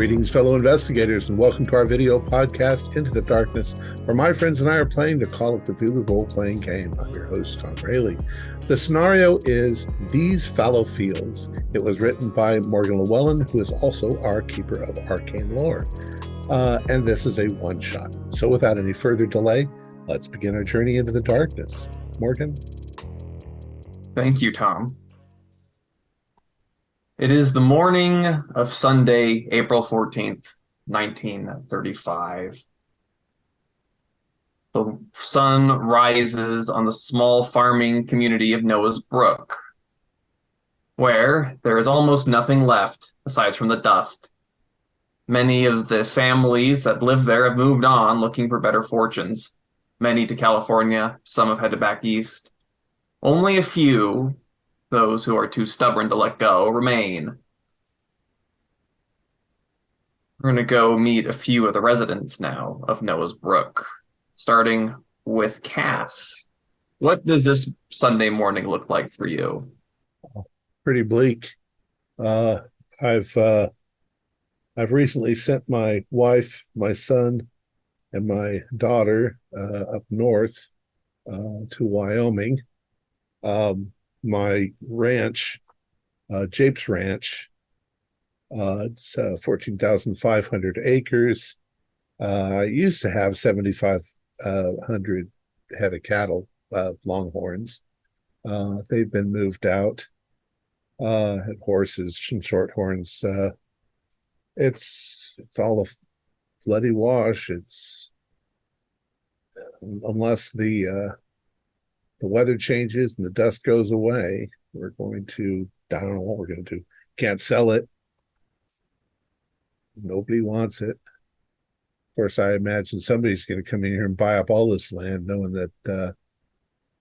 Greetings, fellow investigators, and welcome to our video podcast, Into the Darkness, where my friends and I are playing the Call of Cthulhu role-playing game. I'm your host, Thom Raley. The scenario is These Fallow Fields. It was written by Morgan Llewellyn, who is also our Keeper of Arcane Lore. And this is a one-shot. So without any further delay, let's begin our journey into the darkness. Morgan? Thank you, Thom. It is the morning of Sunday, April 14th, 1935. The sun rises on the small farming community of Noah's Brook, where there is almost nothing left aside from the dust. Many of the families that live there have moved on looking for better fortunes. Many to California, some have headed back east. Only a few, those who are too stubborn to let go, remain. We're going to go meet a few of the residents now of Noah's Brook, starting with Cass. What does this Sunday morning look like for you? Pretty bleak. I've recently sent my wife, my son, and my daughter up north to Wyoming. My ranch, Japes Ranch, it's 14,500 acres. I used to have 7,500 head of cattle, longhorns. They've been moved out. Had horses and shorthorns. It's all a bloody wash. It's unless the weather changes and the dust goes away, we're going to, I don't know what we're going to do. Can't sell it. Nobody wants it. Of course, I imagine somebody's going to come in here and buy up all this land, knowing that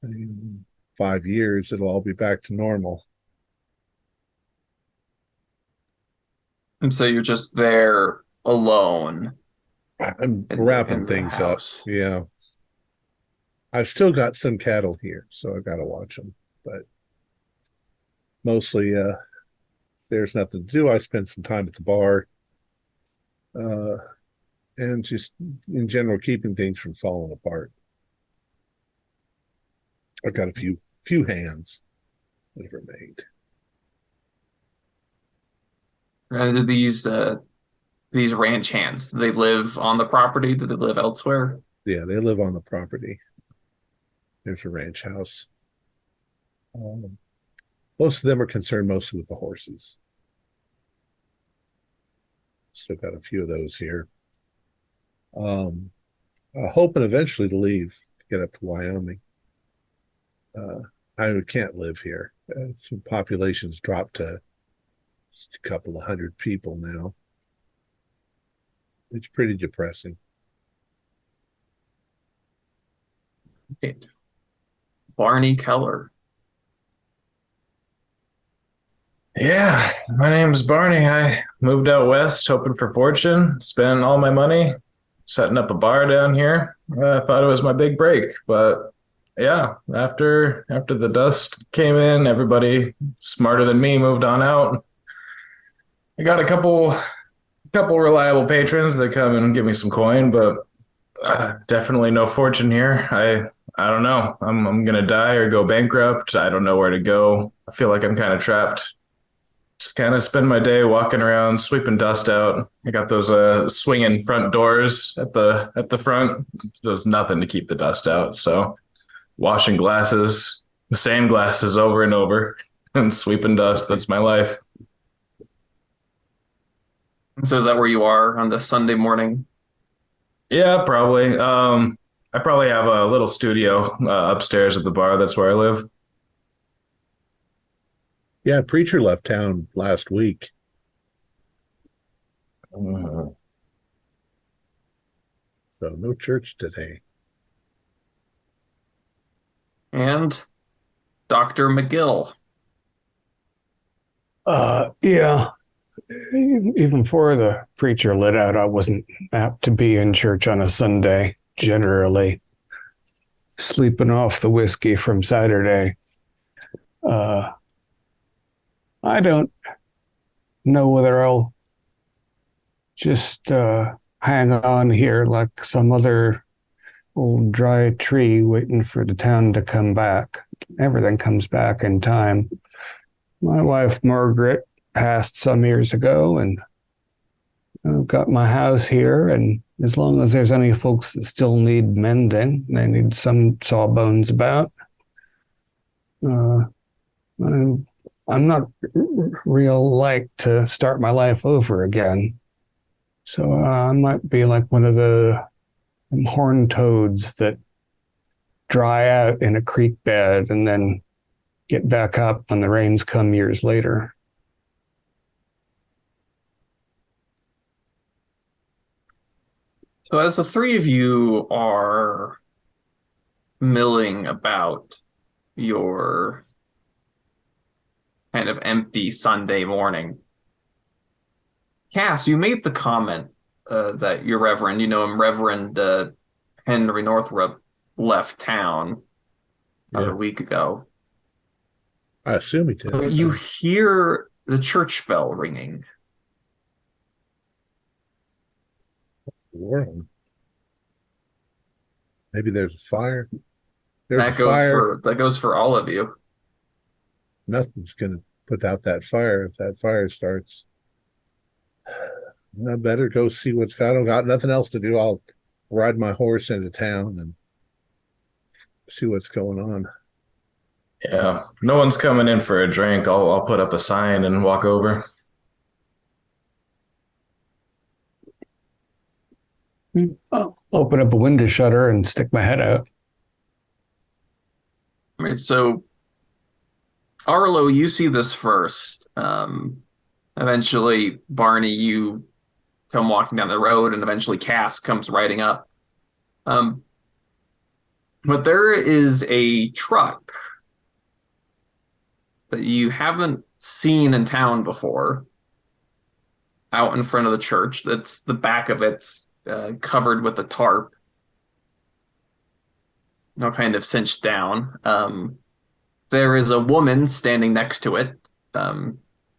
in 5 years, it'll all be back to normal. And so you're just there alone. I'm wrapping things up. Yeah. I've still got some cattle here, so I've got to watch them. But mostly, there's nothing to do. I spend some time at the bar, and just in general keeping things from falling apart. I've got a few hands that have remained. And do these ranch hands, do they live on the property? Do they live elsewhere? Yeah, they live on the property. There's a ranch house. Most of them are concerned mostly with the horses. Still got a few of those here. Hoping eventually to leave, to get up to Wyoming. I can't live here. Some populations dropped to just a couple of hundred people now. It's pretty depressing. Right. Barney Keller. Yeah, my name's Barney. I moved out west hoping for fortune, spent all my money setting up a bar down here. I thought it was my big break, but yeah, after the dust came in, everybody smarter than me moved on out. I got a couple reliable patrons that come and give me some coin, but definitely no fortune here. I don't know. I'm gonna die or go bankrupt. I don't know where to go. I feel like I'm kind of trapped. Just kind of spend my day walking around, sweeping dust out. I got those swinging front doors at the front. There's nothing to keep the dust out. So washing glasses, the same glasses over and over, and sweeping dust. That's my life. So is that where you are on this Sunday morning? Yeah, probably. I probably have a little studio upstairs at the bar. That's where I live. Yeah, preacher left town last week. Uh, So no church today. And Dr. McGill. Yeah. Even before the preacher lit out, I wasn't apt to be in church on a Sunday, generally sleeping off the whiskey from Saturday. I don't know whether I'll just hang on here like some other old dry tree waiting for the town to come back. Everything comes back in time. My wife, Margaret, passed some years ago, and I've got my house here. And as long as there's any folks that still need mending, they need some sawbones about, uh, I'm not real like to start my life over again. So I might be like one of the horned toads that dry out in a creek bed and then get back up when the rains come years later. So as the three of you are milling about your kind of empty Sunday morning, Cass, you made the comment that your Reverend, you know him, Reverend Henry Northrop, left town about a week ago. I assume he did. So you hear the church bell ringing. World. Maybe there's a fire. That goes for all of you. Nothing's going to put out that fire if that fire starts. I better go see what's got. I don't got nothing else to do. I'll ride my horse into town and see what's going on. Yeah, no one's coming in for a drink. I'll put up a sign and walk over. I'll open up a window shutter and stick my head out. All right, so Arlo, you see this first. Eventually, Barney, you come walking down the road, and eventually Cass comes riding up. But there is a truck that you haven't seen in town before out in front of the church. That's the back of it's covered with a tarp, all kind of cinched down. There is a woman standing next to it.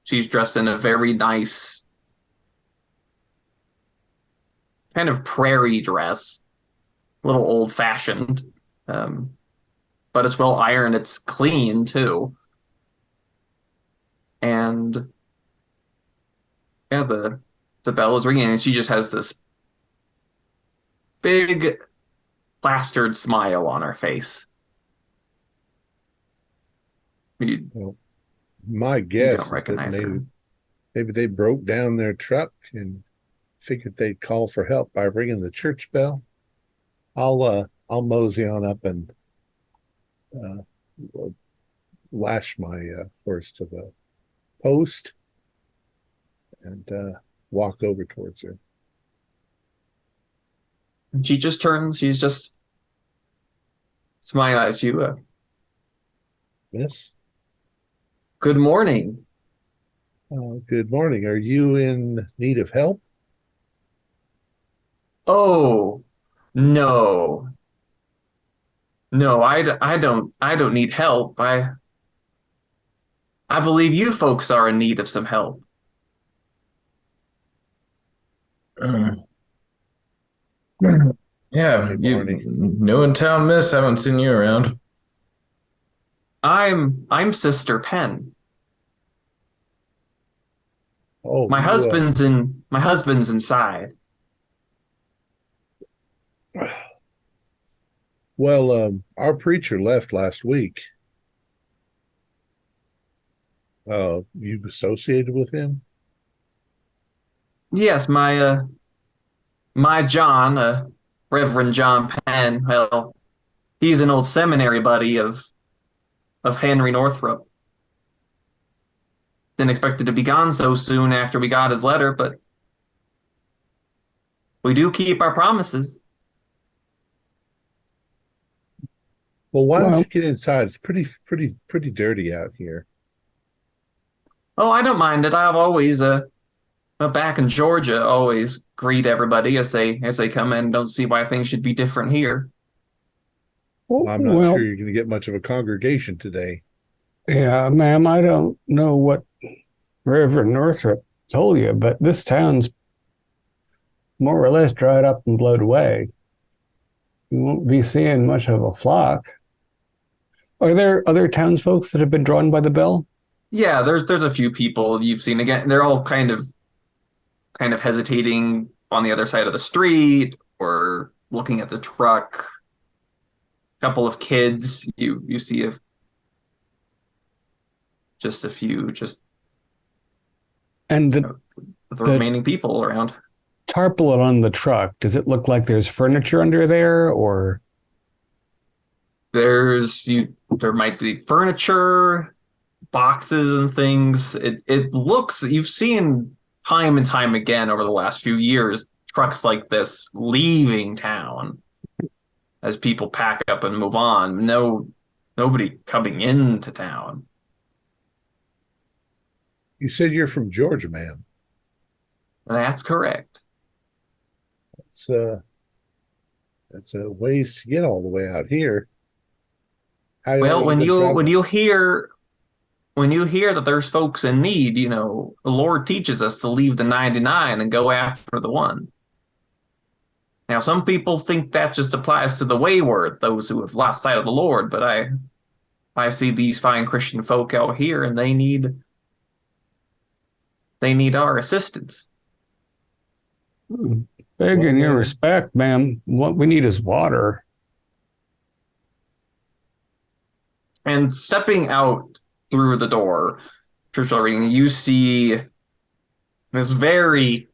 She's dressed in a very nice kind of prairie dress, a little old-fashioned, but it's well ironed. It's clean too, and yeah, the bell is ringing, and she just has this big plastered smile on her face. Well, my guess don't is recognize that her. maybe they broke down their truck and figured they'd call for help by ringing the church bell. I'll mosey on up and lash my horse to the post and walk over towards her. And she just turns. She's just smiling at you. Miss? Good morning. Good morning. Are you in need of help? Oh, no. No, I don't need help. I believe you folks are in need of some help. Yeah, Good you morning. new in town, miss. Haven't seen you around. I'm Sister Penn. Oh, My husband's inside. Well, our preacher left last week. You've associated with him? Yes, my John, Reverend John Penn. Well, he's an old seminary buddy of Henry Northrop. Didn't expect it to be gone so soon after we got his letter, but we do keep our promises. Well, why don't you get inside? It's pretty dirty out here. Oh, I don't mind it. I've always back in Georgia, always greet everybody as they come in. Don't see why things should be different here. Well, I'm not sure you're going to get much of a congregation today. Yeah, ma'am, I don't know what Reverend Northrop told you, but this town's more or less dried up and blowed away. You won't be seeing much of a flock. Are there other townsfolk that have been drawn by the bell? Yeah, there's a few people you've seen again. They're all kind of hesitating on the other side of the street or looking at the truck. A couple of kids. You see just a few, And the remaining people around. Tarpaulin on the truck, does it look like there's furniture under there, or? There might be furniture, boxes and things. It looks, you've seen time and time again over the last few years, trucks like this leaving town as people pack up and move on. Nobody coming into town. You said you're from Georgia, man. That's correct. That's a ways to get all the way out here. Well, when you hear that there's folks in need, the Lord teaches us to leave the 99 and go after the one. Now, some people think that just applies to the wayward, those who have lost sight of the Lord, but I see these fine Christian folk out here, and they need our assistance. Begging your respect, ma'am, what we need is water. And stepping out through the door, church bell ringing, you see this very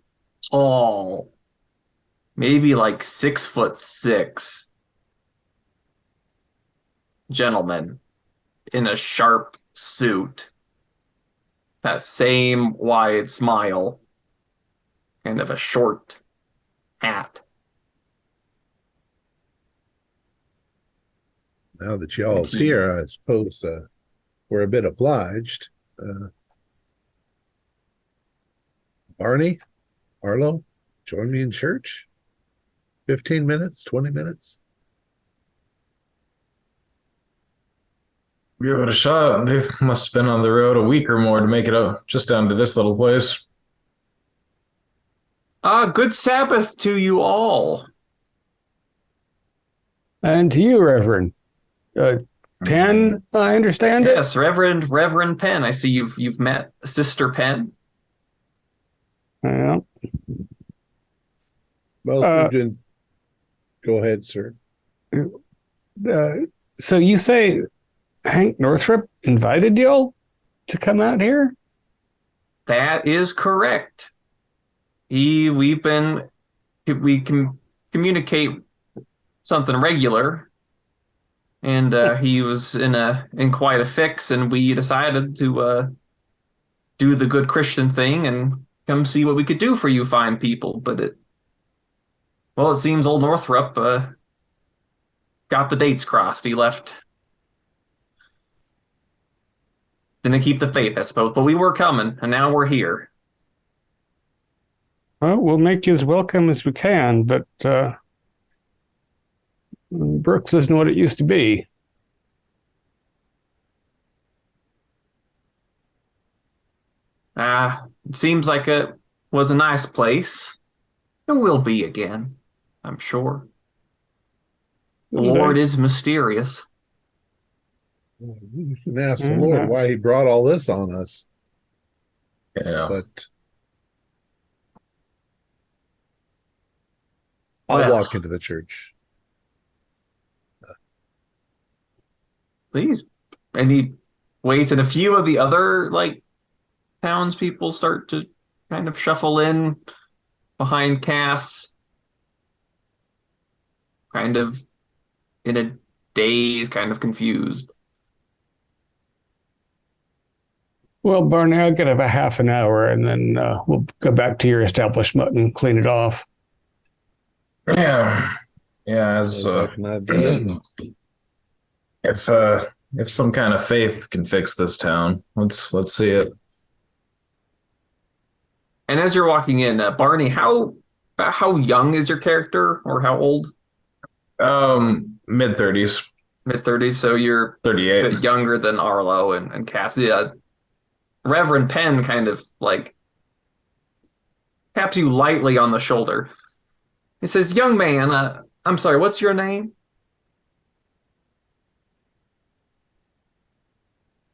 tall, maybe like 6'6" gentleman in a sharp suit, that same wide smile, kind of a short hat. Now that y'all's here, I suppose we're a bit obliged. Barney, Arlo, join me in church. 15 minutes, 20 minutes. Give it a shot. They must have been on the road a week or more to make it up just down to this little place. Good Sabbath to you all. And to you, Reverend. Penn, I understand it? Yes, Reverend Penn. I see you've met Sister Penn. Yeah. Well, go ahead, sir. So you say Hank Northrop invited y'all to come out here? That is correct. We can communicate something regular, and he was in quite a fix, and we decided to do the good Christian thing and come see what we could do for you fine people. But it seems old Northrop got the dates crossed. He left. Didn't keep the faith, I suppose. But we were coming, and now we're here. Well, we'll make you as welcome as we can, but Brooks isn't what it used to be. It seems like it was a nice place. It will be again, I'm sure. The Lord is mysterious. You can ask the Lord why he brought all this on us. Yeah. But I'll walk into the church. Please. And he waits, and a few of the other townspeople start to kind of shuffle in behind Cass, kind of in a daze, kind of confused. Well, Barney, I'll get about half an hour, and then we'll go back to your establishment and clean it off. Yeah. As if some kind of faith can fix this town, let's see it. And as you're walking in, Barney, how young is your character, or how old? Mid-30s. Mid-30s, so you're 38. a bit younger than Arlo and Cassie. Reverend Penn kind of taps you lightly on the shoulder. He says, "Young man, I'm sorry, what's your name?"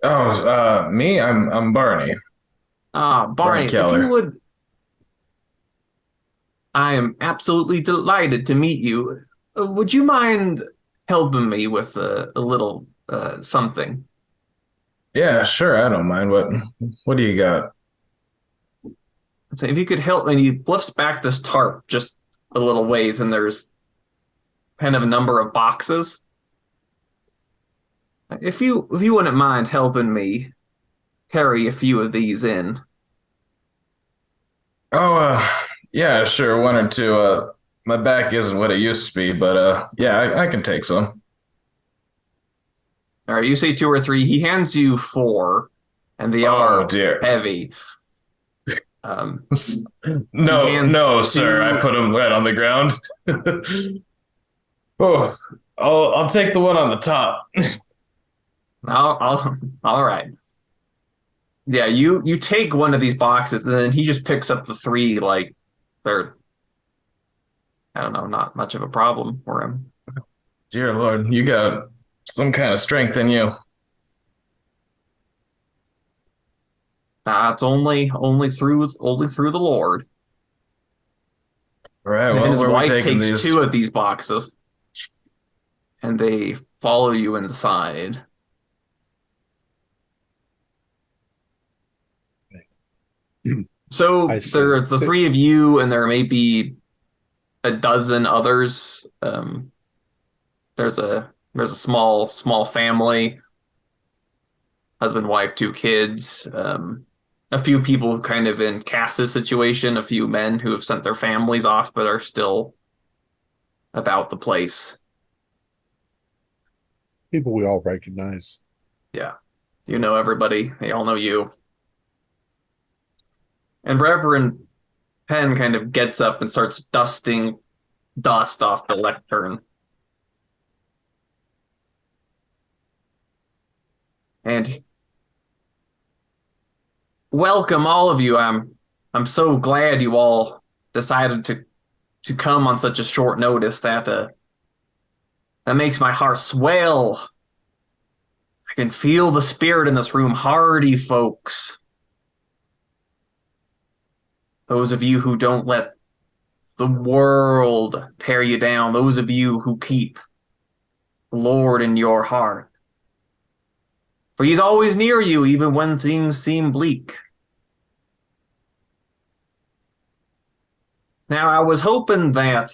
Oh, me? I'm Barney. Barney Barney, if you Keller. would, I am absolutely delighted to meet you. Would you mind helping me with a little something? Yeah, sure. I don't mind. What do you got? So if you could help me, he lifts back this tarp just a little ways, and there's kind of a number of boxes. If you wouldn't mind helping me carry a few of these in. Oh, yeah, sure. One or two. My back isn't what it used to be, but yeah, I can take some. All right, you say two or three. He hands you four, and they Oh are dear. heavy. Um, No, hands no, sir. I two. put him right on the ground. Oh, I'll take the one on the top. All right. Yeah, you take one of these boxes, and then he just picks up the three like they're, I don't know, not much of a problem for him. Dear Lord, you got some kind of strength in you. It's only through the Lord. All right, And well, his where are we wife taking takes these? two of these boxes, and they follow you inside. So I there are see. the three of you, and there may be a dozen others. There's a small family, husband, wife, two kids. A few people kind of in Cass's situation, a few men who have sent their families off but are still about the place. People we all recognize. Yeah, you know everybody. They all know you. And Reverend Penn kind of gets up and starts dusting dust off the lectern. And welcome all of you. I'm so glad you all decided to come on such a short notice. That makes my heart swell. I can feel the spirit in this room. Hardy folks. Those of you who don't let the world tear you down. Those of you who keep the Lord in your heart. For he's always near you, even when things seem bleak. Now, I was hoping that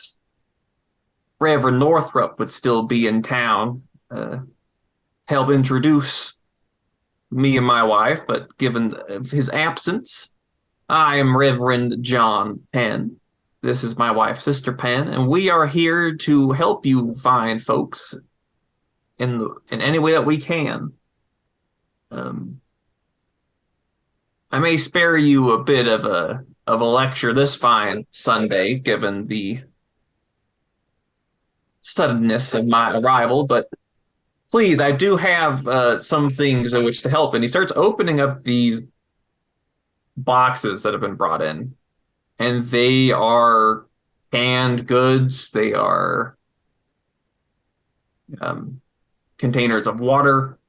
Reverend Northrup would still be in town, help introduce me and my wife, but given his absence, I am Reverend John Penn. This is my wife, Sister Penn, and we are here to help you find folks in any way that we can. I may spare you a bit of a lecture this fine Sunday, given the suddenness of my arrival, but please, I do have some things in which to help. And he starts opening up these boxes that have been brought in, and they are canned goods. They are containers of water.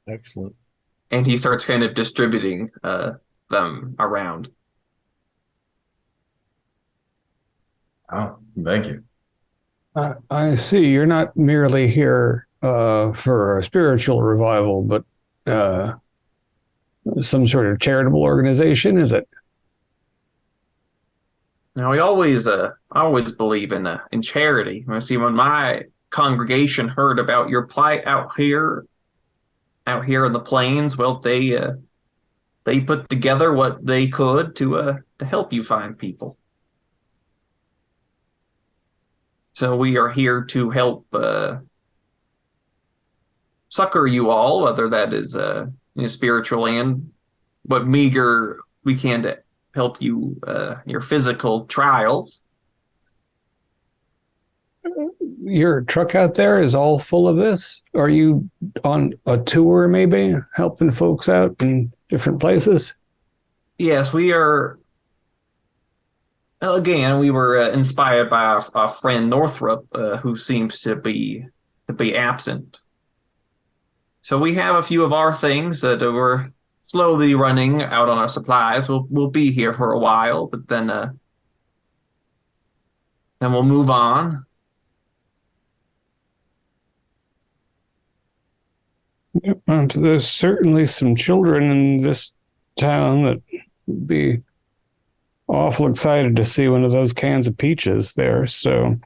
Excellent. And he starts kind of distributing them around. Oh, thank you. I see. You're not merely here for a spiritual revival, but some sort of charitable organization, is it? Now, we always believe in charity. You see, when my congregation heard about your plight out here in the plains, well, they put together what they could to help you find people. So we are here to help succor you all, whether that is spiritual and what meager we can to help you your physical trials. Your truck out there is all full of this? Are you on a tour, maybe, helping folks out in different places? Yes, we are Well, again, we were inspired by our friend Northrop, who seems to be absent. So we have a few of our things that we're slowly running out on our supplies. We'll be here for a while, but then we'll move on. Yep, and there's certainly some children in this town that would be awful excited to see one of those cans of peaches there. So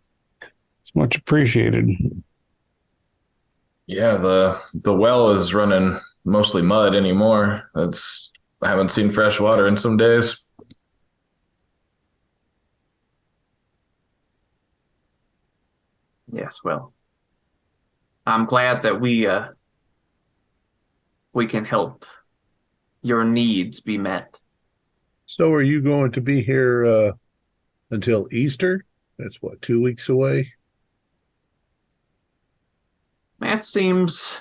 it's much appreciated. Yeah, the well is running mostly mud anymore. I haven't seen fresh water in some days. Yes, well, I'm glad that we can help your needs be met. So are you going to be here until Easter? That's what, 2 weeks away? That seems...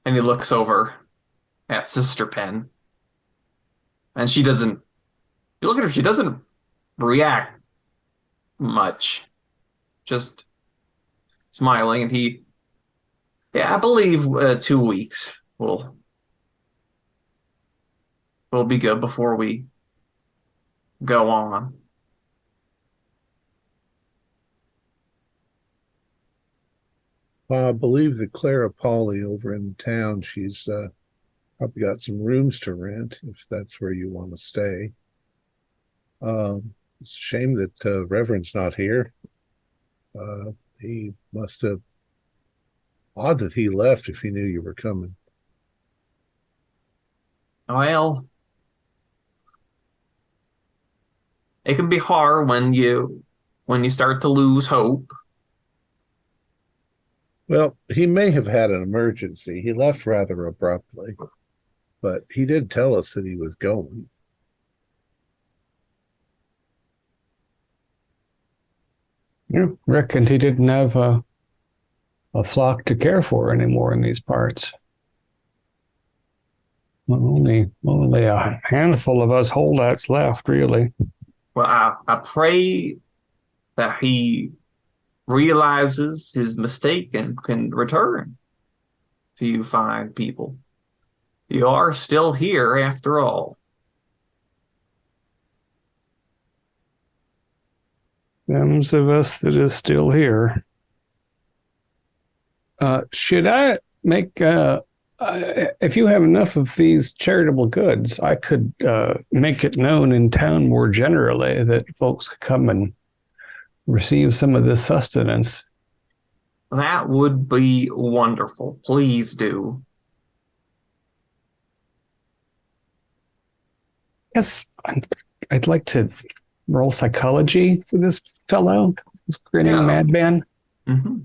And he looks over at Sister Pen. And she doesn't... You look at her, she doesn't react much. Just smiling, and he... Yeah, I believe 2 weeks will be good before we go on. I believe that Clara Polly over in town, she's probably got some rooms to rent if that's where you want to stay. It's a shame that Reverend's not here. He must have... Odd that he left if he knew you were coming. Well, it can be hard when you start to lose hope. Well, he may have had an emergency. He left rather abruptly, but he did tell us that he was going. Yeah, reckoned he didn't have a flock to care for anymore in these parts. Only a handful of us holdouts left, really. Well, I pray that he realizes his mistake and can return to you fine people. You are still here after all. Them's of us that is still here. Should I make, if you have enough of these charitable goods, I could make it known in town more generally that folks could come and receive some of this sustenance. That would be wonderful. Please do. Yes, I'd like to roll psychology for this fellow, this grinning madman. Mm-hmm.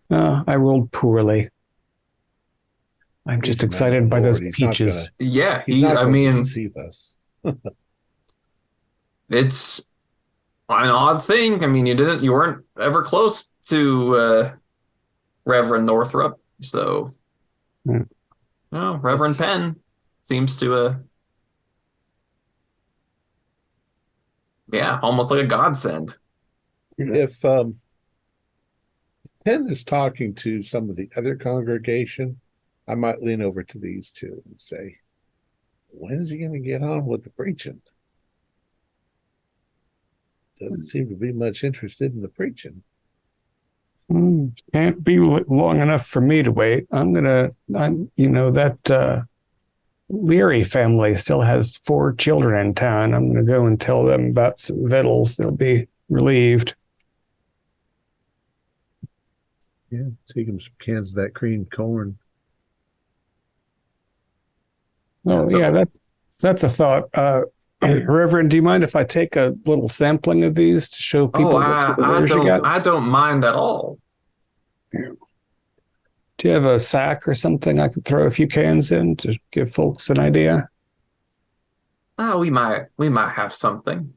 I rolled poorly. I'm just excited by those peaches. Yeah, he's not going to deceive us. It's an odd thing. I mean, you weren't ever close to Reverend Northrop, so Reverend Penn seems to almost like a godsend. If Penn is talking to some of the other congregation, I might lean over to these two and say, when is he going to get on with the preaching? Doesn't seem to be much interested in the preaching. Can't be long enough for me to wait. That Leary family still has 4 children in town. I'm going to go and tell them about some victuals. They'll be relieved. Yeah, take them some cans of that creamed corn. Oh, yeah, that's a thought. Reverend, do you mind if I take a little sampling of these to show people what sort of wares you got? I don't mind at all. Yeah. Do you have a sack or something I could throw a few cans in to give folks an idea? Oh, we might have something.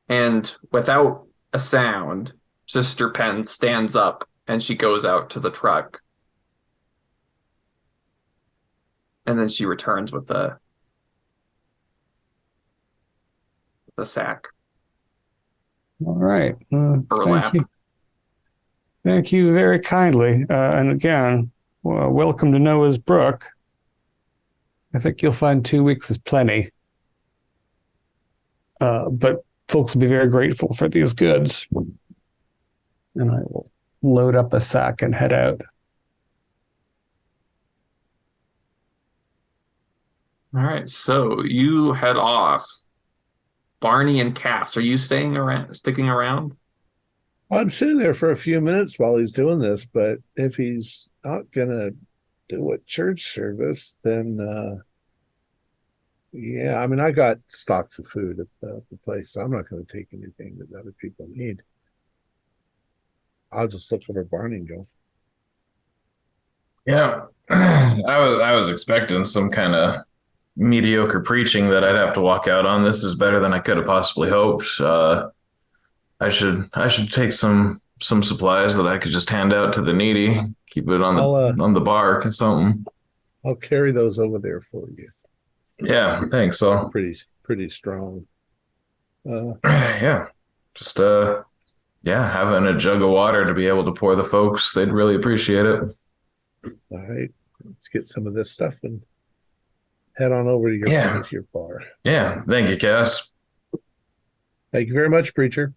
And without a sound, Sister Penn stands up and she goes out to the truck. And then she returns with the sack. All right. Thank Burlap. you. Thank you very kindly. And again, welcome to Noah's Brook. I think you'll find 2 weeks is plenty. But folks will be very grateful for these goods. And I will load up a sack and head out. All right, so you head off. Barney and Cass, are you sticking around? I'm sitting there for a few minutes while he's doing this, but if he's not gonna do a church service, then yeah, I mean, I got stocks of food at the place, so I'm not going to take anything that other people need. I'll just look over Barney and go, Yeah. I was expecting some kind of mediocre preaching that I'd have to walk out on. This is better than I could have possibly hoped. I should take some supplies that I could just hand out to the needy. Keep it on the bark or something. I'll carry those over there for you. Yeah, thanks. So Pretty strong. yeah, just having a jug of water to be able to pour the folks, they'd really appreciate it. All right, let's get some of this stuff and head on over to your bar. Yeah, thank you, Cass. Thank you very much, preacher.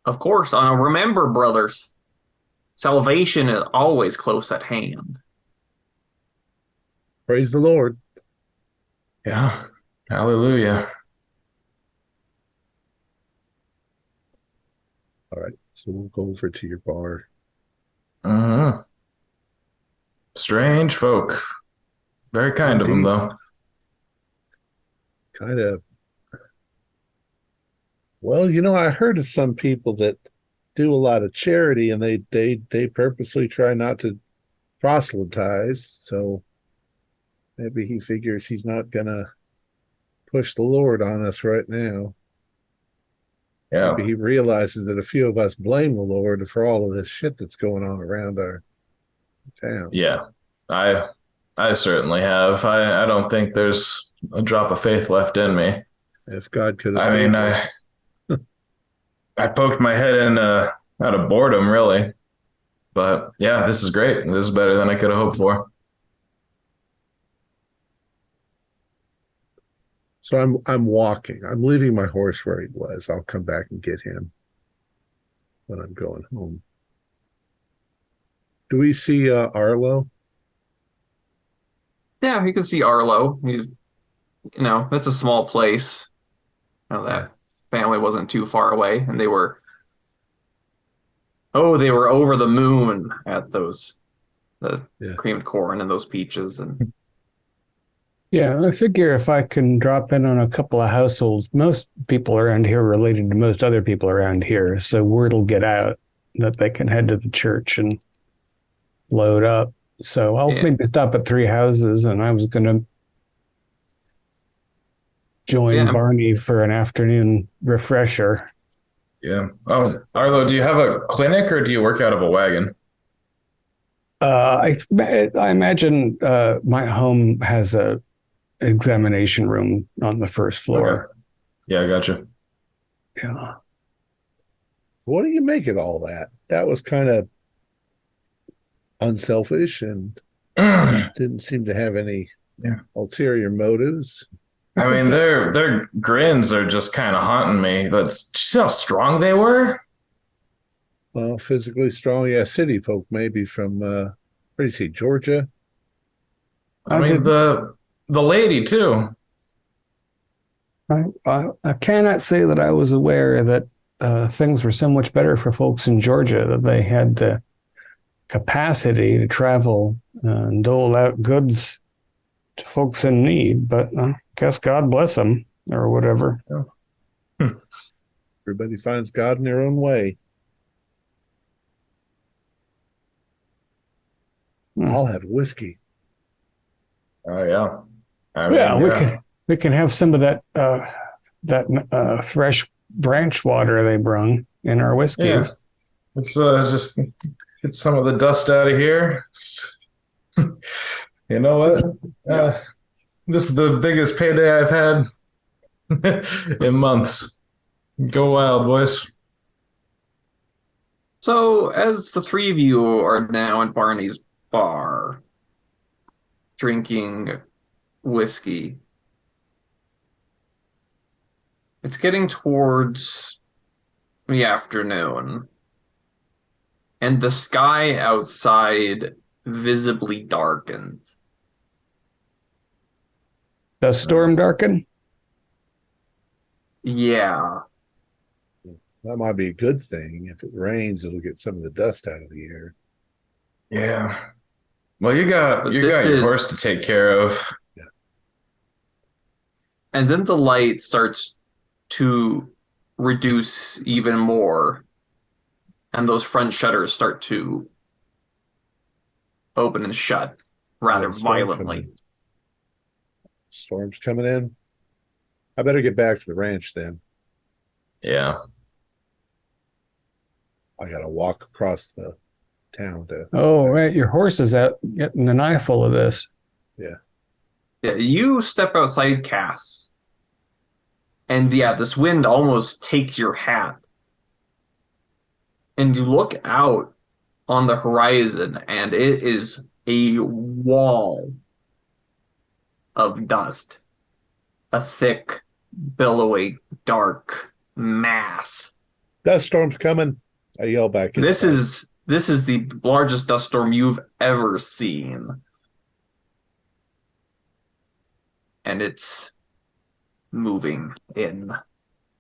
Of course. Remember, brothers, salvation is always close at hand. Praise the Lord. Yeah, hallelujah. All right, so we'll go over to your bar. Strange folk. Very kind of them, though. Kind of. Well, I heard of some people that do a lot of charity, and they purposely try not to proselytize. So maybe he figures he's not gonna push the Lord on us right now. Yeah. Maybe he realizes that a few of us blame the Lord for all of this shit that's going on around our town. Yeah, I certainly have. I don't think there's a drop of faith left in me. If God could have saved us. I poked my head in out of boredom, really. But yeah, this is great. This is better than I could have hoped for. So I'm walking. I'm leaving my horse where he was. I'll come back and get him when I'm going home. Do we see Arlo? Yeah, you can see Arlo. It's a small place. That family wasn't too far away, and they were over the moon at the creamed corn and those peaches. And yeah, I figure if I can drop in on a couple of households, most people around here are related to most other people around here, so word will get out that they can head to the church and load up. So I'll maybe stop at 3 houses, and I was going to join Barney for an afternoon refresher. Yeah. Oh, Arlo, do you have a clinic or do you work out of a wagon? I imagine my home has a examination room on the first floor. Okay. Yeah, I gotcha. Yeah. What do you make of all that? That was kind of unselfish and didn't seem to have any ulterior motives. I mean, their grins are just kind of haunting me. Did you see how strong they were? Well, physically strong, yeah. City folk, maybe from where do you see, Georgia? I mean, the lady too. I cannot say that I was aware that things were so much better for folks in Georgia, that they had the capacity to travel and dole out goods to folks in need. But I guess God bless them or whatever. Everybody finds God in their own way. I'll have whiskey. Oh yeah. We can have some of that fresh branch water they brung in our whiskeys. Yeah. Let's just get some of the dust out of here. You know what? This is the biggest payday I've had in months. Go wild, boys. So, as the three of you are now in Barney's bar, drinking whiskey, it's getting towards the afternoon, and the sky outside visibly darkens. Does storm darken? Yeah. That might be a good thing. If it rains, it'll get some of the dust out of the air. Yeah. Well, you got But your this horse to take care of. And then the light starts to reduce even more, and those front shutters start to open and shut rather violently. Storm's coming in. I better get back to the ranch then. Yeah. I gotta walk across the town to. Oh, right. Your horse is out getting an eyeful of this. Yeah. Yeah, you step outside, Cass. And yeah, this wind almost takes your hat. And you look out on the horizon, and it is a wall of dust. A thick, billowy, dark mass. Dust storm's coming. I yell back. This is the largest dust storm you've ever seen. And it's moving in.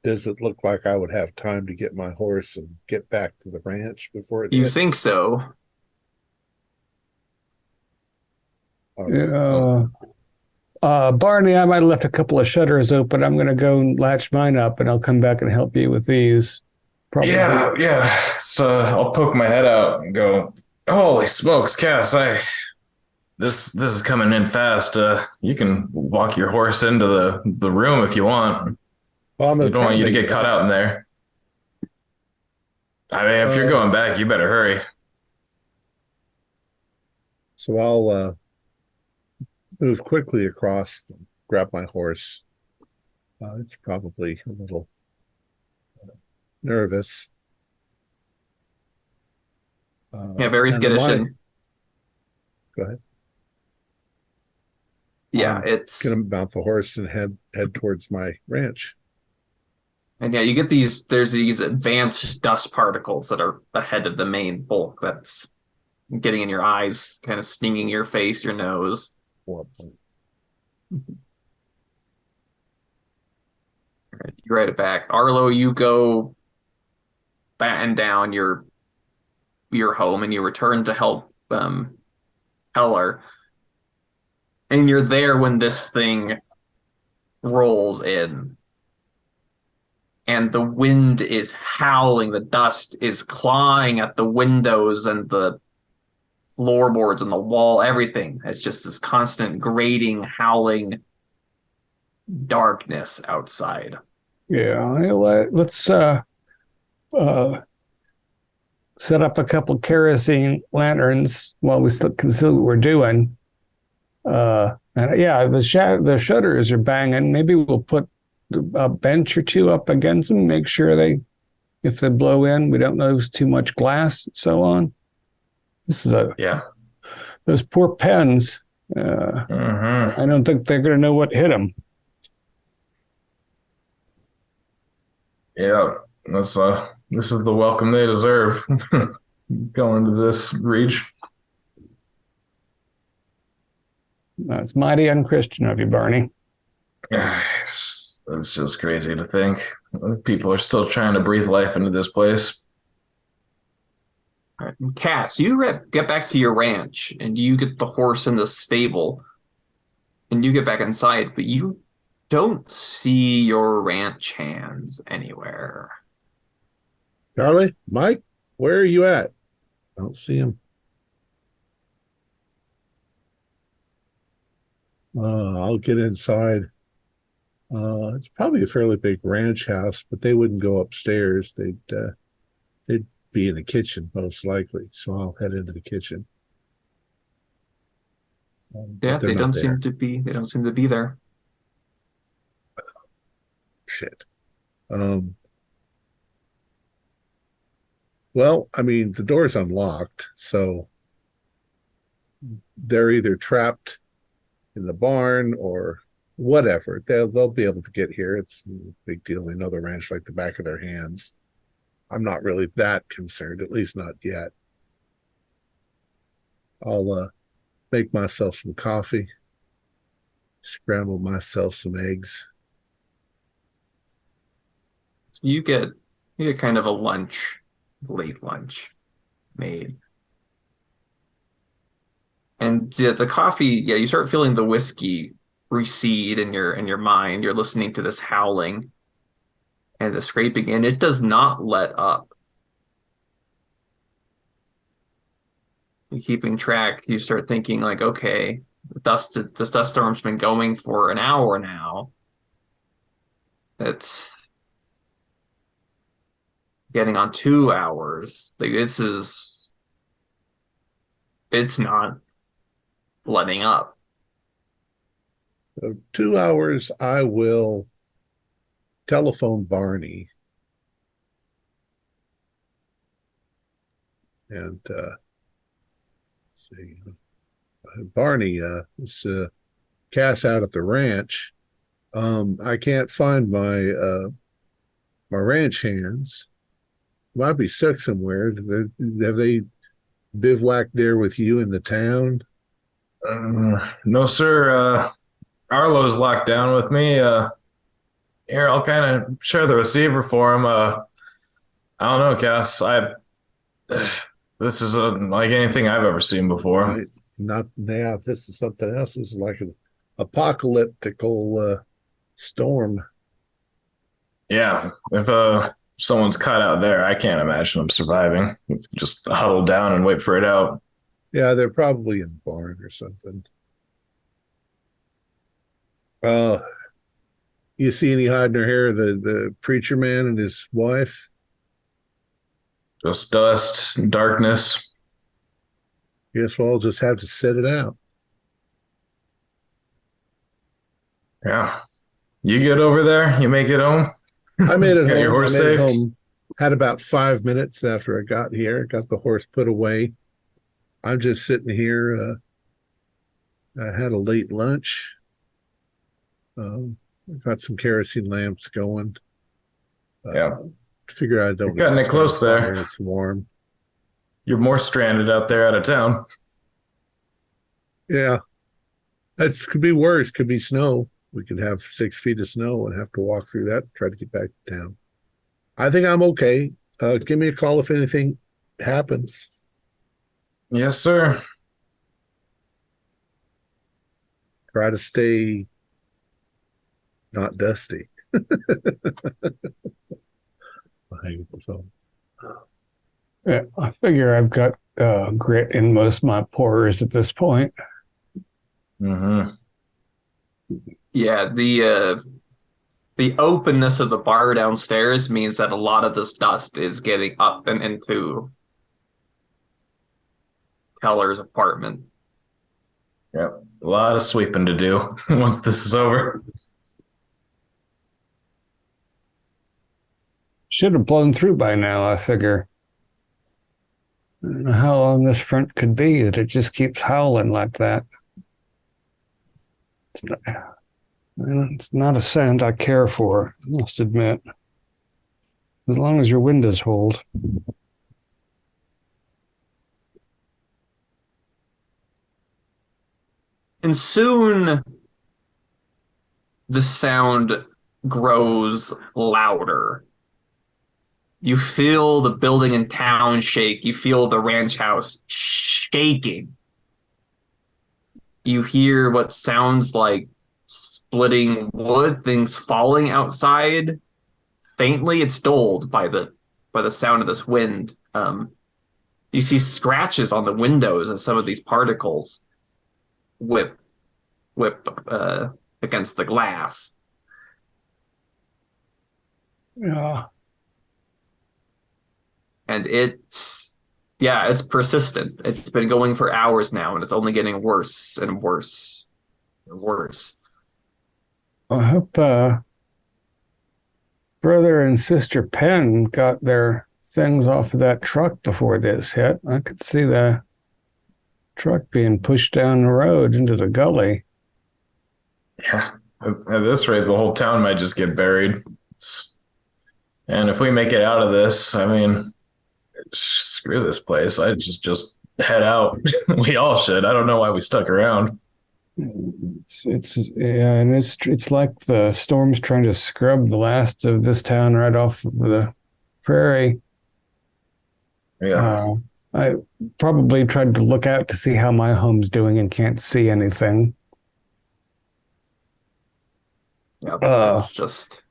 Does it look like I would have time to get my horse and get back to the ranch before it You hits? think so? Barney, I might have left a couple of shutters open. I'm going to go and latch mine up, and I'll come back and help you with these. Probably. Yeah. So I'll poke my head out and go, "Holy smokes, Cass! This is coming in fast. You can walk your horse into the room if you want. Well, I don't want you to get caught out in there. I mean, if you're going back, you better hurry." So I'll move quickly across, grab my horse. It's probably a little nervous. Yeah, very skittish. Go ahead. Yeah, I'm it's gonna mount the horse and head towards my ranch. and yeah, you get there's these advanced dust particles that are ahead of the main bulk that's getting in your eyes, kind of stinging your face, your nose. Well, Right, you write it back. Arlo, you go batten down your home and you return to help Heller. And you're there when this thing rolls in. And the wind is howling, the dust is clawing at the windows and the floorboards and the wall, everything. It's just this constant grating, howling darkness outside. Yeah, let's set up a couple kerosene lanterns while we still can see what we're doing. And yeah, the shutters are banging. Maybe we'll put a bench or two up against them, make sure if they blow in, we don't lose too much glass and so on. This is those poor pens. I don't think they're going to know what hit them. Yeah, this is the welcome they deserve. Going to this reach. That's mighty unchristian of you, Barney. It's just crazy to think people are still trying to breathe life into this place. All right. Cass, you get back to your ranch and you get the horse in the stable and you get back inside, but you don't see your ranch hands anywhere. Charlie, Mike, where are you at? I don't see him. I'll get inside. It's probably a fairly big ranch house, but they wouldn't go upstairs. They'd be in the kitchen most likely. So I'll head into the kitchen. Yeah, but they're they not don't there. seem to be. They don't seem to be there. Shit. Um, well, I mean, the door's unlocked, so they're either trapped in the barn or whatever. They'll be able to get here. It's no big deal. They know the ranch like the back of their hands. I'm not really that concerned, at least not yet. I'll make myself some coffee, scramble myself some eggs. You get kind of a lunch, late lunch made. And the coffee, yeah, you start feeling the whiskey recede in your mind. You're listening to this howling and the scraping, and it does not let up. You're keeping track. You start thinking like, okay, this dust storm's been going for an hour now. It's getting on 2 hours. Like it's not letting up. So 2 hours, I will telephone Barney and see. Barney is cast out at the ranch. I can't find my ranch hands. Might be stuck somewhere. Have they bivouacked there with you in the town? No, sir. Arlo's locked down with me. Here, I'll kind of share the receiver for him. I don't know, Cass. This isn't like anything I've ever seen before. Right. Not now. This is something else. This is like an apocalyptical storm. Yeah, if someone's caught out there, I can't imagine them surviving. Just huddle down and wait for it out. Yeah, they're probably in a barn or something. Uh, you see any hide in her hair? The preacher man and his wife. Just dust, darkness. Guess we'll all just have to sit it out. Yeah. You get over there, you make it home. I made it Got home. your horse I made it safe? home. Had about 5 minutes after I got here. Got the horse put away. I'm just sitting here. I had a late lunch. Got some kerosene lamps going. Yeah. Figure I don't. You're cutting it close there. It's warm. You're more stranded out there out of town. Yeah, that could be worse. Could be snow. We could have 6 feet of snow and have to walk through that. Try to get back to town. I think I'm okay. Give me a call if anything happens. Yes, sir. Try to stay not dusty. I'll hang up the phone. Yeah, I figure I've got grit in most of my pores at this point. Mm-hmm. Yeah, the openness of the bar downstairs means that a lot of this dust is getting up and into Keller's apartment. Yep. A lot of sweeping to do once this is over. Should have blown through by now, I figure. I don't know how long this front could be that it just keeps howling like that. It's not a sound I care for, I must admit. As long as your windows hold. And soon the sound grows louder. You feel the building in town shake. You feel the ranch house shaking. You hear what sounds like splitting wood, things falling outside. Faintly, it's dulled by the sound of this wind. You see scratches on the windows as some of these particles whip against the glass. Yeah. And Yeah, it's persistent. It's been going for hours now, and it's only getting worse and worse and worse. I hope brother and sister Penn got their things off of that truck before this hit. I could see the truck being pushed down the road into the gully. Yeah. At this rate, the whole town might just get buried. And if we make it out of this, I mean, screw this place. I just head out. We all should. I don't know why we stuck around. It's like the storm's trying to scrub the last of this town right off of the prairie. Yeah. I probably tried to look out to see how my home's doing and can't see anything. Yeah, it's just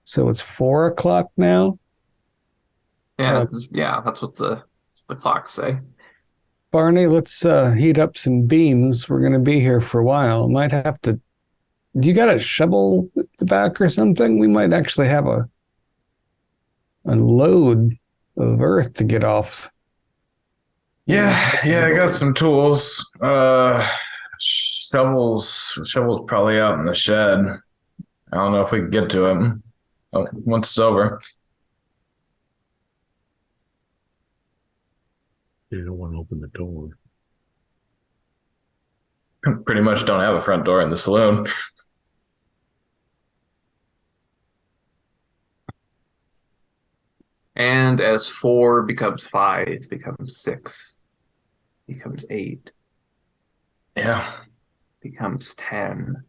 So it's 4:00 now. yeah, that's what the clocks say. Barney, let's heat up some beams. We're going to be here for a while. Might have to. Do you got a shovel at the back or something? We might actually have a load of earth to get off. Yeah, I got some tools. Shovels probably out in the shed. I don't know if we can get to them once it's over. You don't want to open the door. Pretty much don't have a front door in the saloon. And as 4 becomes 5, becomes 6, becomes 8, Yeah. becomes 10.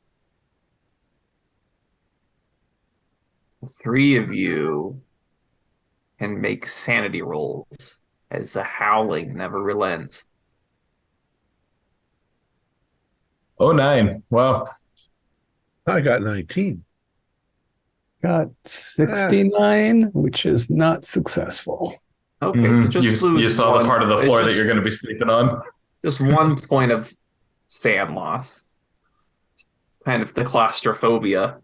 The 3 of you can make sanity rolls as the howling never relents. Oh, 9. Wow. I got 19. Got 69, which is not successful. Okay, so just you lose saw one. the part of the It's floor that just- you're going to be sleeping on. Just 1 point of sand loss. It's kind of the claustrophobia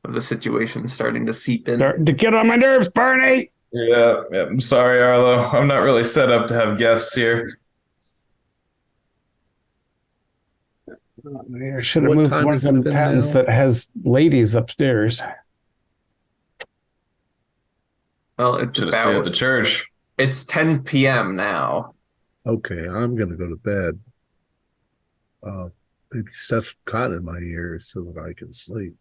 of the situation starting to seep in. Starting to get on my nerves, Barney. Yeah, I'm sorry, Arlo. I'm not really set up to have guests here. I should have What moved time one of is it them then patents now? that has ladies upstairs. Well, it's Should have stayed at the about church. it's 10 p.m. now. Okay, I'm going to go to bed. Maybe stuff caught in my ears so that I can sleep.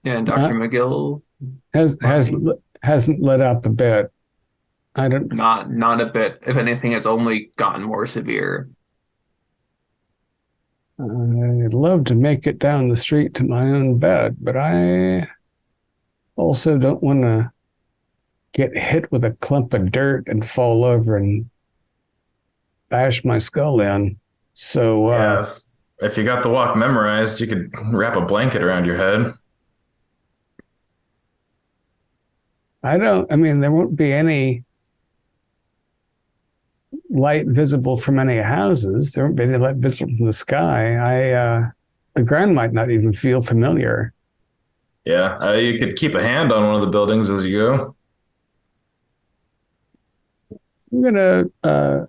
And Not- Dr. McGill, Hasn't let out the bed. I don't. not a bit. If anything, it's only gotten more severe. I'd love to make it down the street to my own bed, but I also don't want to get hit with a clump of dirt and fall over and bash my skull in. So Yeah, if you got the walk memorized, you could wrap a blanket around your head. I mean, there won't be any light visible from any houses. There won't be any light visible from the sky. The ground might not even feel familiar. Yeah, you could keep a hand on one of the buildings as you go. I'm gonna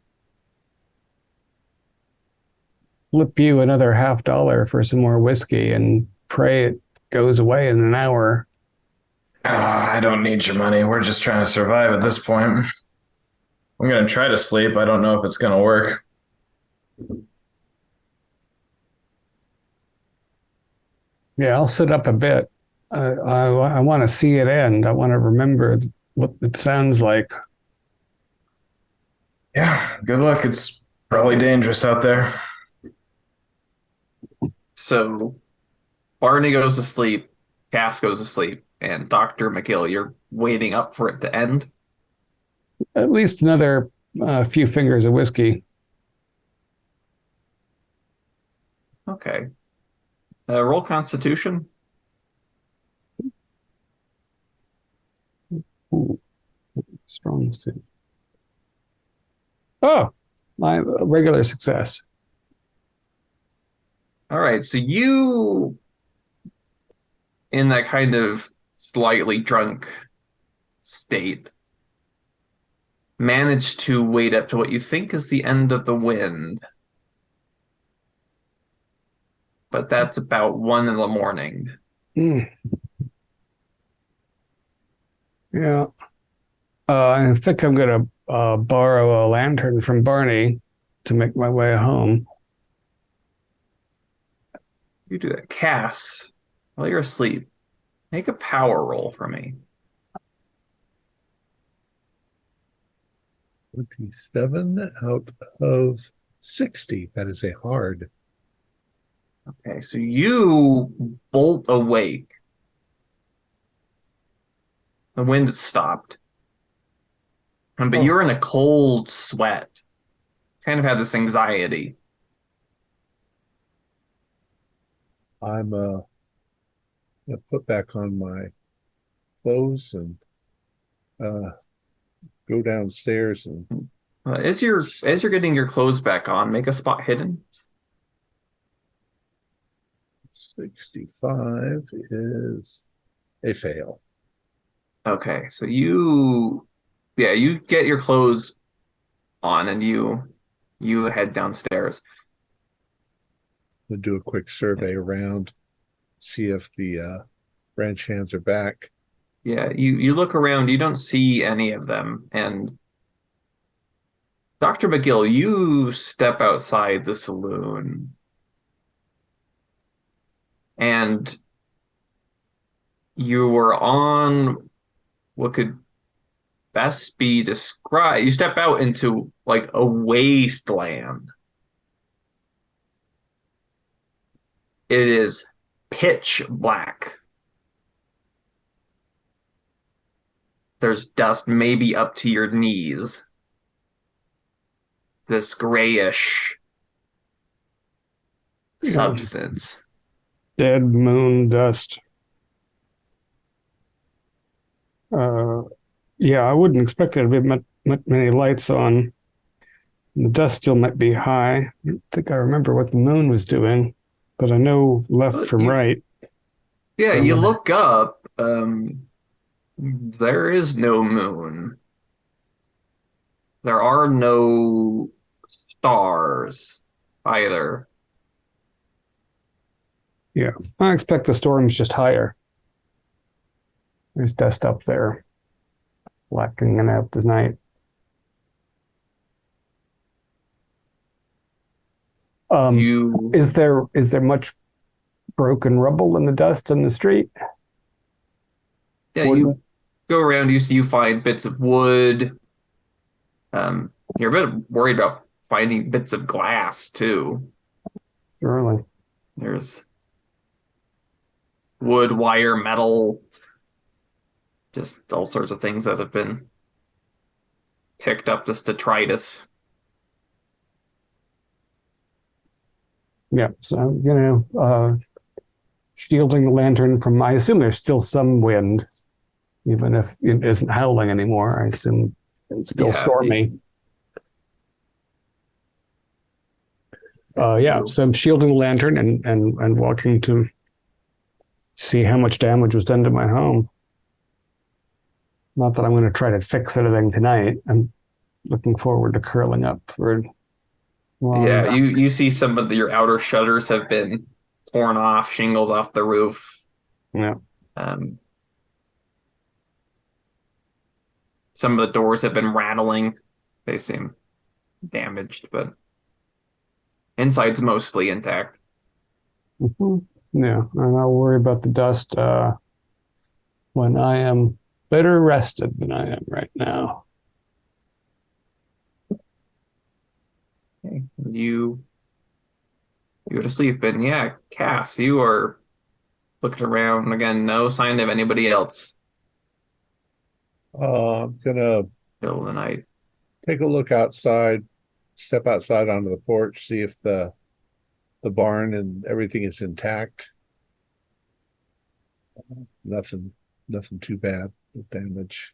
flip you another $50 for some more whiskey and pray it goes away in an hour. I don't need your money. We're just trying to survive at this point. I'm going to try to sleep. I don't know if it's going to work. Yeah, I'll sit up a bit. I want to see it end. I want to remember what it sounds like. Yeah, good luck. It's probably dangerous out there. So Barney goes to sleep, Cass goes to sleep, and Dr. McGill, you're waiting up for it to end. At least another few fingers of whiskey. Okay. Roll Constitution. Ooh, strong suit. Oh, my regular success. All right, so you, in that kind of slightly drunk state, manage to wait up to what you think is the end of the wind. But that's about 1 a.m. Mm. Yeah. I think I'm going to borrow a lantern from Barney to make my way home. You do that. Cass, while you're asleep, make a power roll for me. 27 out of 60. That is a hard. Okay, so you bolt awake. The wind has stopped. But you're in a cold sweat. Kind of have this anxiety. I'm gonna put back on my clothes and go downstairs and As you're getting your clothes back on, make a spot hidden. 65 is a fail. Okay, so you get your clothes on and you head downstairs. We'll do a quick survey around, see if the branch hands are back. Yeah, you look around, you don't see any of them, and Dr. McGill, you step outside the saloon, and you were on what could best be described. You step out into like a wasteland. It is pitch black. There's dust maybe up to your knees. This grayish substance. Dead moon dust. Yeah, I wouldn't expect there to be many lights on. The dust still might be high. I don't think I remember what the moon was doing, but I know left from right. Yeah, So, you look up. There is no moon. There are no stars either. Yeah, I expect the storm's just higher. There's dust up there, blackening out the night. Is there much broken rubble in the dust in the street? Yeah, you go around, you find bits of wood. You're a bit worried about finding bits of glass too. Really? There's wood, wire, metal, just all sorts of things that have been picked up this detritus. Yeah, so, shielding the lantern from, I assume there's still some wind, even if it isn't howling anymore. I assume it's still stormy. So I'm shielding the lantern and walking to see how much damage was done to my home. Not that I'm going to try to fix anything tonight. I'm looking forward to curling up for Yeah, you see some of your outer shutters have been torn off, shingles off the roof. Yeah. Some of the doors have been rattling. They seem damaged, but inside's mostly intact. Mm-hmm. Yeah, and I'll worry about the dust when I am better rested than I am right now. Okay. You go to sleep, and yeah, Cass, you are looking around again. No sign of anybody else. I'm gonna Middle of the night. take a look outside, step outside onto the porch, see if the barn and everything is intact. Nothing too bad with damage.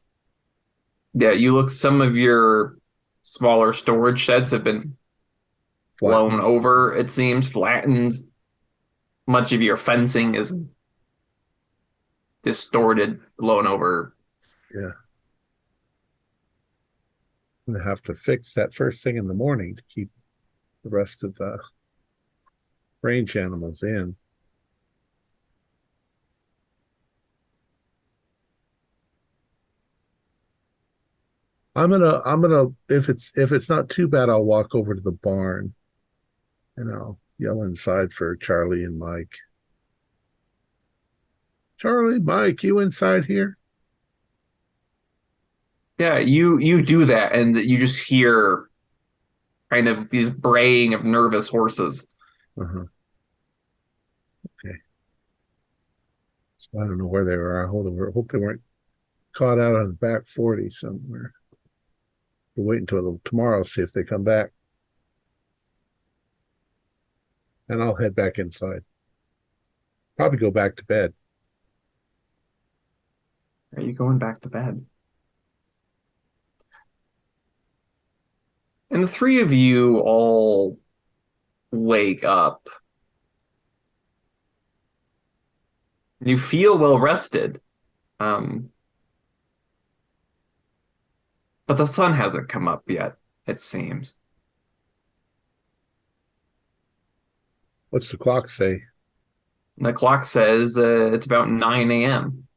Yeah, you look. Some of your smaller storage sheds have been blown over. It seems flattened. Much of your fencing is distorted, blown over. Yeah. I'm gonna have to fix that first thing in the morning to keep the rest of the range animals in. I'm gonna if it's not too bad, I'll walk over to the barn and I'll yell inside for Charlie and Mike. Charlie, Mike, you inside here? Yeah, you do that, and you just hear kind of these braying of nervous horses. Uh-huh. Okay. So I don't know where they were. I hope they weren't caught out on the back 40 somewhere. We'll wait until tomorrow, see if they come back. And I'll head back inside. Probably go back to bed. Are you going back to bed? And the three of you all wake up. You feel well rested. But the sun hasn't come up yet, it seems. What's the clock say? The clock says it's about 9 a.m.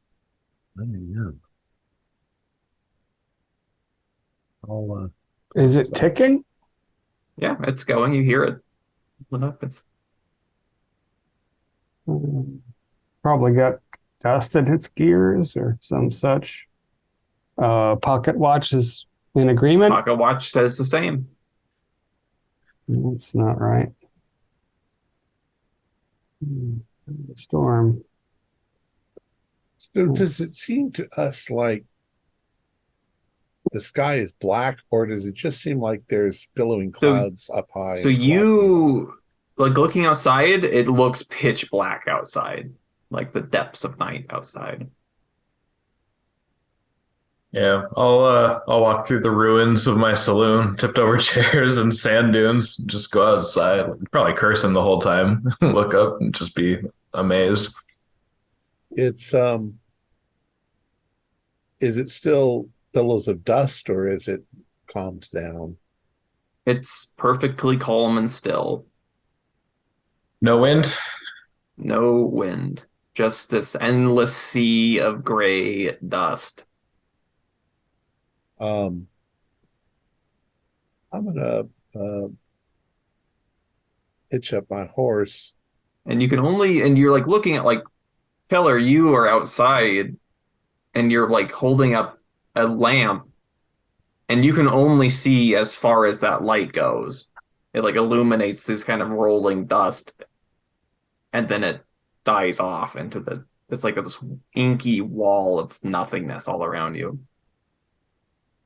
9 a.m. I'll Is it ticking? Yeah, it's going. You hear it. What happens? Probably got dust in its gears or some such. Pocket watch is in agreement. Pocket watch says the same. That's not right. Storm. So does it seem to us like the sky is black, or does it just seem like there's billowing clouds up high? So you, like looking outside, it looks pitch black outside, like the depths of night outside. Yeah, I'll walk through the ruins of my saloon, tipped over chairs and sand dunes, just go outside, probably curse him the whole time, look up and just be amazed. It's is it still billows of dust, or is it calmed down? It's perfectly calm and still. No wind? No wind. Just this endless sea of gray dust. I'm gonna hitch up my horse. And you can only, and you're like looking at like, Keller, you are outside and you're like holding up a lamp and you can only see as far as that light goes. It like illuminates this kind of rolling dust and then it dies off into it's like this inky wall of nothingness all around you.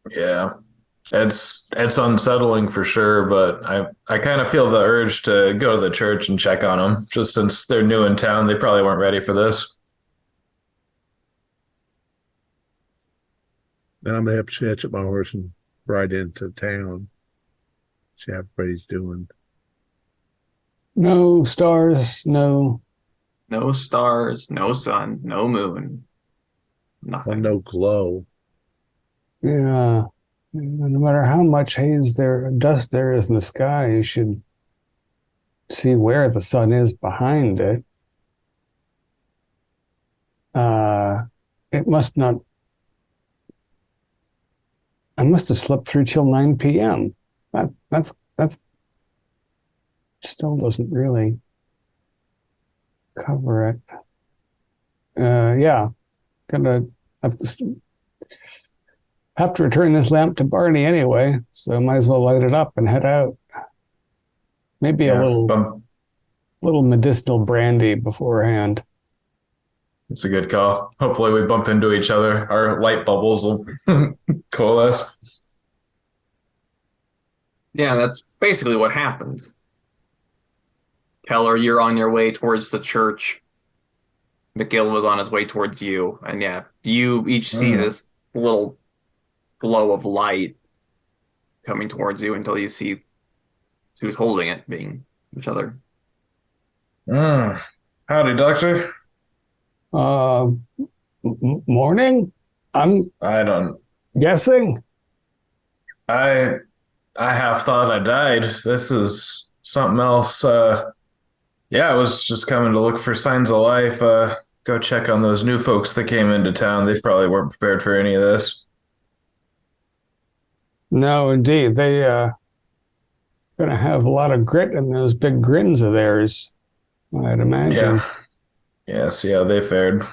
Yeah. It's unsettling for sure, but I kind of feel the urge to go to the church and check on them. Just since they're new in town, they probably weren't ready for this. And I'm gonna have to hitch up my horse and ride into town. See how everybody's doing. No stars, no. No stars, no sun, no moon, nothing. No glow. Yeah. No matter how much dust there is in the sky, you should see where the sun is behind it. It must not. I must have slept through till 9 p.m. That's still doesn't really cover it. Yeah, gonna have to return this lamp to Barney anyway, so I might as well light it up and head out. Maybe a little medicinal brandy beforehand. It's a good call. Hopefully we bump into each other. Our light bubbles will coalesce. Yeah, that's basically what happens. Keller, you're on your way towards the church. McGill was on his way towards you. And yeah, you each see this little glow of light coming towards you until you see who's holding it, being each other. Howdy, Doctor. Morning? I'm I don't. guessing. I I half thought I died. This is something else. Yeah, I was just coming to look for signs of life. Go check on those new folks that came into town. They probably weren't prepared for any of this. No, indeed. They gonna have a lot of grit in those big grins of theirs, I'd imagine. Yeah. Yeah. See how they fared.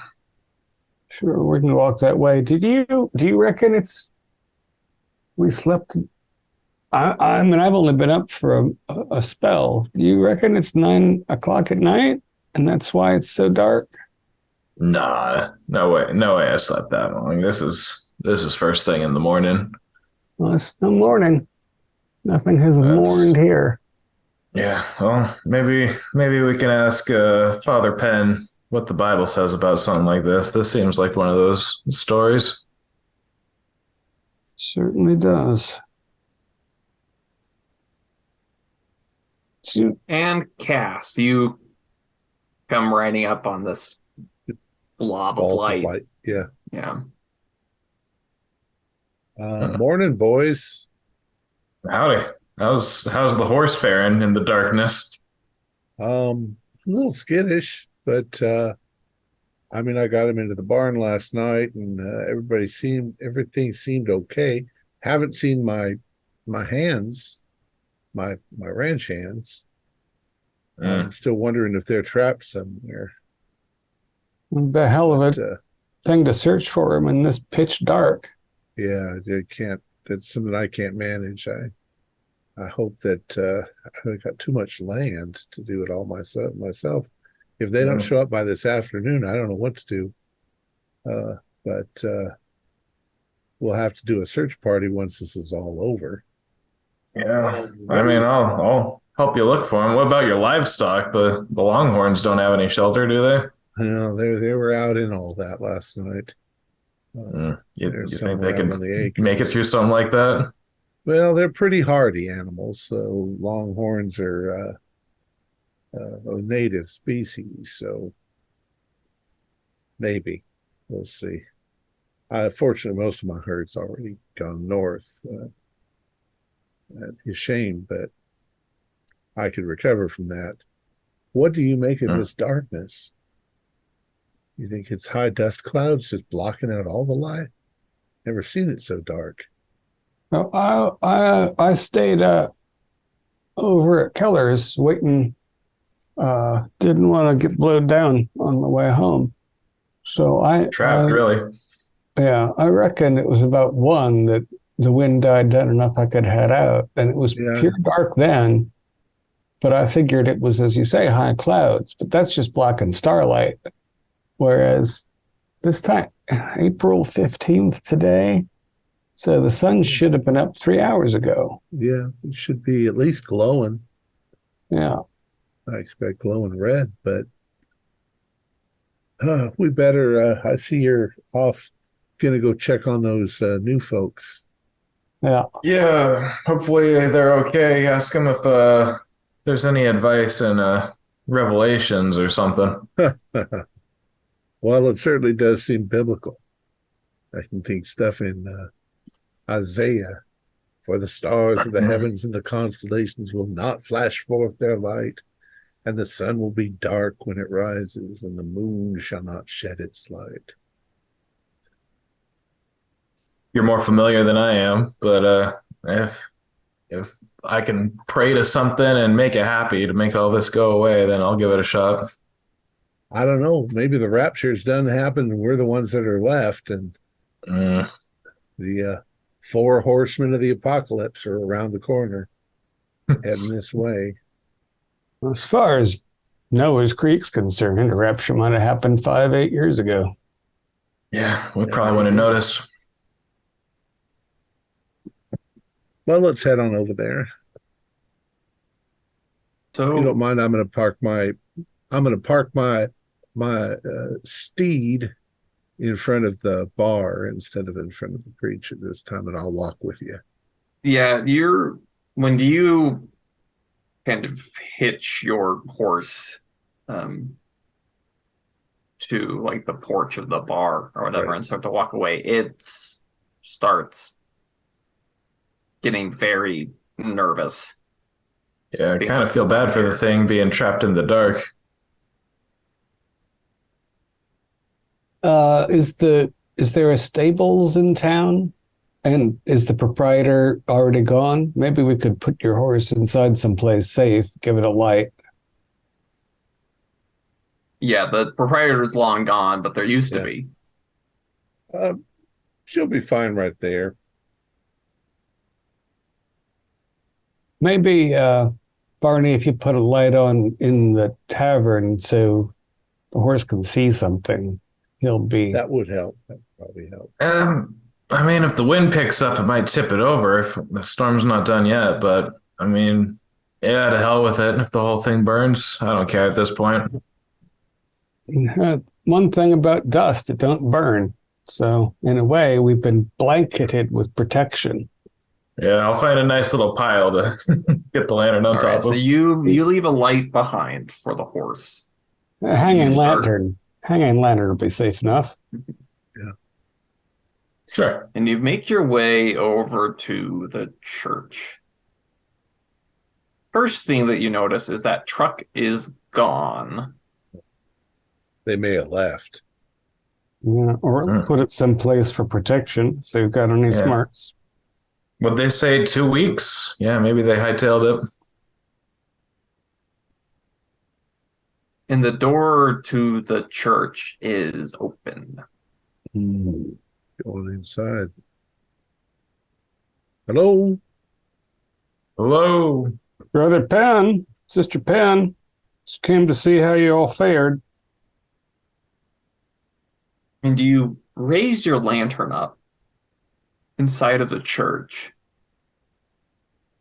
Sure, we can walk that way. Do you reckon it's we slept? I mean, I've only been up for a spell. Do you reckon it's 9 o'clock at night, and that's why it's so dark? Nah, no way, no way. I slept that long. This is first thing in the morning. Well, it's the morning. Nothing has That's mourned here. Yeah. Well, maybe we can ask Father Penn what the Bible says about something like this. This seems like one of those stories. Certainly does. And Cass, you come riding up on this blob of Balls of light. light. Yeah. Yeah. Morning, boys. Howdy. How's the horse faring in the darkness? A little skittish, but I mean, I got him into the barn last night, and everything seemed okay. Haven't seen my hands, my ranch hands. I'm still wondering if they're trapped somewhere. The hell of But, a thing to search for him in this pitch dark. yeah, they can't. That's something I can't manage. I hope that I've got too much land to do it all myself. If they don't show up by this afternoon, I don't know what to do. But we'll have to do a search party once this is all over. Yeah. I mean, I'll help you look for them. What about your livestock? The Longhorns don't have any shelter, do they? They were out in all that last night. You think somewhere they out on can the acres. make it through something like that? Well, they're pretty hardy animals. So longhorns are a native species. So maybe we'll see. Fortunately, most of my herd's already gone north. It's a shame, but I could recover from that. What do you make of this darkness? You think it's high dust clouds just blocking out all the light? Never seen it so dark. Well, I stayed over at Keller's waiting. Didn't want to get blowed down on the way home, so Trapped, really? yeah, I reckon it was about 1 that the wind died down enough I could head out, and it was pure dark then. But I figured it was, as you say, high clouds, but that's just blocking starlight. Whereas this time, April 15th today, so the sun should have been up 3 hours ago. Yeah, it should be at least glowing. Yeah. I expect glowing red, but we better, I see you're off, gonna go check on those new folks. Yeah. Yeah, hopefully they're okay. Ask them if there's any advice in Revelations or something. Well, it certainly does seem biblical. I can think stuff in Isaiah, for the stars of the heavens and the constellations will not flash forth their light, and the sun will be dark when it rises, and the moon shall not shed its light. You're more familiar than I am, but if I can pray to something and make it happy to make all this go away, then I'll give it a shot. I don't know. Maybe the rapture's done happen, and we're the ones that are left, and the 4 horsemen of the apocalypse are around the corner, heading this way. As far as Noah's Creek's concerned, the rapture might have happened 8 years ago. Yeah, we probably wouldn't have noticed. Well, let's head on over there. So If you don't mind, I'm going to park my steed in front of the bar instead of in front of the preacher this time, and I'll walk with you. yeah, when do you kind of hitch your horse to to like the porch of the bar or whatever and start to walk away, it starts getting very nervous. Yeah, I kind of feel bad for the thing being trapped in the dark. Is there a stables in town? And is the proprietor already gone? Maybe we could put your horse inside someplace safe, give it a light. Yeah, the proprietor's long gone, but there used to be. She'll be fine right there. Maybe, Barney, if you put a light on in the tavern so the horse can see something, he'll be... That would help. That would probably help. I mean, if the wind picks up, it might tip it over if the storm's not done yet. But, I mean, yeah, to hell with it. If the whole thing burns, I don't care at this point. One thing about dust, it don't burn. So, in a way, we've been blanketed with protection. Yeah, I'll find a nice little pile to get the lantern on top of. So you leave a light behind for the horse. A hanging lantern will be safe enough. Yeah. Sure. And you make your way over to the church. First thing that you notice is that truck is gone. They may have left. Yeah, or put it someplace for protection if they've got any smarts. Would they say 2 weeks? Yeah, maybe they hightailed it. And the door to the church is open. Going inside. Hello? Hello? Brother Penn, Sister Penn, just came to see how you all fared. And you raise your lantern up inside of the church.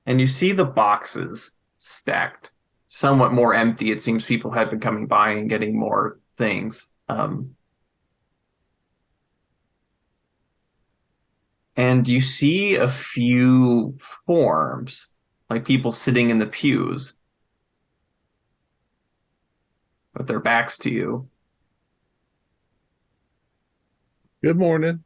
And you see the boxes stacked, somewhat more empty. It seems people had been coming by and getting more things. And you see a few forms, like people sitting in the pews with their backs to you. Good morning.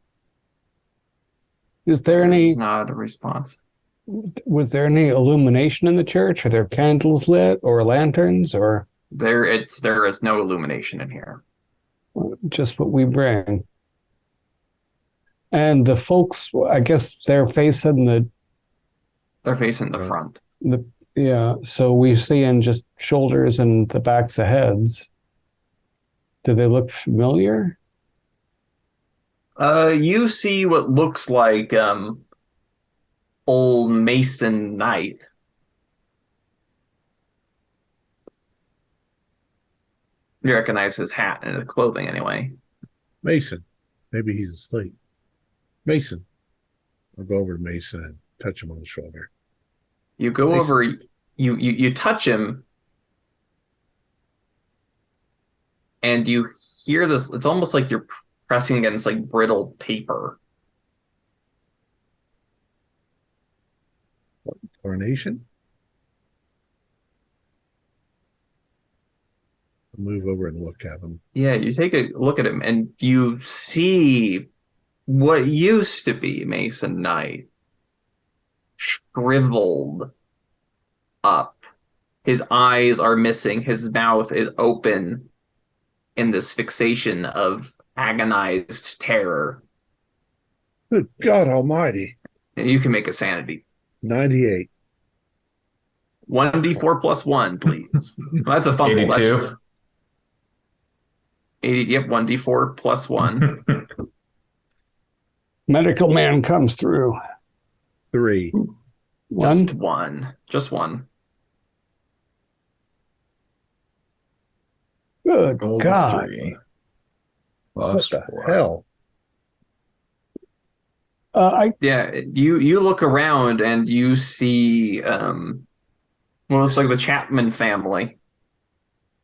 Is there any... There's not a response. Was there any illumination in the church? Are there candles lit or lanterns or... There is no illumination in here. Just what we bring. And the folks, I guess they're facing the... They're facing the front. Yeah, so we see in just shoulders and the backs of heads. Do they look familiar? You see what looks like old Mason Knight. You recognize his hat and his clothing anyway. Mason. Maybe he's asleep. Mason. I'll go over to Mason and touch him on the shoulder. You go Mason. over, you touch him, and you hear this. It's almost like you're pressing against like brittle paper. What, coronation? I'll move over and look at him. Yeah, you take a look at him, and you see what used to be Mason Knight shriveled up. His eyes are missing. His mouth is open in this fixation of agonized terror. Good God almighty. And you can make a sanity. 98. 1d4 plus 1, please. Well, that's a fumble. 82. That's just 80, yep, 1d4 plus 1. Medical man comes through. 3. Just one. Just one. Good Gold God. 3. What Lost the 4. hell? Yeah, you look around and you see well, it's like the Chapman family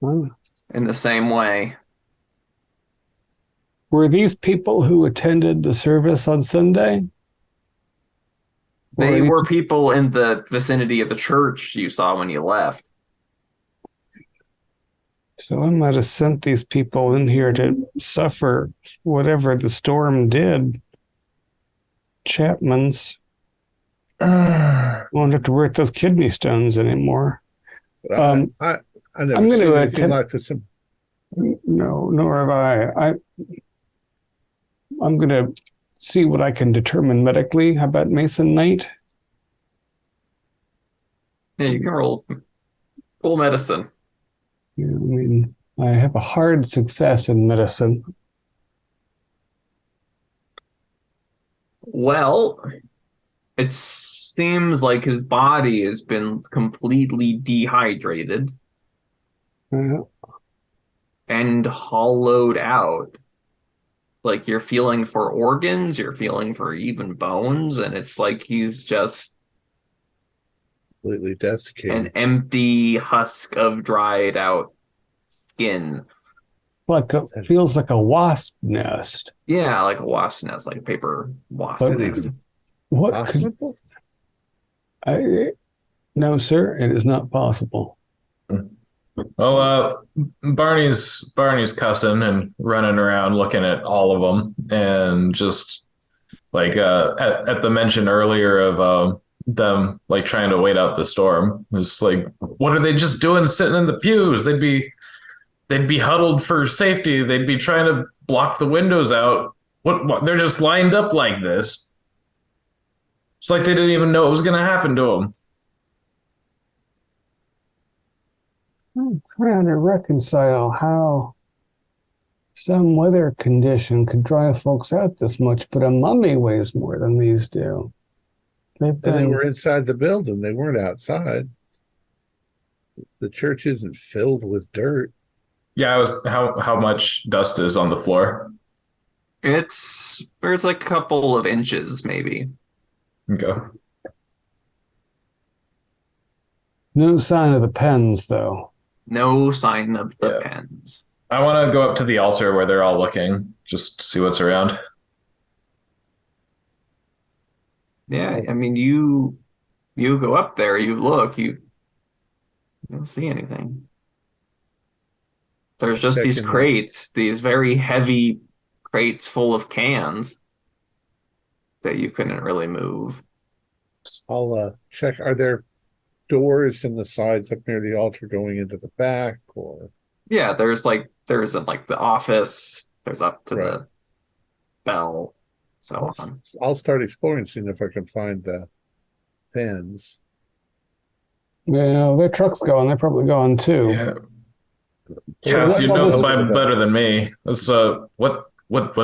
in the same way. Were these people who attended the service on Sunday? They were people in the vicinity of the church you saw when you left. So I might have sent these people in here to suffer whatever the storm did. Chapman's won't have to work those kidney stones anymore. But Um, I never I'm seen gonna anything like this. No, nor have I'm going to see what I can determine medically. How about Mason Knight? Yeah, you can roll medicine. Yeah, I mean, I have a hard success in medicine. Well, it seems like his body has been completely dehydrated Uh, and hollowed out. Like you're feeling for organs, you're feeling for even bones, and it's like he's just Completely an desiccated. empty husk of dried out skin. feels like a wasp nest. Yeah, like a wasp nest, like a paper wasp But nest. what could Possible? I? No, sir, it is not possible. Well, Barney's cussing and running around looking at all of them, and just like at the mention earlier of them like trying to wait out the storm, it's like, what are they just doing sitting in the pews? They'd be huddled for safety. They'd be trying to block the windows out. What? They're just lined up like this. It's like they didn't even know what was going to happen to them. I'm trying to reconcile how some weather condition could drive folks out this much, but a mummy weighs more than these do. And they were inside the building. They weren't outside. The church isn't filled with dirt. Yeah, how much dust is on the floor? There's like a couple of inches, maybe. Okay. No sign of the pens, though. No sign of the Yeah. pens. I want to go up to the altar where they're all looking, just see what's around. Yeah, I mean, you go up there, you look, you don't see anything. There's just these Checking crates, these very heavy crates full of cans that you couldn't really move. I'll check. Are there doors in the sides up near the altar going into the back, or Yeah, there's like the office, there's up to Right. the bell, so on. I'll start exploring, seeing if I can find the pens. Yeah, their truck's going. They're probably going too. Yeah. Cass, you know the vibe better than me. Let's what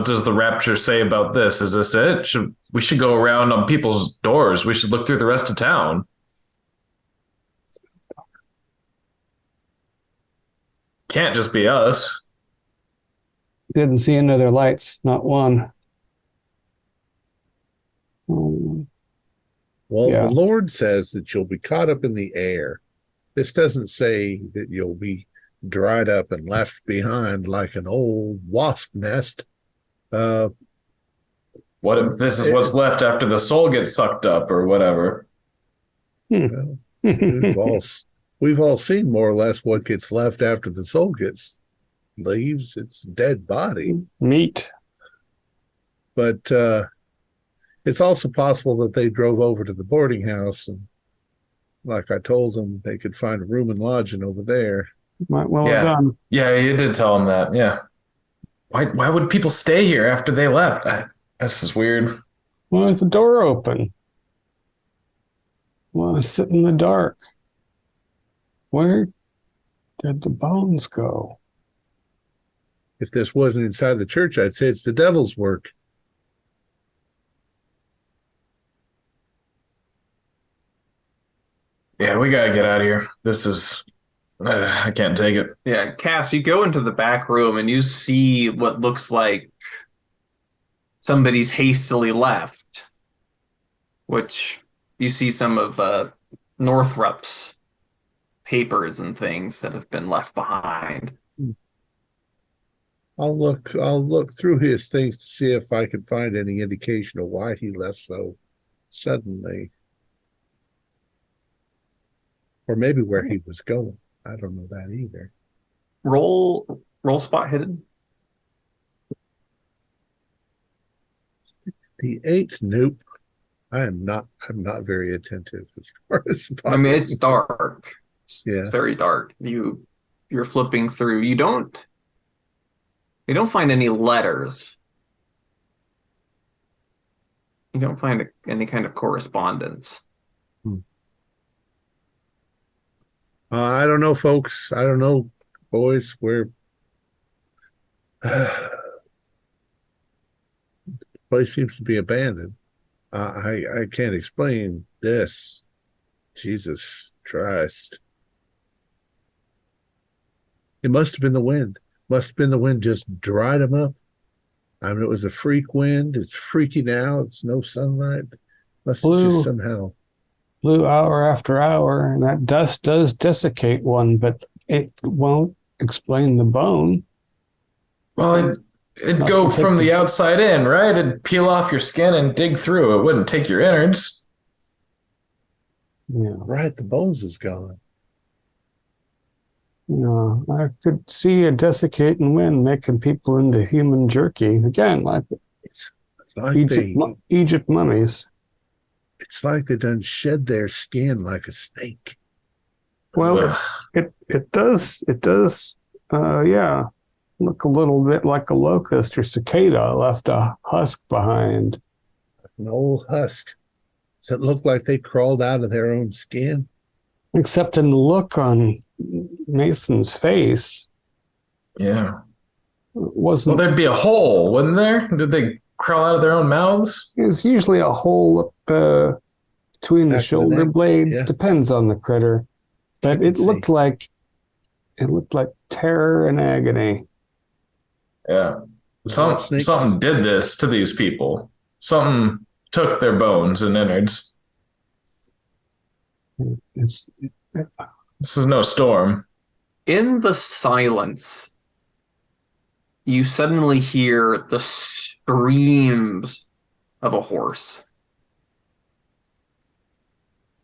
does the rapture say about this? Is this it? We should go around on people's doors. We should look through the rest of town. Can't just be us. Didn't see any other lights, not one. Um, Well, Yeah. the Lord says that you'll be caught up in the air. This doesn't say that you'll be dried up and left behind like an old wasp nest. What if this is what's left after the soul gets sucked up or whatever? Well, we've all seen more or less what gets left after the soul leaves its dead body. Meat. But it's also possible that they drove over to the boarding house, and like I told them, they could find a room and lodging over there. Might well Yeah. have done. Yeah, you did tell him that. Yeah. Why would people stay here after they left? This is weird. Why is the door open? Well, I sit in the dark. Where did the bones go? If this wasn't inside the church, I'd say it's the devil's work. Yeah, we gotta get out of here. This is I can't take it. Yeah, Cass, you go into the back room and you see what looks like somebody's hastily left, which you see some of Northrup's papers and things that have been left behind. I'll look through his things to see if I can find any indication of why he left so suddenly. Or maybe where he was going. I don't know that either. roll spot hidden. The 8th, nope. I'm not very attentive as far as I mean, it's dark. Yeah. It's very dark. You're flipping through. You don't find any letters. You don't find any kind of correspondence. I don't know, folks. I don't know, boys. Place seems to be abandoned. I can't explain this. Jesus Christ. It must have been the wind. Must have been the wind just dried them up. I mean, it was a freak wind. It's freaky now. It's no sunlight. Must have just somehow. Blew hour after hour, and that dust does desiccate one, but it won't explain the bone. Well, it'd go from the outside in, right? It'd peel off your skin and dig through. It wouldn't take your innards. Yeah. Right, the bones is gone. No, I could see a desiccating wind making people into human jerky. Again, like it's like Egypt mummies. It's like they done shed their skin like a snake. Well, it does yeah, look a little bit like a locust or cicada left a husk behind. An old husk. Does it look like they crawled out of their own skin? Except in the look on Mason's face. Yeah. Wasn't. Well, there'd be a hole, wouldn't there? Did they crawl out of their own mouths? It's usually a hole up between the shoulder blades. Yeah. Depends on the critter. But it looked like terror and agony. Yeah. Something did this to these people. Something took their bones and innards. This is no storm. In the silence, you suddenly hear the screams of a horse.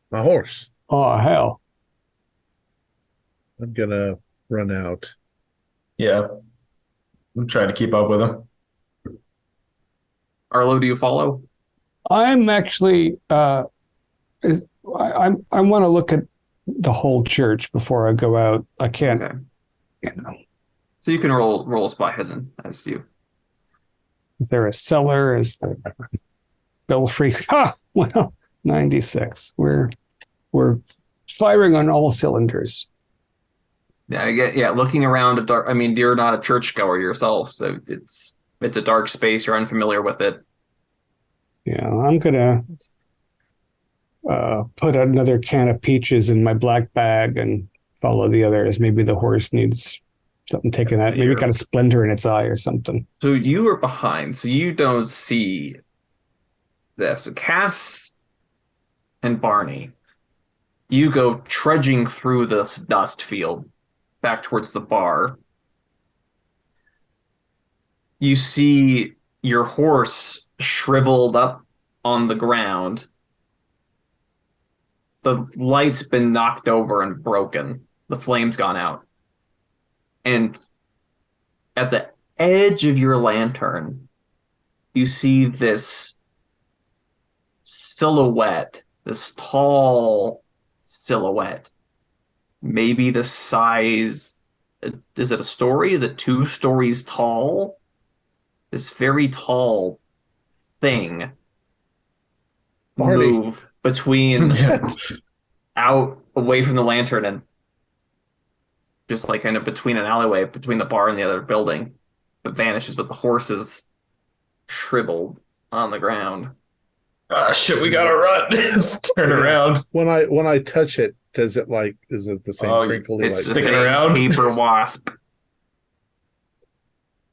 My horse. Oh, hell. I'm going to run out. Yeah. I'm trying to keep up with him. Arlo, do you follow? I'm actually, I want to look at the whole church before I go out. I can't, So you can roll spot hidden as you. Is there a cellar? Is there belfry? Ha! Well, 96. We're firing on all cylinders. Yeah, I get. Yeah, looking around a dark. I mean, you're not a churchgoer yourself, so it's a dark space. You're unfamiliar with it. Yeah, I'm gonna put another can of peaches in my black bag and follow the others. Maybe the horse needs something taken out. Maybe it got a splinter in its eye or something. So you are behind, so you don't see this. So Cass and Barney, you go trudging through this dust field back towards the bar. You see your horse shriveled up on the ground. The light's been knocked over and broken. The flame's gone out. And at the edge of your lantern, you see this silhouette, this tall silhouette. Maybe the size, is it a story? Is it 2 stories tall? This very tall thing move between out away from the lantern and just like kind of between an alleyway between the bar and the other building, but vanishes with the horses shriveled on the ground. Ah, shit, we gotta run. Just turn around. When I touch it, is it the same crinkly? It's like sticking around. Paper wasp.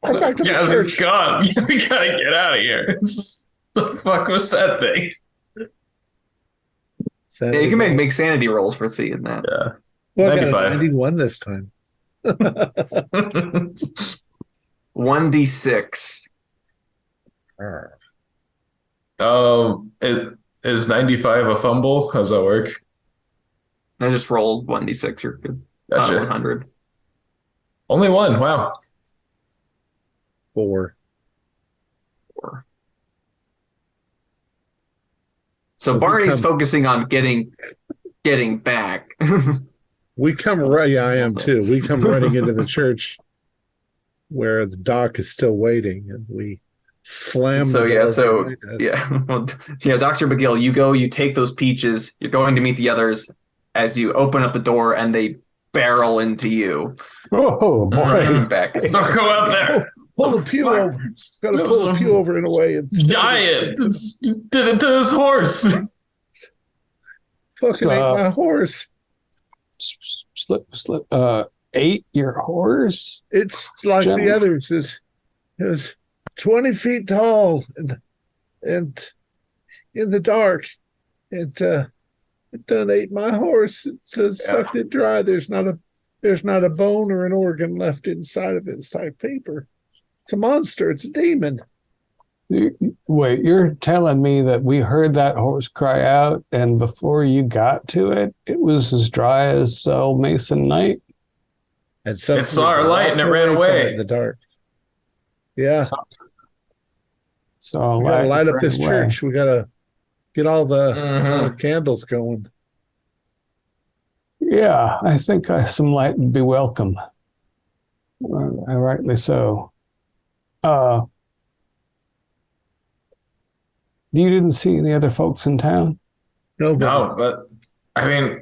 Back to the church. It's gone. We gotta get out of here. The fuck was that thing? Yeah, you can make sanity rolls for seeing that. Yeah. Well, 95. 91 this time. 1d6. Is 95 a fumble? How's that work? I just rolled 1d6. You're good. Gotcha. 100. Only one. Wow. 4. So Well, Barney's focusing on getting back. We come right. Yeah, I am too. We come running into the church where the doc is still waiting, and we slam the door behind us. Well, Dr. McGill, you take those peaches. You're going to meet the others as you open up the door, and they barrel into you. Oh boy! Back. Don't go out there. Pull the pew over. Got to pull the pew over in a way. And giant did it to his horse. Fucking ate my horse. Ate your horse? It's like the others. It was 20 feet tall and in the dark. It done ate my horse. It sucked it dry. There's not a bone or an organ left inside of it. It's like paper. It's a monster. It's a demon. Wait, you're telling me that we heard that horse cry out, and before you got to it, it was as dry as Mason Night? And so it saw our light and it ran away in the dark. Yeah. So we gotta light up this church. We gotta get all the candles going. Yeah, I think some light would be welcome. Rightly so. You didn't see any other folks in town? No, but I mean,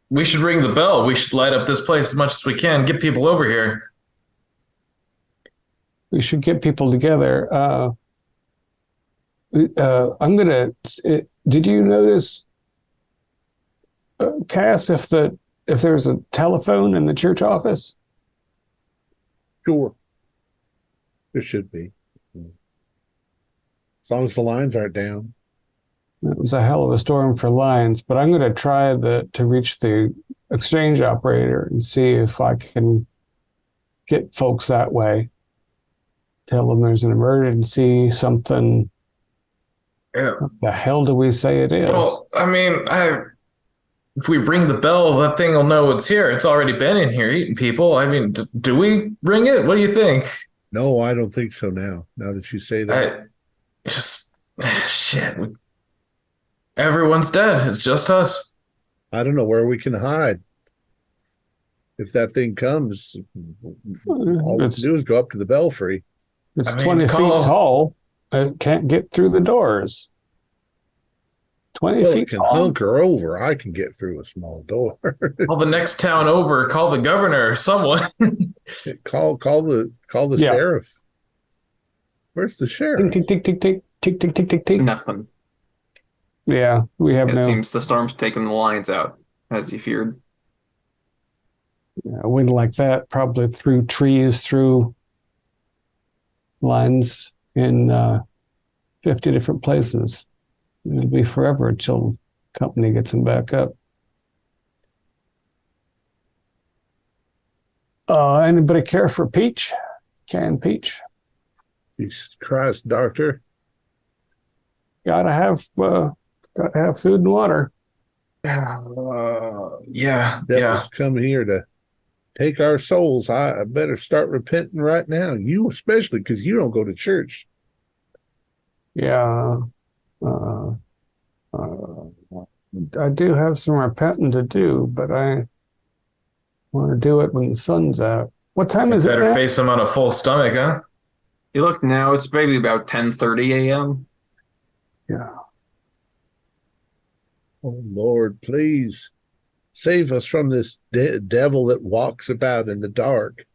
we should ring the bell. We should light up this place as much as we can. Get people over here. We should get people together. Did you notice, Cass, if there's a telephone in the church office? Sure. There should be. As long as the lines aren't down. It was a hell of a storm for lines, but I'm going to try to reach the exchange operator and see if I can get folks that way. Tell them there's an emergency, something. Yeah. What the hell do we say it is? Well, I mean, if we ring the bell, that thing will know it's here. It's already been in here eating people. I mean, do we ring it? What do you think? No, I don't think so now that you say that. Shit. Everyone's dead. It's just us. I don't know where we can hide. If that thing comes, all we can do is go up to the belfry. It's 20 feet tall. It can't get through the doors. 20 feet it can tall. hunker over. I can get through a small door. Call the next town over. Call the governor or someone. Call the sheriff. Where's the sheriff? Tick, tick, tick, tick, tick, tick, tick, tick, tick. Nothing. Yeah, we have It seems the storm's taking the lines out, as you feared. A wind like that probably through trees, through lines in 50 different places. It'll be forever until company gets them back up. Anybody care for peach? Canned peach? Jesus Christ, doctor. Gotta have food and water. Yeah. Devil's come here to take our souls. I better start repenting right now. You especially, because you don't go to church. Yeah. I do have some repenting to do, but I want to do it when the sun's out. What time is it? Better face them on a full stomach, huh? You look now, it's maybe about 10:30 a.m. Yeah. Oh, Lord, please save us from this devil that walks about in the dark.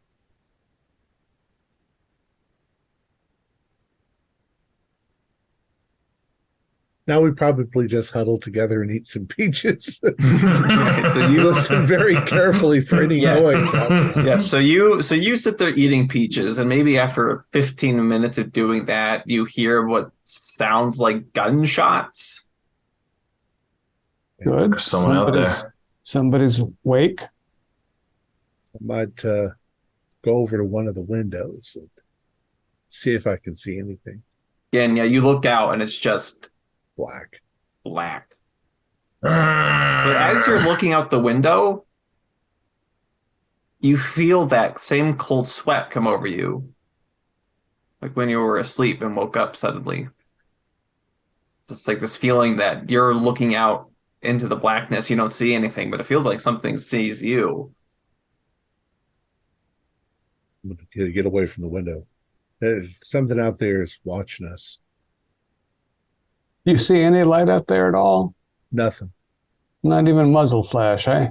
Now we probably just huddle together and eat some peaches. Right, so you listen very carefully for any noise outside. Yeah, so you sit there eating peaches, and maybe after 15 minutes of doing that, you hear what sounds like gunshots. Good. There's someone out there. Somebody's awake. I might go over to one of the windows and see if I can see anything. And yeah, you look out, and it's just black. But as you're looking out the window, You feel that same cold sweat come over you, like when you were asleep and woke up suddenly. It's just like this feeling that you're looking out into the blackness. You don't see anything, but it feels like something sees you. I'm gonna get away from the window. There's something out there is watching us. You see any light out there at all? Nothing. Not even muzzle flash, eh?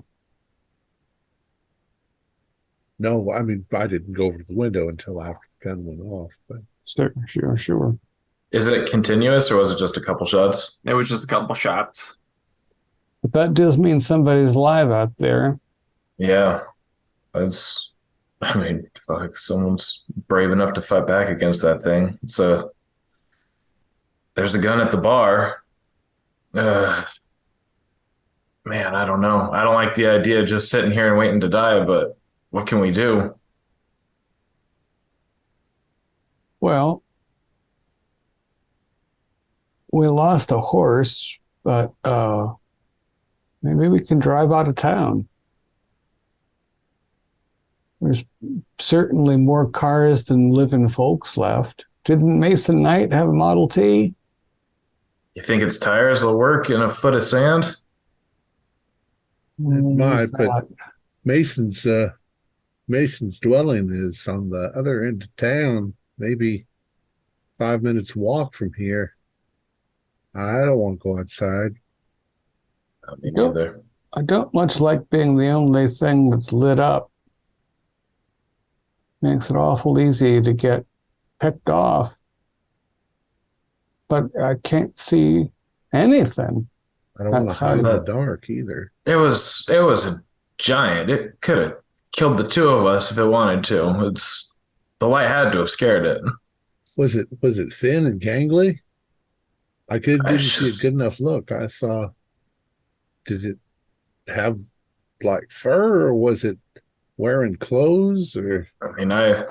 No, I mean, I didn't go over to the window until after the gun went off. But Sure. Is it continuous or was it just a couple shots? It was just a couple shots. But that does mean somebody's alive out there. Yeah. I mean, fuck, someone's brave enough to fight back against that thing. There's a gun at the bar. Man, I don't know. I don't like the idea of just sitting here and waiting to die, but what can we do? Well, we lost a horse, but maybe we can drive out of town. There's certainly more cars than living folks left. Didn't Mason Knight have a Model T? You think its tires will work in a foot of sand? it might. But Mason's dwelling is on the other end of town, maybe 5 minutes walk from here. I don't want to go outside. Me neither. I don't much like being the only thing that's lit up. Makes it awful easy to get picked off. But I can't see anything. I don't want to hide in the Outside. dark either. It was a giant. It could have killed the two of us if it wanted to. The light had to have scared it. Was it thin and gangly? Didn't see a good enough look. I saw. Did it have like fur, or was it wearing clothes? Or I mean, I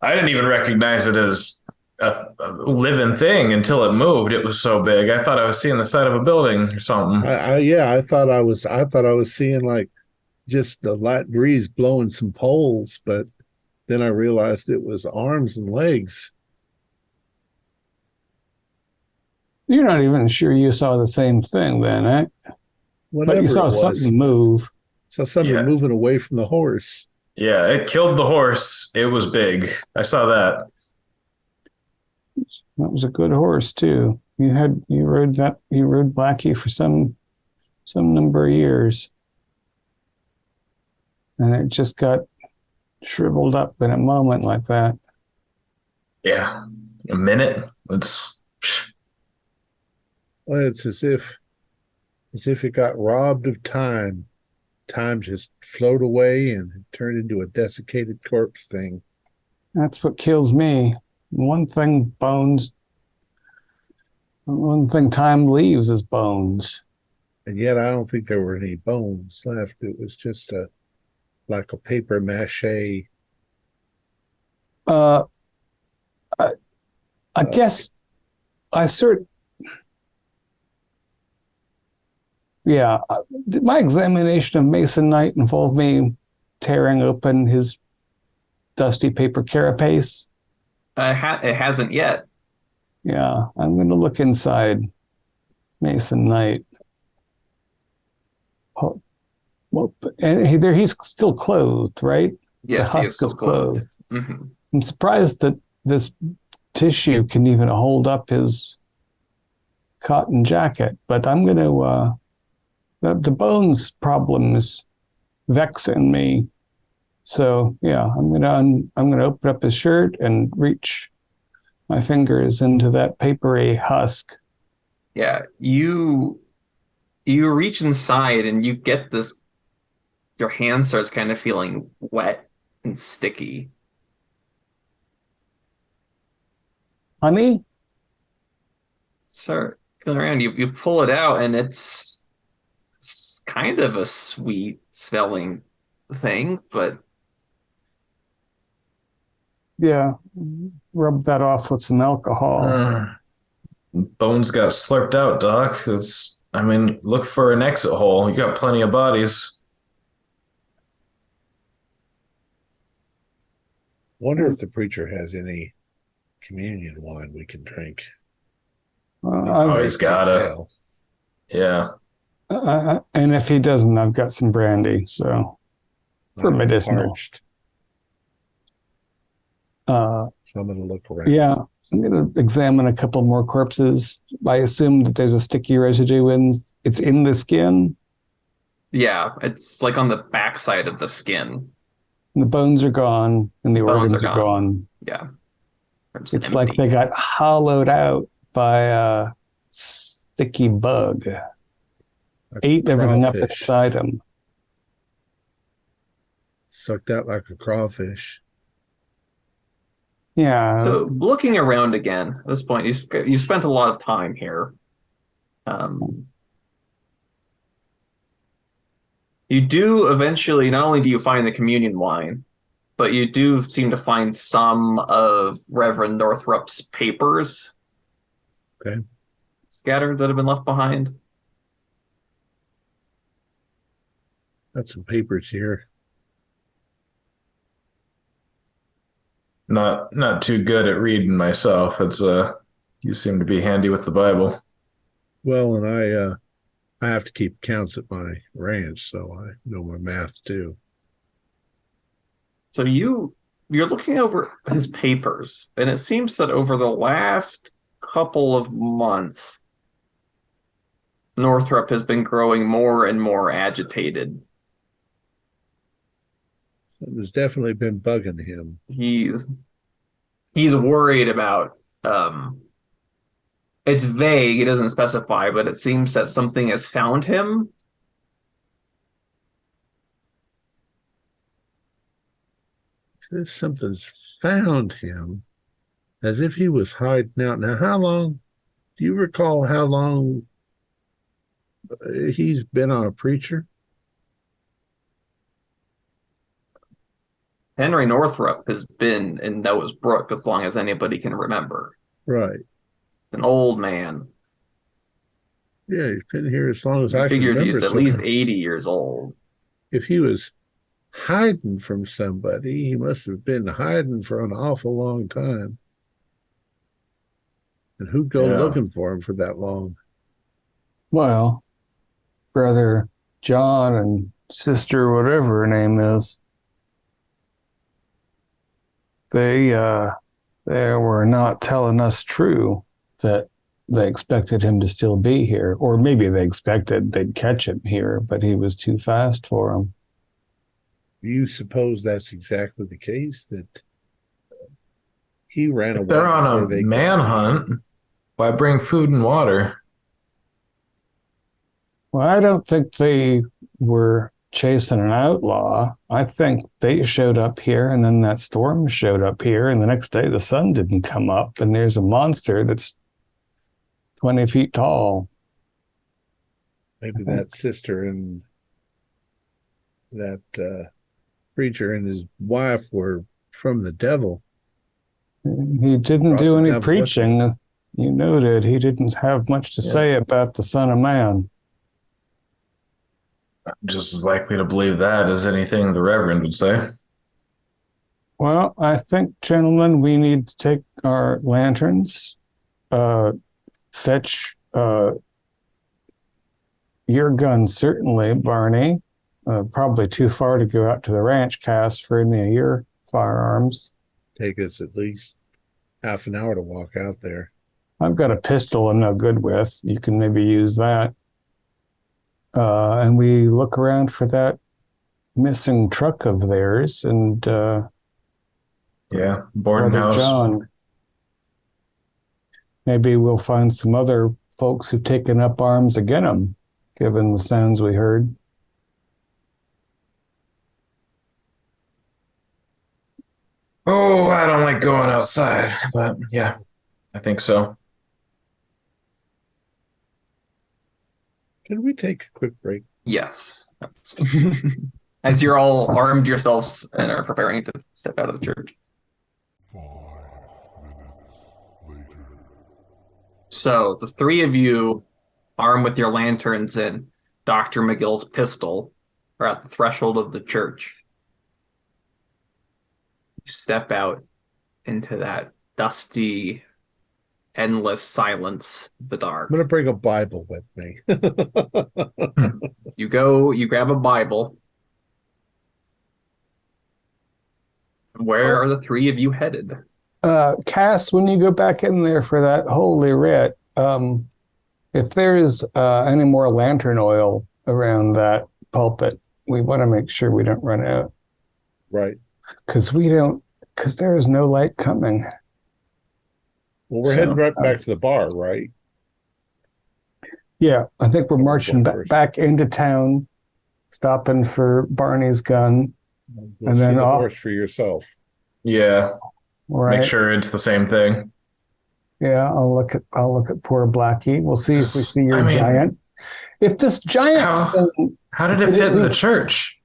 didn't even recognize it as a living thing until it moved. It was so big. I thought I was seeing the side of a building or something. I thought I was seeing like just a light breeze blowing some poles, but then I realized it was arms and legs. You're not even sure you saw the same thing then, eh? Whatever But you saw it was. something move. Saw something Yeah. moving away from the horse. Yeah, it killed the horse. It was big. I saw that. That was a good horse too. You rode Blackie for some number of years. And it just got shriveled up in a moment like that. Yeah, a minute. Well, it's as if it got robbed of time. Time just flowed away and turned into a desiccated corpse thing. That's what kills me. One thing time leaves is bones. And yet I don't think there were any bones left. It was just like a paper mache. I guess my examination of Mason Knight involved me tearing open his dusty paper carapace. It hasn't yet. Yeah, I'm going to look inside Mason Knight. Oh, well, and he's still clothed, right? Yes, The he is husk still is clothed. Mm-hmm. I'm surprised that this tissue can even hold up his cotton jacket, but I'm going to, the bones problem is vexing me. So yeah, I'm gonna open up his shirt and reach my fingers into that papery husk. Yeah, you reach inside and you get this. Your hand starts kind of feeling wet and sticky. Honey? Start feeling around. You pull it out and it's kind of a sweet smelling thing, but Yeah, rub that off with some alcohol. Bones got slurped out, Doc. Look for an exit hole. You got plenty of bodies. Wonder if the preacher has any communion wine we can drink. Oh, he's gotta. Ale. Yeah. And if he doesn't, I've got some brandy. So for medicinal. Parched. So I'm going to look around. Yeah, I'm going to examine a couple more corpses. I assume that there's a sticky residue it's in the skin. Yeah, it's like on the backside of the skin. And the bones are gone and the organs are gone. Yeah. It's empty. Like they got hollowed out by a sticky bug. Ate everything up inside them. Sucked out like a crawfish. Yeah. So looking around again, at this point, you spent a lot of time here. You do eventually, not only do you find the communion wine, but you do seem to find some of Reverend Northrup's papers. Okay. Scattered that have been left behind. Got some papers here. Not too good at reading myself. It's you seem to be handy with the Bible. Well, and I have to keep counts at my ranch, so I know my math too. So you're looking over his papers, and it seems that over the last couple of months, Northrup has been growing more and more agitated. Something's definitely been bugging him. He's worried about it's vague, it doesn't specify, but it seems that something has found him. Says something's found him, as if he was hiding out. Now, how long? Do you recall how long he's been on a preacher? Henry Northrup has been in Noah's Brook as long as anybody can remember. Right. An old man. Yeah, he's been here as long as I can figured remember. He's at least 80 years old. If he was hiding from somebody, he must have been hiding for an awful long time. And who'd go looking for him for that long? Well, Brother John and Sister whatever her name is, they were not telling us true that they expected him to still be here. Or maybe they expected they'd catch him here, but he was too fast for them. Do you suppose that's exactly the case, that he ran away? If they're on a manhunt, why bring food and water? Well, I don't think they were chasing an outlaw. I think they showed up here, and then that storm showed up here, and the next day the sun didn't come up, and there's a monster that's 20 feet tall. Maybe that sister and that preacher and his wife were from the devil. He didn't do any preaching. You noted he didn't have much to say about the Son of Man. I'm just as likely to believe that as anything the Reverend would say. Well, I think, gentlemen, we need to take our lanterns, fetch your gun, certainly, Barney. Probably too far to go out to the ranch cast for any of your firearms. Take us at least half an hour to walk out there. I've got a pistol I'm no good with. You can maybe use that. And we look around for that missing truck of theirs and boarding house. John. Maybe we'll find some other folks who've taken up arms against them, given the sounds we heard. Oh, I don't like going outside, but yeah, I think so. Can we take a quick break? Yes. As you're all armed yourselves and are preparing to step out of the church. 5 minutes later. So the three of you, armed with your lanterns and Dr. McGill's pistol, are at the threshold of the church. step out into that dusty, endless silence of the dark. I'm going to bring a Bible with me. You grab a Bible. Where are the three of you headed? Cass, when you go back in there for that holy writ, if there's any more lantern oil around that pulpit, we want to make sure we don't run out. Right. Because there is no light coming. Well, we're heading right back to the bar, right? Yeah, I think we're marching back into town, stopping for Barney's gun, You'll and see then the off. horse for yourself. Yeah. Right. Make sure it's the same thing. Yeah, I'll look at poor Blackie. We'll see if we see your giant. If this giant how did it fit in the church?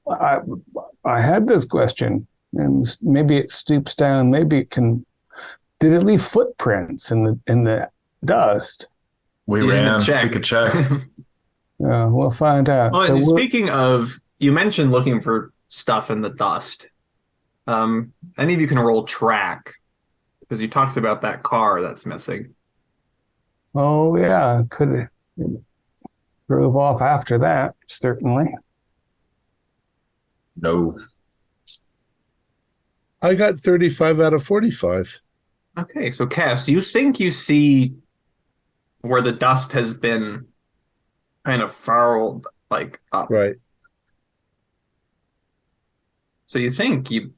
I had this question, and maybe it stoops down. Maybe it can. Did it leave footprints in the dust? We ran. We could check. We'll find out. Well, so speaking of, you mentioned looking for stuff in the dust. Any of you can roll track because you talked about that car that's missing. Oh yeah, could have drove off after that. Certainly. No. I got 35 out of 45. Okay, so Cass, you think you see where the dust has been kind of furrowed, like up. Right. So you think you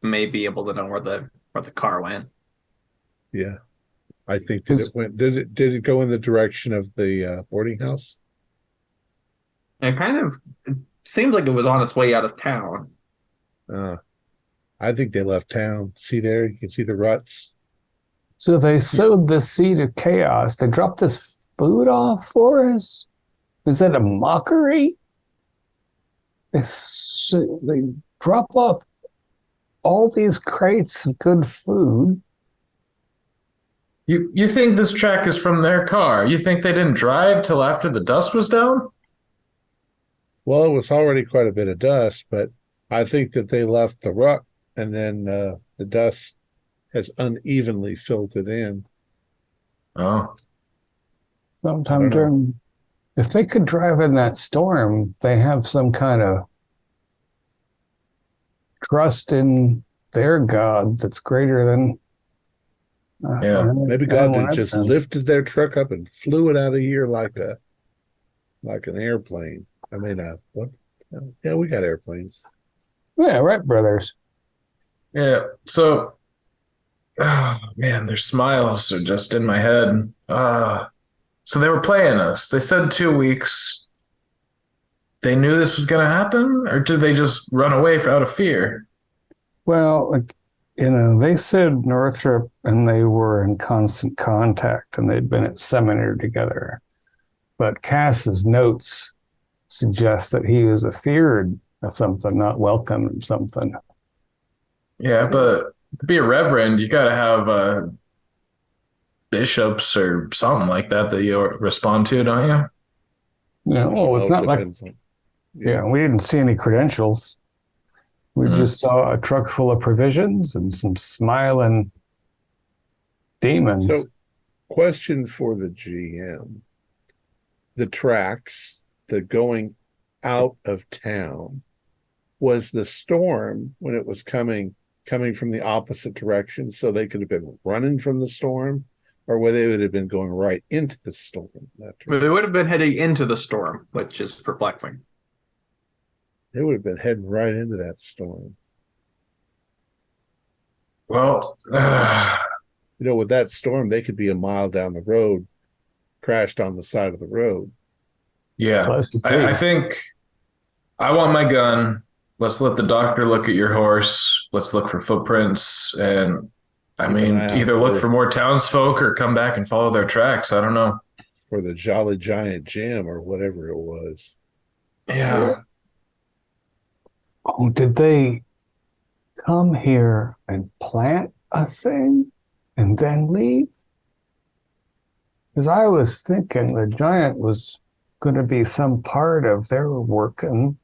may be able to know where the car went. Yeah. I think that it went. Did it go in the direction of the boarding house? And it seems like it was on its way out of town. I think they left town. See there? You can see the ruts. So they sowed the seed of chaos. They dropped this food off for us? Is that a mockery? They drop off all these crates of good food. You think this track is from their car? You think they didn't drive till after the dust was down? Well, it was already quite a bit of dust, but I think that they left the rut and then the dust has unevenly filtered in. Oh. Sometime during, if they could drive in that storm, they have some kind of trust in their God that's greater than. Maybe God just lifted their truck up and flew it out of here like an airplane. I mean, what? Yeah, we got airplanes. Yeah, right, brothers. Yeah. So, oh man, their smiles are just in my head. So they were playing us. They said 2 weeks. They knew this was going to happen, or did they just run away out of fear? Well, they said Northrop and they were in constant contact and they'd been at seminary together. But Cass's notes suggest that he was afeared of something, not welcome of something. Yeah, but to be a reverend, you got to have bishops or something like that you respond to, don't you? Yeah, it's not like... Yeah, we didn't see any credentials. We just saw a truck full of provisions and some smiling demons. So, question for the GM. The tracks, the going out of town, was the storm when it was coming from the opposite direction, so they could have been running from the storm, or whether they would have been going right into the storm? But they would have been heading into the storm, which is perplexing. They would have been heading right into that storm. Well, with that storm, they could be a mile down the road, crashed on the side of the road. Yeah, I think I want my gun. Let's let the doctor look at your horse. Let's look for footprints. And either look for more townsfolk or come back and follow their tracks. I don't know. For the Jolly Giant Jim or whatever it was. Yeah. Oh, did they come here and plant a thing and then leave? Because I was thinking the giant was going to be some part of their working.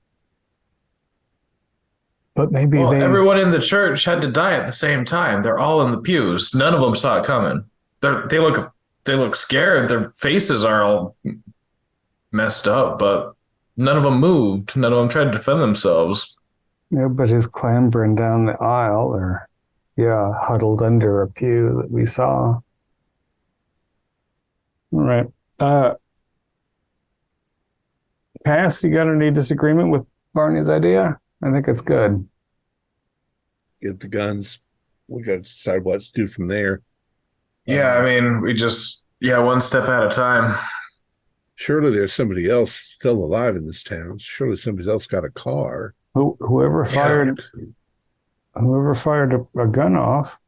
But maybe everyone in the church had to die at the same time. They're all in the pews. None of them saw it coming. They look scared. Their faces are all messed up, but none of them moved. None of them tried to defend themselves. Nobody's clambering down the aisle or, huddled under a pew that we saw. All right. Cass, you got any disagreement with Barney's idea? I think it's good. Get the guns. We got to decide what to do from there. Yeah, I mean, we just, one step at a time. Surely there's somebody else still alive in this town. Surely somebody else got a car. Whoever fired a gun off.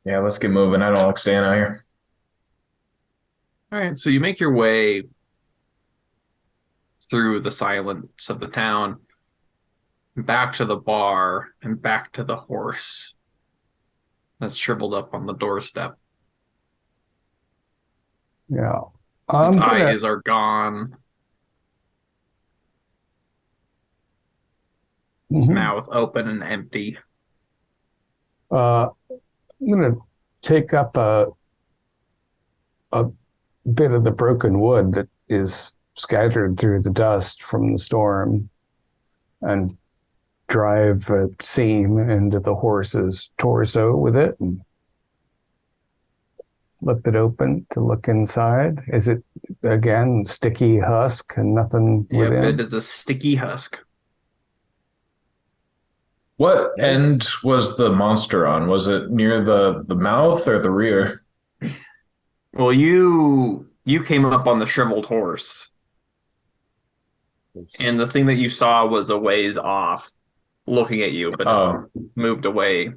Yeah, let's get moving. I don't like staying out here. All right, so you make your way through the silence of the town, back to the bar, and back to the horse that's shriveled up on the doorstep. Yeah. Its eyes are gone. Its mouth open and empty. I'm going to take up a bit of the broken wood that is scattered through the dust from the storm and drive a seam into the horse's torso with it and flip it open to look inside. Is it, again, sticky husk and nothing within? It is a sticky husk. What end was the monster on? Was it near the mouth or the rear? Well, you came up on the shriveled horse, and the thing that you saw was a ways off, looking at you, but moved away.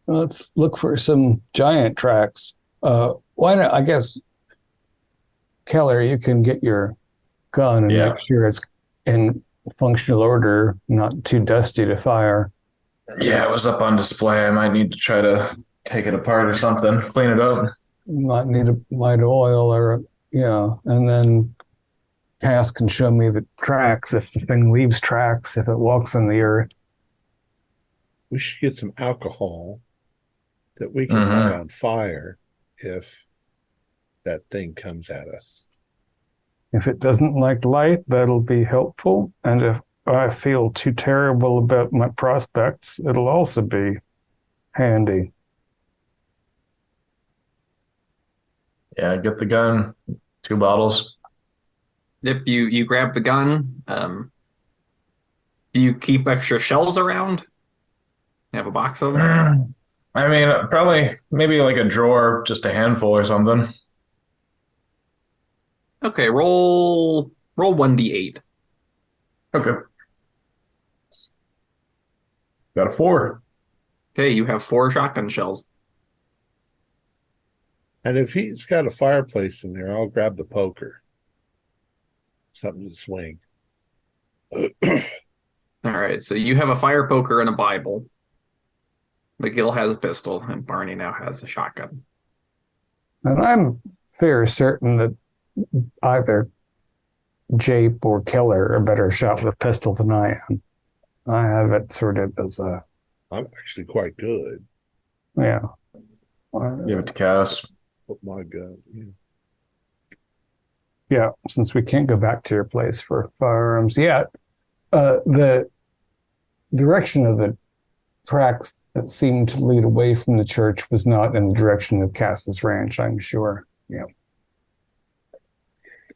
Let's look for some giant tracks. Why not? I guess, Keller, you can get your gun and make sure it's in functional order, not too dusty to fire. Yeah, it was up on display. I might need to try to take it apart or something, clean it up. Might need a light oil or, and then Cass can show me the tracks if the thing leaves tracks, if it walks on the earth. We should get some alcohol that we can light on fire if that thing comes at us. If it doesn't like light, that'll be helpful. And if I feel too terrible about my prospects, it'll also be handy. Yeah, get the gun, 2 bottles. If you grab the gun, do you keep extra shells around? You have a box of them? I mean, probably maybe like a drawer, just a handful or something. Okay, roll 1d8. Okay. Got a 4. Okay, you have 4 shotgun shells. And if he's got a fireplace in there, I'll grab the poker. Something to swing. All right, so you have a fire poker and a Bible. McGill has a pistol, and Barney now has a shotgun. And I'm fair certain that either Jape or Keller are better shot with a pistol than I am. I have it sort of as a... I'm actually quite good. Yeah. Give it to Cass. With my gun. Yeah, since we can't go back to your place for firearms yet, the direction of the tracks that seemed to lead away from the church was not in the direction of Cass's ranch, I'm sure.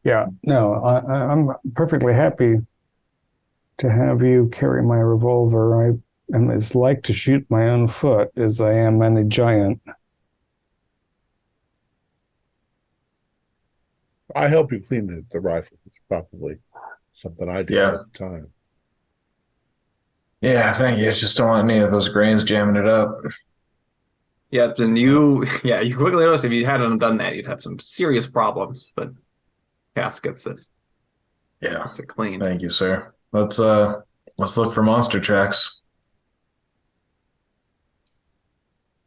Yeah, no, I'm perfectly happy to have you carry my revolver. I am as like to shoot my own foot as I am any giant. I help you clean the rifle. It's probably something I do all the time. Yeah, thank you. Just don't want any of those grains jamming it up. Yep, and you quickly notice if you hadn't done that, you'd have some serious problems, but Cass gets it. Yeah. It's clean. Thank you, sir. Let's look for monster tracks.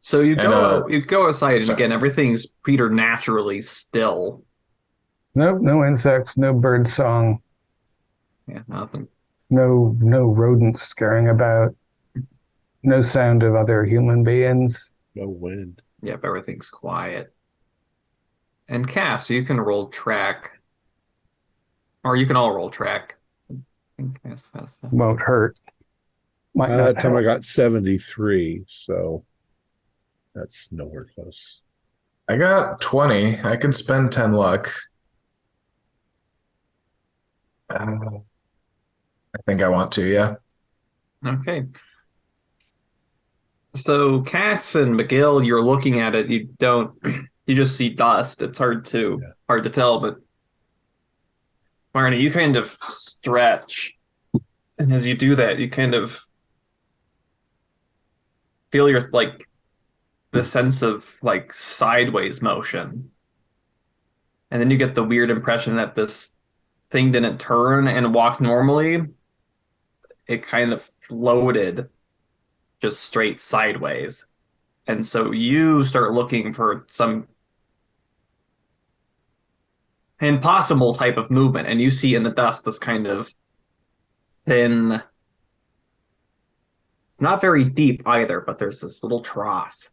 So you go outside, and again, everyth's preternaturally still. Nope, no insects, no bird song, Yeah, nothing. no rodents scurrying about, no sound of other human beings. No wind. Yep, everything's quiet. And Cass, you can roll track, or you can all roll track. Cass, Won't hurt. Might By not that time, I help. got 73, so that's nowhere close. I got 20. I could spend 10 luck. I think I want to, yeah. Okay. So Cass and McGill, you're looking at it. You don't. You just see dust. It's hard to tell. But Marnie, you kind of stretch, and as you do that, you kind of feel your like the sense of like sideways motion, and then you get the weird impression that this thing didn't turn and walk normally. It kind of floated just straight sideways. And so you start looking for some impossible type of movement, and you see in the dust this kind of thin, it's not very deep either, but there's this little trough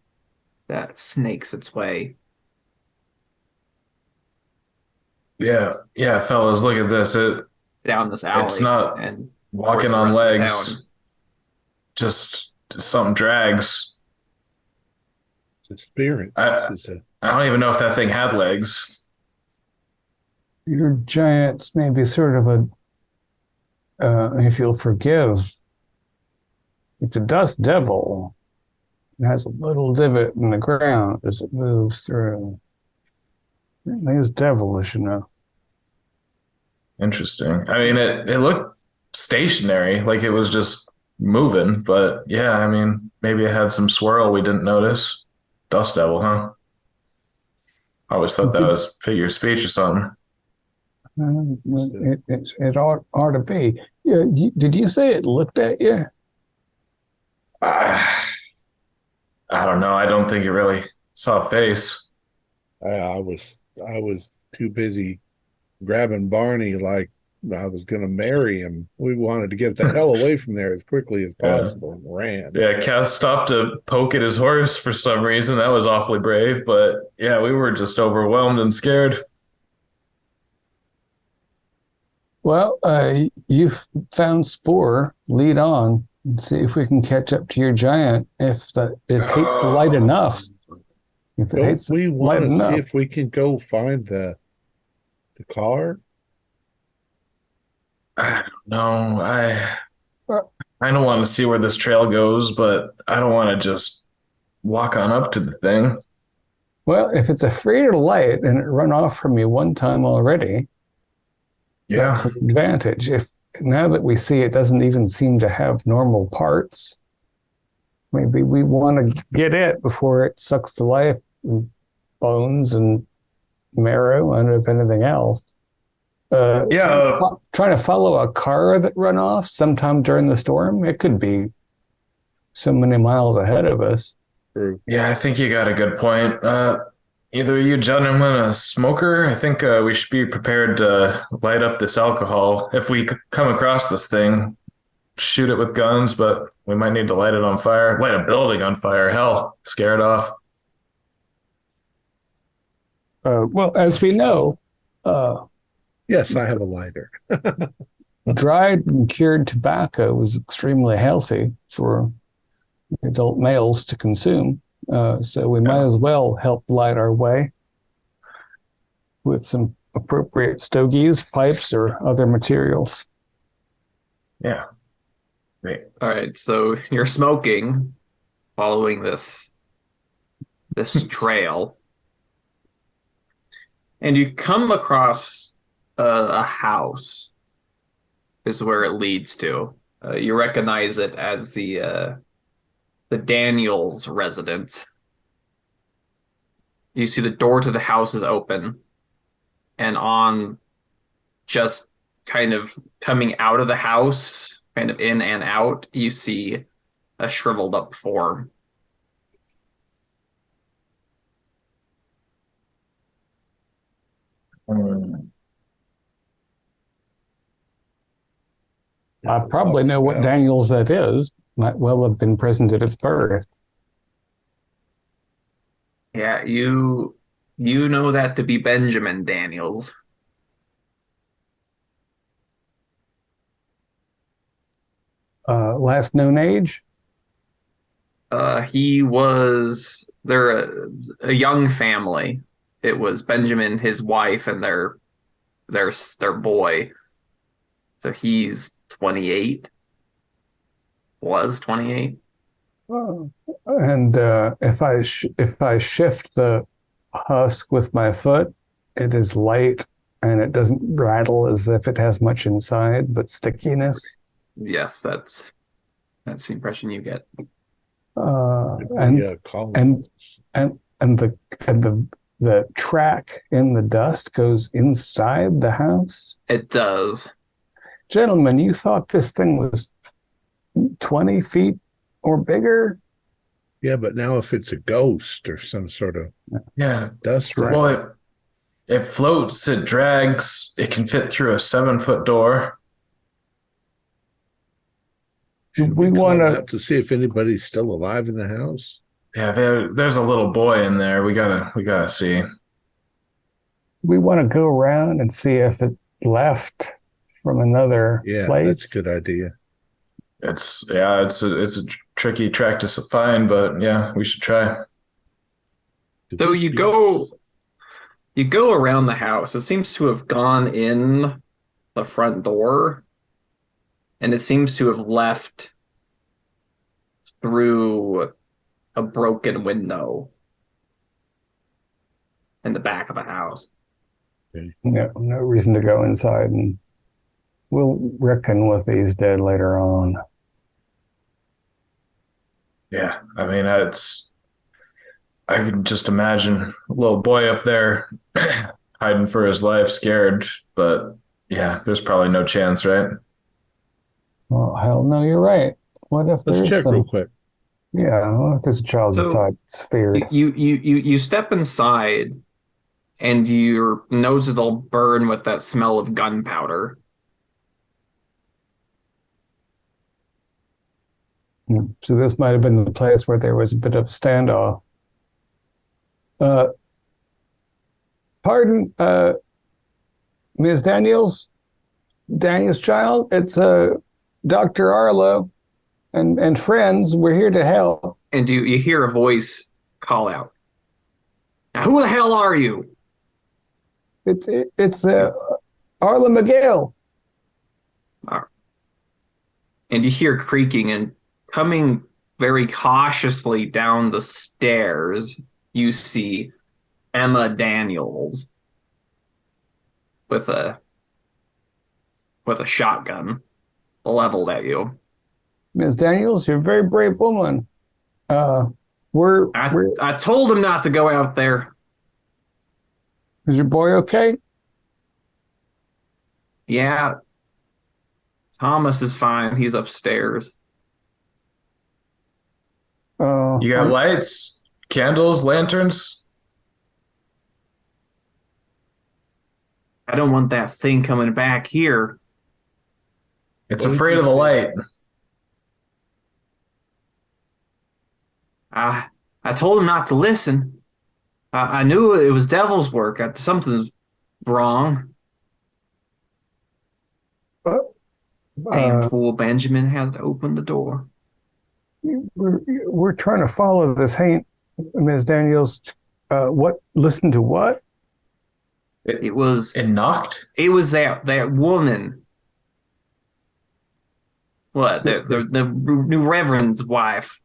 that snakes its way. Yeah, fellas, look at this. Down this alley. It's not and walking towards the on rest of the legs. town. Just something drags. It's a spirit. I don't even know if that thing had legs. Your giant's maybe sort of if you'll forgive, it's a dust devil. It has a little divot in the ground as it moves through. It is devilish enough. Interesting. I mean, it looked stationary, like it was just moving, but yeah, I mean, maybe it had some swirl we didn't notice. Dust devil, huh? I always thought that was figure of speech or something. It ought to be. Yeah, did you say it looked at you? I don't know. I don't think it really saw a face. I was too busy grabbing Barney like I was going to marry him. We wanted to get the hell away from there as quickly as possible and ran. Yeah, Cass stopped to poke at his horse for some reason. That was awfully brave, but yeah, we were just overwhelmed and scared. Well, you've found Spore. Lead on and see if we can catch up to your giant. If it hates the light enough. If it hates we the want light to enough. see if we can go find the car? I don't know. I don't want to see where this trail goes, but I don't want to just walk on up to the thing. Well, if it's afraid of light and it run off from you one time already, that's an advantage. If now that we see it doesn't even seem to have normal parts, maybe we want to get it before it sucks the life and bones and marrow and if anything else. Trying to follow a car that run off sometime during the storm, it could be so many miles ahead of us. Yeah, I think you got a good point. Either you gentlemen a smoker? I think we should be prepared to light up this alcohol. If we come across this thing, shoot it with guns, but we might need to light it on fire. Light a building on fire. Hell, scare it off. Well, as we know, yes, I have a lighter. dried and cured tobacco is extremely healthy for adult males to consume. So we might as well help light our way with some appropriate stogies, pipes, or other materials. Yeah. Great. All right, so you're smoking, following this trail, and you come across a house. This is where it leads to. You recognize it as the Daniels residence. You see the door to the house is open, and on just kind of coming out of the house, kind of in and out, you see a shriveled up form. I probably know what Daniels that is. Might well have been present at its birth. Yeah, you know that to be Benjamin Daniels. Last known age? He was they're a young family. It was Benjamin, his wife, and their boy. So he's 28. Was 28. And if I shift the husk with my foot, it is light and it doesn't rattle as if it has much inside, but stickiness. Yes, that's the impression you get. And the track in the dust goes inside the house. It does. Gentlemen, you thought this thing was 20 feet or bigger? Yeah, but now if it's a ghost or some sort of dust well, rattle. it floats, it drags, it can fit through a 7-foot door. Should we call out to see if anybody's still alive in the house? Yeah, there's a little boy in there. We gotta see. We want to go around and see if it left from another place. That's a good idea. It's a tricky track to find, but yeah, we should try. So you go around the house. It seems to have gone in the front door, and it seems to have left through a broken window in the back of the house. No reason to go inside, and we'll reckon with these dead later on. Yeah, I mean, I can just imagine a little boy up there hiding for his life, scared, but yeah, there's probably no chance, right? Well, hell no, you're right. What if Let's check real quick. Yeah, what if there's a child inside? It's feared. You step inside, and your nose is all burned with that smell of gunpowder. So this might have been the place where there was a bit of a standoff. Pardon, Ms. Daniels child. It's Dr. Arlo and friends. We're here to help. And you hear a voice call out. Now, who the hell are you? It's Arlo Miguel. And you hear creaking, and coming very cautiously down the stairs, you see Emma Daniels with a shotgun leveled at you. Ms. Daniels, you're a very brave woman. I told him not to go out there. Is your boy okay? Yeah. Thomas is fine. He's upstairs. You got lights, candles, lanterns? I don't want that thing coming back here. It's afraid of the light. I told him not to listen. I knew it was devil's work. Something's wrong. Damn fool Benjamin has to open the door. We're trying to follow this haint, Ms. Daniels. What? Listen to what? It was... It knocked? It was that woman. What? The new reverend's wife.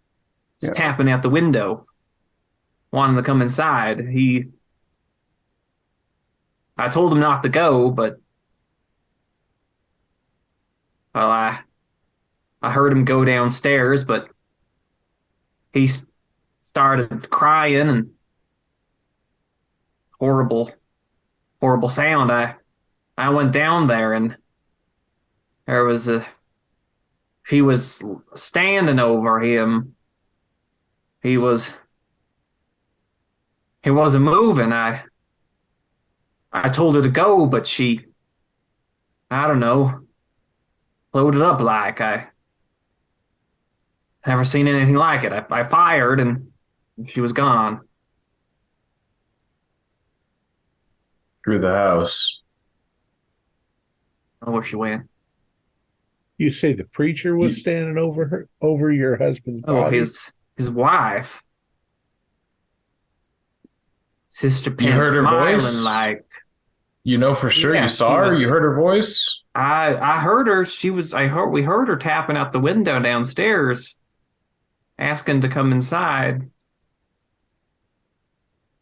Just tapping out the window. Wanting to come inside. I told him not to go, but... Well, I heard him go downstairs, but... He started crying and horrible sound. I went down there and she was standing over him. He wasn't moving. I told her to go, but I don't know, loaded up like I never seen anything like it. I fired and she was gone. Through the house. I don't know where she went. You say the preacher was standing over your husband's Oh, body? his wife. Sister You Penn heard her smiling voice? like You know for sure Yeah, you saw she her? was- You heard her voice? I heard her. We heard her tapping out the window downstairs, asking to come inside.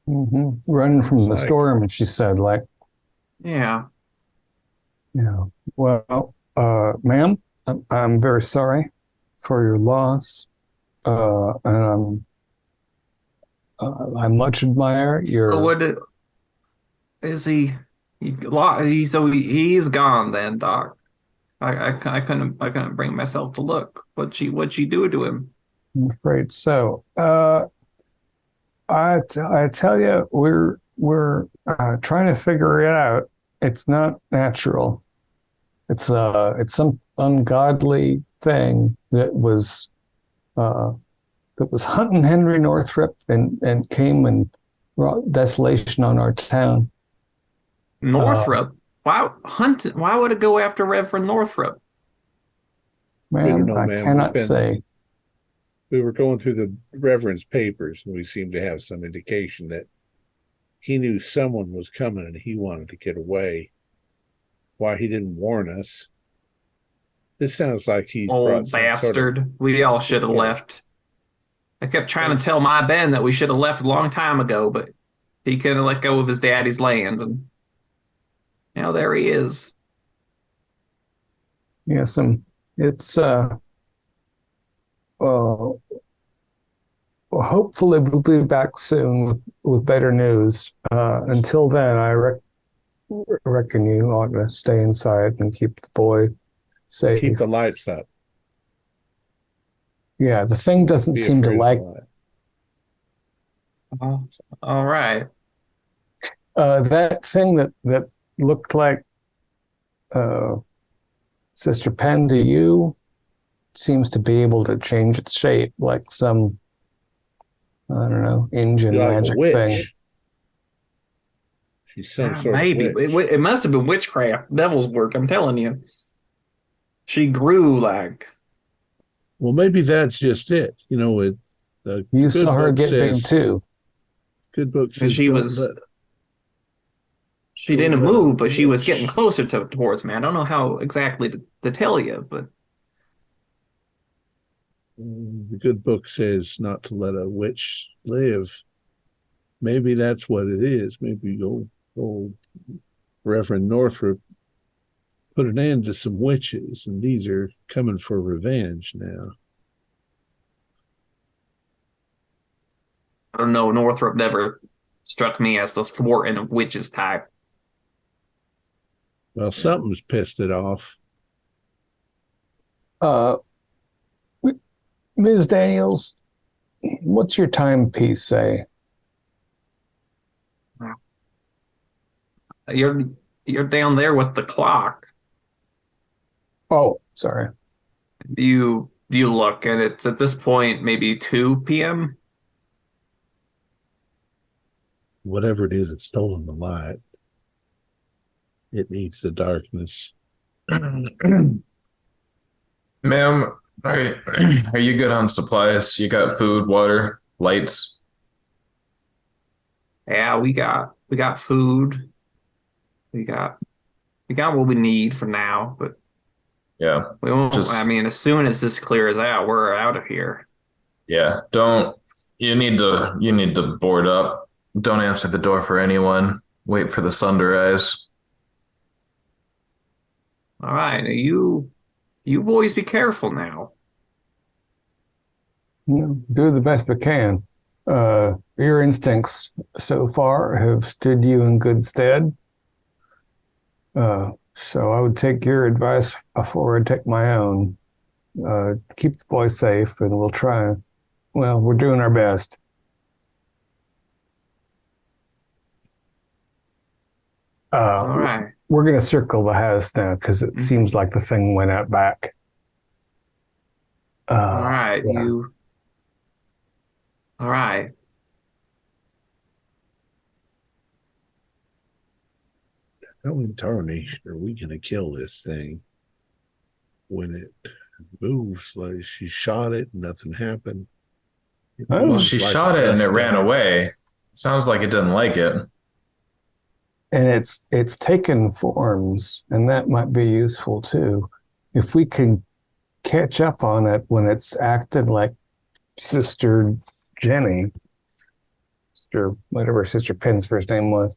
Running from the Like- storm, she said, like, Yeah. yeah. Well, ma'am, I'm very sorry for your loss. And I much admire But your. what is he? He's gone then, Doc. I couldn't bring myself to look. What'd she do to him? I'm afraid so. I tell you, we're trying to figure it out. It's not natural. It's some ungodly thing that was hunting Henry Northrop and came and brought desolation on our town. Northrop? Why would it go after Reverend Northrop? We don't Ma'am, know, I ma'am. cannot say. We were going through the Reverend's papers, and we seemed to have some indication that he knew someone was coming and he wanted to get away. Why he didn't warn us? This sounds like he's brought Old some bastard. sort of... We all should have left. I kept trying to tell my Ben that we should have left a long time ago, but he couldn't let go of his daddy's land, and now there he is. Yes, it's well, hopefully we'll be back soon with better news. Until then, I reckon you ought to stay inside and keep the boy safe. Keep the lights up. Yeah, the thing doesn't Be seem to afraid of like the light. Oh, all right. that thing that looked like Sister Penn to you seems to be able to change its shape like some, I don't know, engine You're like a magic witch. thing. She's some Ah, sort maybe of witch. it must have been witchcraft, devil's work. I'm telling you. She grew like Well, maybe that's just it. You know, the You good saw her book get big says, too. good book says she don't was. let- She don't didn't let move, a but she was witch- getting closer towards me. I don't know how exactly to tell you, but The good book says not to let a witch live. Maybe that's what it is. Maybe old Reverend Northrop put an end to some witches, and these are coming for revenge now. I don't know. Northrop never struck me as the thwarting of witches type. Well, something's pissed it off. Uh, Ms. Daniels, what's your timepiece say? You're down there with the clock. Oh, sorry. You look, and it's at this point maybe 2 p.m. Whatever it is, it's stolen the light. It needs the darkness. Ma'am, are you good on supplies? You got food, water, lights? Yeah, we got food. We got what we need for now, but Yeah. we won't. Just- I mean, as soon as this clears out, we're out of here. Yeah. You need to board up. Don't answer the door for anyone. Wait for the sun to rise. All right, now you boys be careful now. Do the best we can. Your instincts so far have stood you in good stead. So I would take your advice before I take my own. Keep the boy safe, and we'll try. Well, we're doing our best. All right. we're going to circle the house now because it seems like the thing went out back. All right, yeah. All right. How in tarnation are we going to kill this thing when it moves? Like she shot it, nothing happened. Oh, Well, she shot it and it ran away. Sounds like it didn't like it. And it's taken forms, and that might be useful too. If we can catch up on it when it's acted like Sister Jenny, whatever Sister Penn's first name was,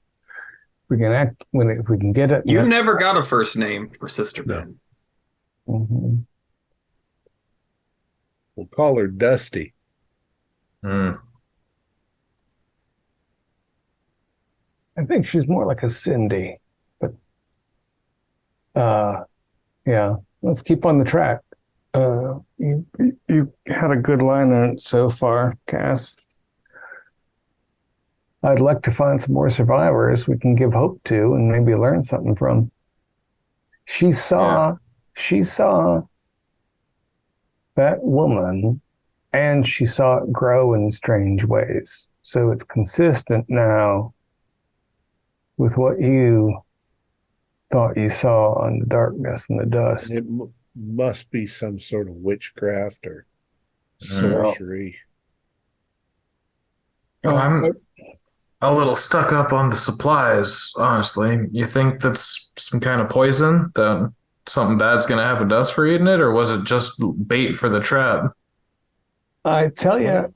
we can act if we can get it. You never got a first name for Sister No. Ben. Mm-hmm. We'll call her Dusty. Mm. I think she's more like a Cindy, but yeah, let's keep on the track. You had a good line on it so far, Cass. I'd like to find some more survivors we can give hope to and maybe learn something from. She saw that woman, and she saw it grow in strange ways. So it's consistent now with what you thought you saw on the darkness and the dust. And it must be some sort of witchcraft or sorcery. Oh, I'm a little stuck up on the supplies, honestly. You think that's some kind of poison that something bad's going to happen to us for eating it, or was it just bait for the trap? I tell you,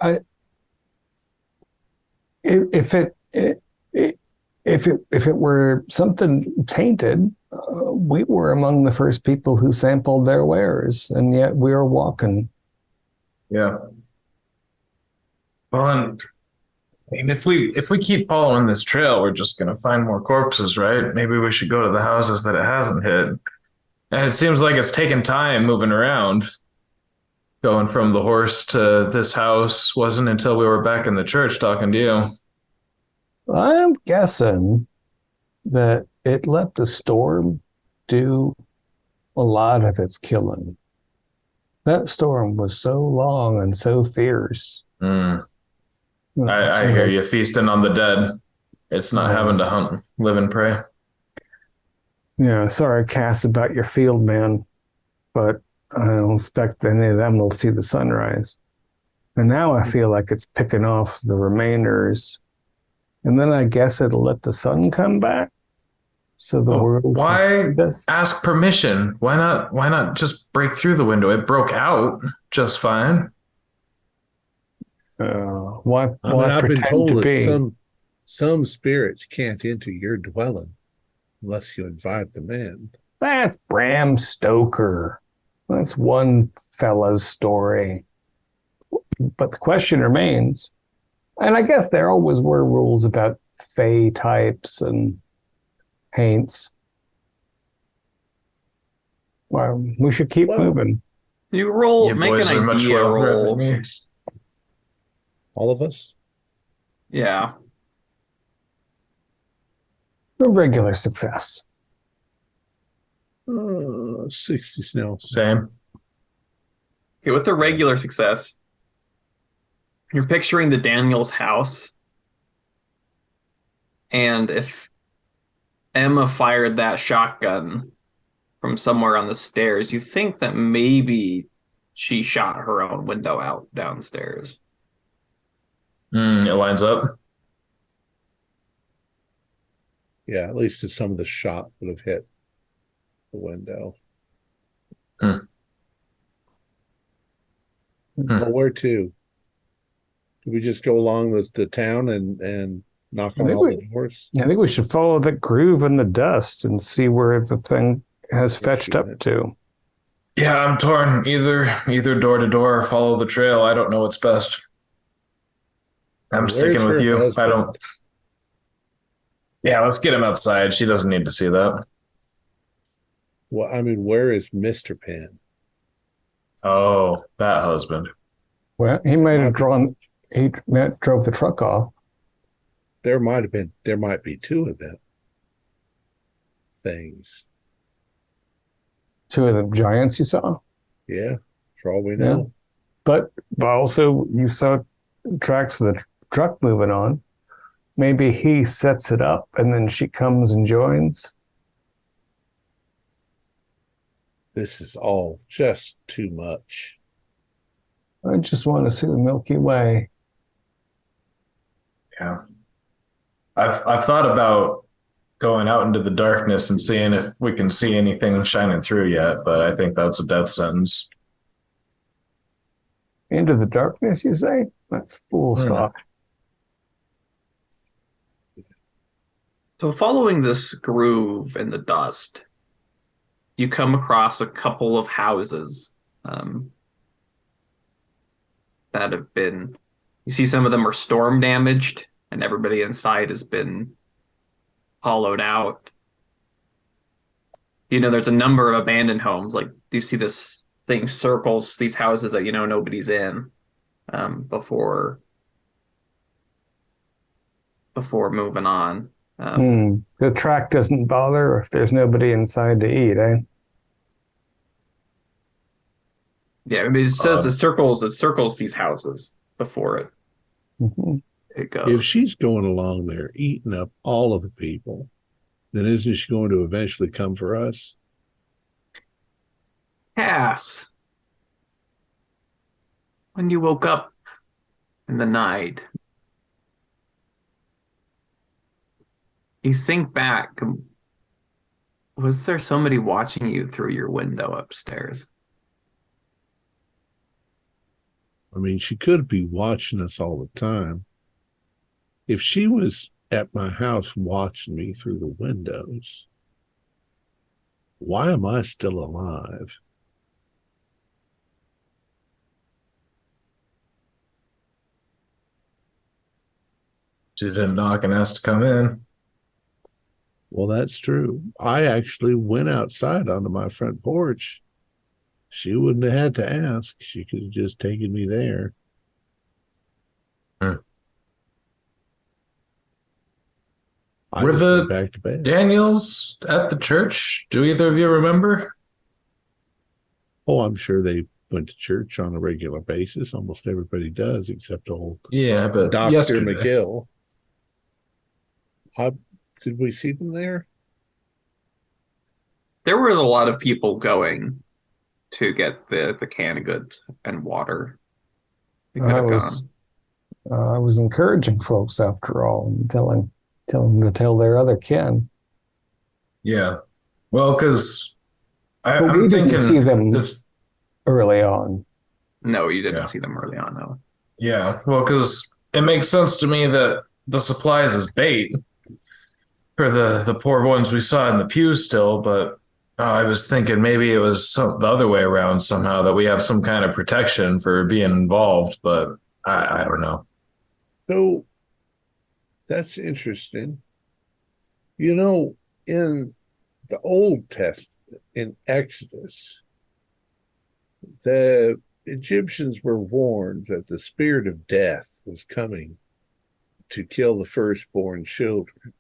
if it were something tainted, we were among the first people who sampled their wares, and yet we are walking. Yeah. Well, and I mean, if we keep following this trail, we're just gonna find more corpses, right? Maybe we should go to the houses that it hasn't hit. And it seems like it's taken time moving around. Going from the horse to this house wasn't until we were back in the church talking to you. I'm guessing that it let the storm do a lot of its killing. That storm was so long and so fierce. Mm. I hear you, feasting on the dead. It's not having to hunt, live and pray. Yeah, sorry, Cass, about your field man, but I don't expect any of them will see the sunrise. And now I feel like it's picking off the remainders. And then I guess it'll let the sun come back. So the world. Why ask permission? Why not just break through the window? It broke out just fine. Why I've been told to that be? some spirits can't enter your dwelling unless you invite them in. That's Bram Stoker. That's one fella's story. But the question remains, and I guess there always were rules about fae types and haints. Well, we should keep moving. You roll, You make boys an are much idea more than roll. me. All of us? Yeah. A regular success. 60 snow. Same. Okay, with the regular success, you're picturing the Daniels house. And if Emma fired that shotgun from somewhere on the stairs, you think that maybe she shot her own window out downstairs. It lines up. Yeah, at least some of the shot would have hit the window. Well, where to? Do we just go along the town and knock on all the doors? I think we should follow the groove in the dust and see where the thing has fetched up to. Yeah, I'm torn. Either door to door or follow the trail. I don't know what's best. I'm sticking with you. Husband? I don't. Yeah, let's get him outside. She doesn't need to see that. Well, I mean, where is Mr. Penn? Oh, that husband. Well, he might have drove the truck off. There might be two of them. things. 2 of the giants you saw? Yeah, for all we Yeah. know. But also you saw tracks of the truck moving on. Maybe he sets it up and then she comes and joins. This is all just too much. I just want to see the Milky Way. Yeah. I've thought about going out into the darkness and seeing if we can see anything shining through yet, but I think that's a death sentence. Into the darkness, you say? That's fool's Hmm. talk. So following this groove in the dust, you come across a couple of houses that have been, you see some of them are storm damaged and everybody inside has been hollowed out. You know, there's a number of abandoned homes. Like, do you see this thing circles these houses that, you know, nobody's in before moving on. The track doesn't bother if there's nobody inside to eat, eh? Yeah, I mean, it says it circles these houses before it If goes. she's going along there eating up all of the people, then isn't she going to eventually come for us? Cass, when you woke up in the night, you think back, was there somebody watching you through your window upstairs? I mean, she could be watching us all the time. If she was at my house watching me through the windows, why am I still alive? She didn't knock and ask to come in. Well, that's true. I actually went outside onto my front porch. She wouldn't have had to ask. She could have just taken me there. I Were just the went back to bed. Daniels at the church? Do either of you remember? Oh, I'm sure they went to church on a regular basis. Almost everybody does, except old Yeah, but Dr. yesterday. McGill. Did we see them there? There was a lot of people going to get the canned goods and water. They could have gone. I was encouraging folks after all and telling them to tell their other kin. Yeah. Well, because But I'm we didn't see thinking them it's, early on. No, you didn't Yeah. see them early on, no. yeah, well, because it makes sense to me that the supplies is bait for the poor ones we saw in the pews still, but I was thinking maybe it was the other way around somehow, that we have some kind of protection for being involved, but I don't know. So that's interesting. You know, in the Old Testament, in Exodus, the Egyptians were warned that the spirit of death was coming to kill the firstborn children.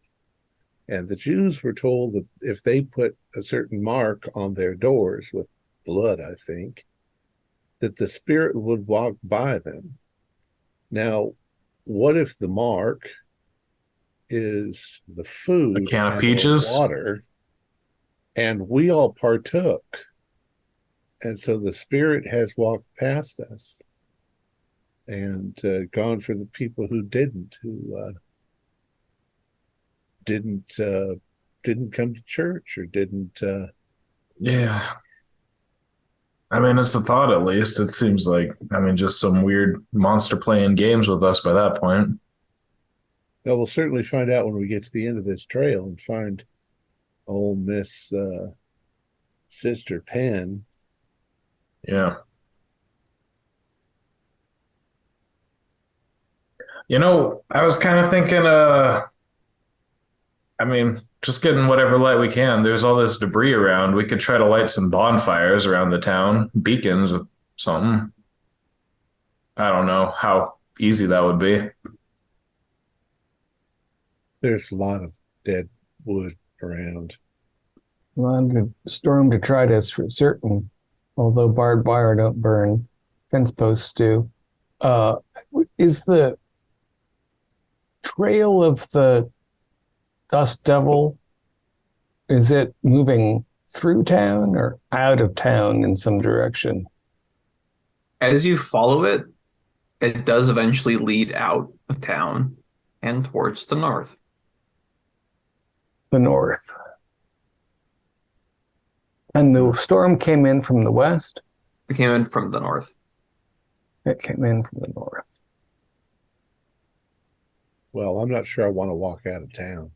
And the Jews were told that if they put a certain mark on their doors with blood, I think, that the spirit would walk by them. Now, what if the mark is the food A can of and peaches? water, and we all partook? And so the spirit has walked past us and gone for the people who didn't, who didn't come to church or didn't. Yeah. I mean, it's a thought at least. It seems like, I mean, just some weird monster playing games with us by that point. Well, we'll certainly find out when we get to the end of this trail and find old Miss Sister Penn. Yeah. You know, I was kind of thinking, I mean, just getting whatever light we can. There's all this debris around. We could try to light some bonfires around the town, beacons of something. I don't know how easy that would be. There's a lot of dead wood around. On the storm detritus for certain, although barbed wire don't burn, fence posts do. Is the trail of the dust devil, is it moving through town or out of town in some direction? As you follow it, it does eventually lead out of town and towards the north. The north. And the storm came in from the west? It came in from the north. It came in from the north. Well, I'm not sure I want to walk out of town.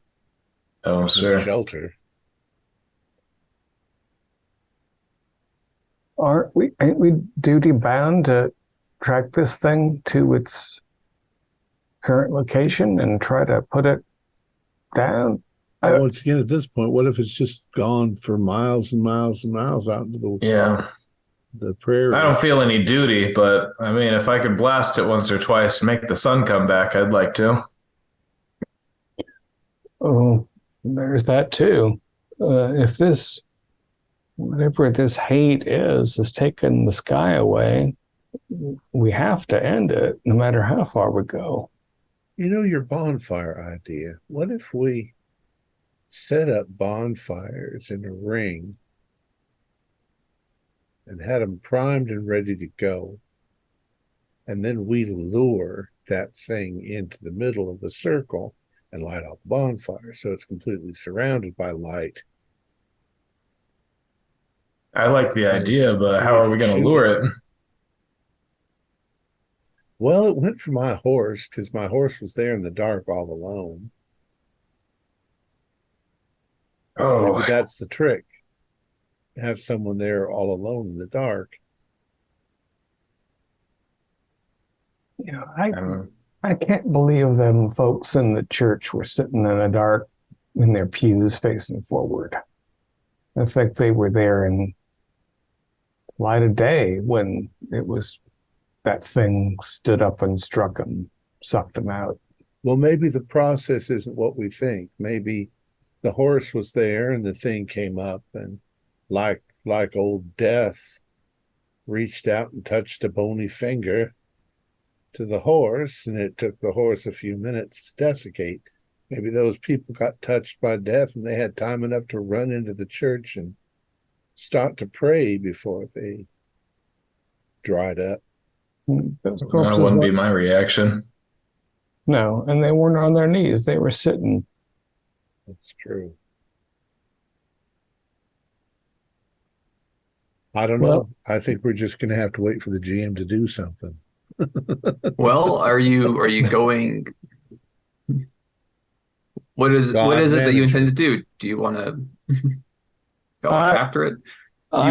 Oh, There's no sure. shelter. Ain't we duty bound to track this thing to its current location and try to put it down? Once again, at this point, what if it's just gone for miles and miles and miles out into the prairie? I don't feel any duty, but I mean, if I could blast it once or twice and make the sun come back, I'd like to. Oh, there's that too. If this, whatever this hate is taking the sky away, we have to end it no matter how far we go. You know, your bonfire idea. What if we set up bonfires in a ring and had them primed and ready to go, and then we lure that thing into the middle of the circle and light out the bonfire so it's completely surrounded by light? I like the idea, but how are we going to lure it? Well, it went for my horse because my horse was there in the dark all alone. Oh, Maybe that's the trick. Have someone there all alone in the dark. You know, I can't believe them folks in the church were sitting in the dark in their pews facing forward. I think they were there in light of day when it was that thing stood up and struck them, sucked them out. Well, maybe the process isn't what we think. Maybe the horse was there and the thing came up, and like old death reached out and touched a bony finger to the horse, and it took the horse a few minutes to desiccate. Maybe those people got touched by death and they had time enough to run into the church and start to pray before they dried up. Those that corpses wouldn't be my reaction. No, and they weren't on their knees. They were sitting. That's true. I don't know. I think we're just going to have to wait for the GM to do something. Well, are you going? What is it that you intend to do? Do you want to go after it?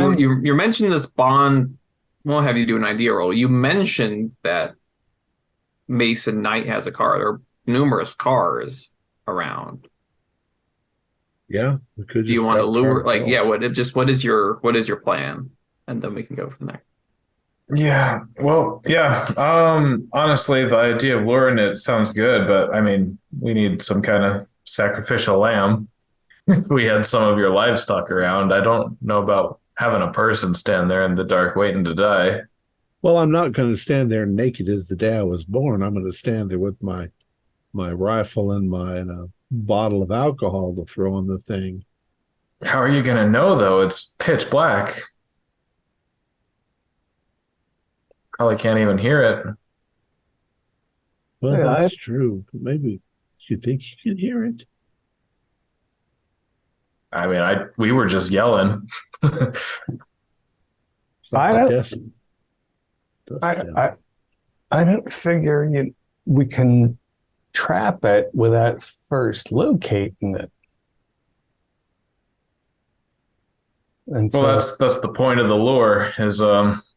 You mentioned this bond. We'll have you do an idea roll. You mentioned that Mason Knight has a car. There are numerous cars around. Yeah, we could. Do you want to lure? Like, yeah. What is your plan? And then we can go from there. Yeah. Well, yeah. Honestly, the idea of luring it sounds good, but I mean, we need some kind of sacrificial lamb. We had some of your livestock around. I don't know about having a person stand there in the dark waiting to die. Well, I'm not going to stand there naked as the day I was born. I'm going to stand there with my rifle and a bottle of alcohol to throw on the thing. How are you going to know, though? It's pitch black. Probably can't even hear it. Well, that's true. But maybe you think you can hear it? I mean, we were just yelling. I don't figure we can trap it without first locating it. And so, well, that's the point of the lure is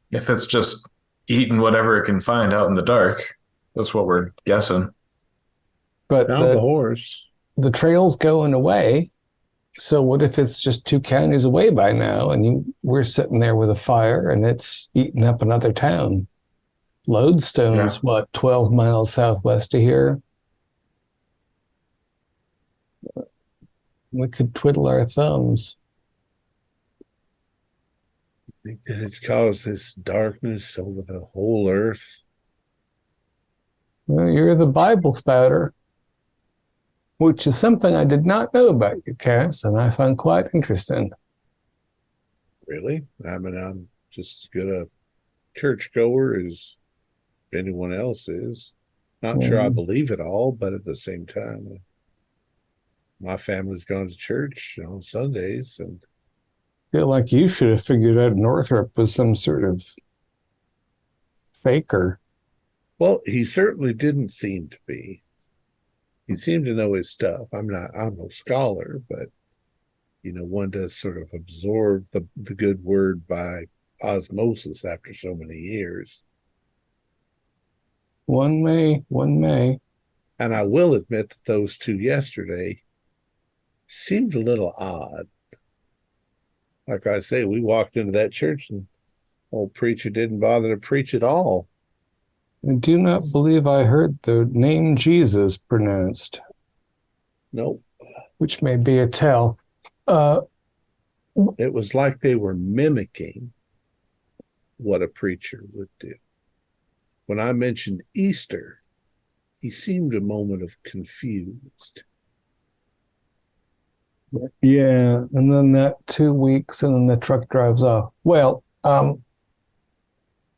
if it's just eating whatever it can find out in the dark. That's what we're guessing. But the horse. The trail's going away. So what if it's just 2 counties away by now and we're sitting there with a fire and it's eating up another town? Lodestone's 12 miles southwest of here. We could twiddle our thumbs. think that it's caused this darkness over the whole earth. Well, you're the Bible spouter, which is something I did not know about you, Cass, and I find quite interesting. Really? I mean, I'm just as good a churchgoer as anyone else is. Not sure I believe it all, but at the same time, my family's gone to church on Sundays, and I feel like you should have figured out Northrop was some sort of faker. well, he certainly didn't seem to be. He seemed to know his stuff. I'm no scholar, but one does sort of absorb the good word by osmosis after so many years. One may. And I will admit that those two yesterday seemed a little odd. Like I say, we walked into that church and old preacher didn't bother to preach at all. I do not believe I heard the name Jesus pronounced, Nope. which may be a tell. It was like they were mimicking what a preacher would do. When I mentioned Easter, he seemed a moment of confused. Yeah, and then that 2 weeks, and then the truck drives off. Well,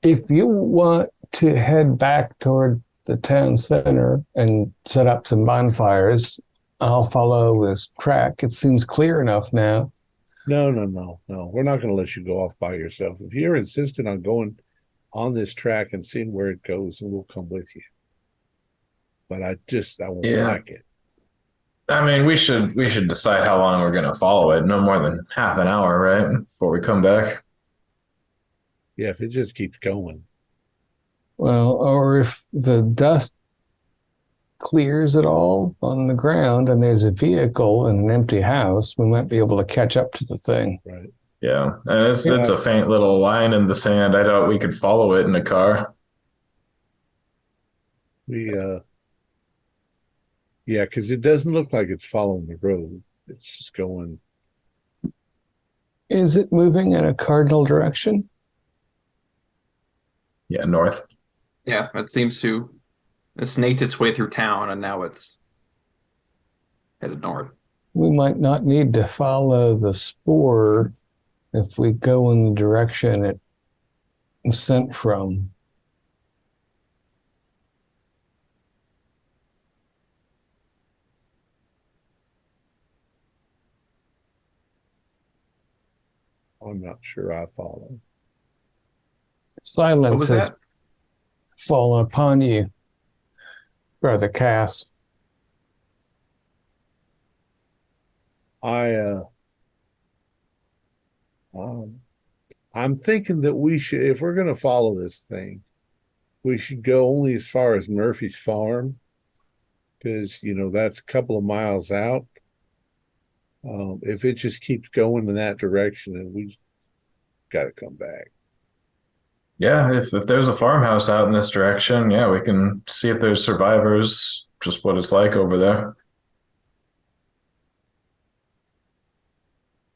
if you want to head back toward the town center and set up some bonfires, I'll follow this track. It seems clear enough now. No. We're not going to let you go off by yourself. If you're insistent on going on this track and seeing where it goes, and we'll come with you. But I won't like it. I mean, we should decide how long we're going to follow it. No more than half an hour, right? Before we come back. Yeah, if it just keeps going. Well, or if the dust clears at all on the ground and there's a vehicle and an empty house, we might be able to catch up to the thing. Right. Yeah, and it's a faint little line in the sand. I doubt we could follow it in a car. Yeah, because it doesn't look like it's following the road. It's just going. Is it moving in a cardinal direction? Yeah, north. Yeah, it seems to have snaked its way through town, and now it's headed north. We might not need to follow the spoor if we go in the direction it was sent from. I'm not sure I follow. Silence was has that? fallen upon you, Brother Cass. I'm thinking that we should, if we're going to follow this thing, we should go only as far as Murphy's farm, because that's a couple of miles out. If it just keeps going in that direction, then we got to come back. Yeah, if there's a farmhouse out in this direction, yeah, we can see if there's survivors, just what it's like over there.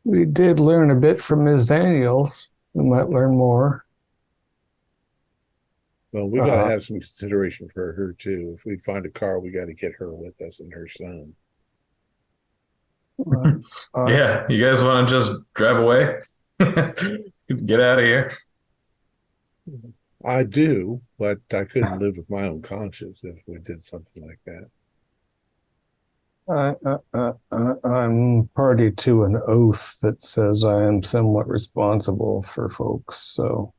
We did learn a bit from Ms. Daniels. We might learn more. Well, we got to have some consideration for her too. If we find a car, we got to get her with us and her son. Yeah, you guys want to just drive away? Get out of here. I do, but I couldn't live with my own conscience if we did something like that. I'm party to an oath that says I am somewhat responsible for folks. So,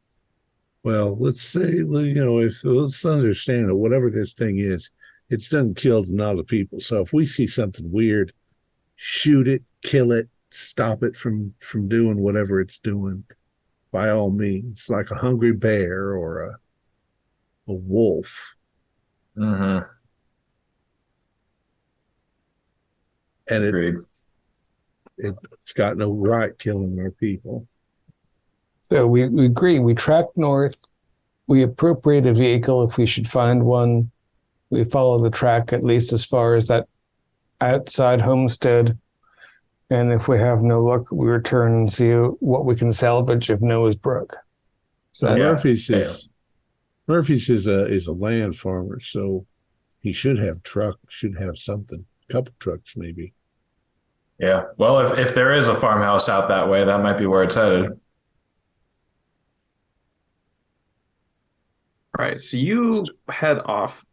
well, let's say let's understand that whatever this thing is, it's done killed a lot of people. So if we see something weird, shoot it, kill it, stop it from doing whatever it's doing. By all means, like a hungry bear or a wolf. Mm-hmm. And Agreed. it's got no right killing our people. So we agree. We track north. We appropriate a vehicle if we should find one. We follow the track at least as far as that outside homestead. And if we have no luck, we return and see what we can salvage of Noah's Brook. So Yeah. Murphy's is a land farmer, so he should have something. A couple trucks maybe. Yeah. Well, if there is a farmhouse out that way, that might be where it's headed. Right, so you head off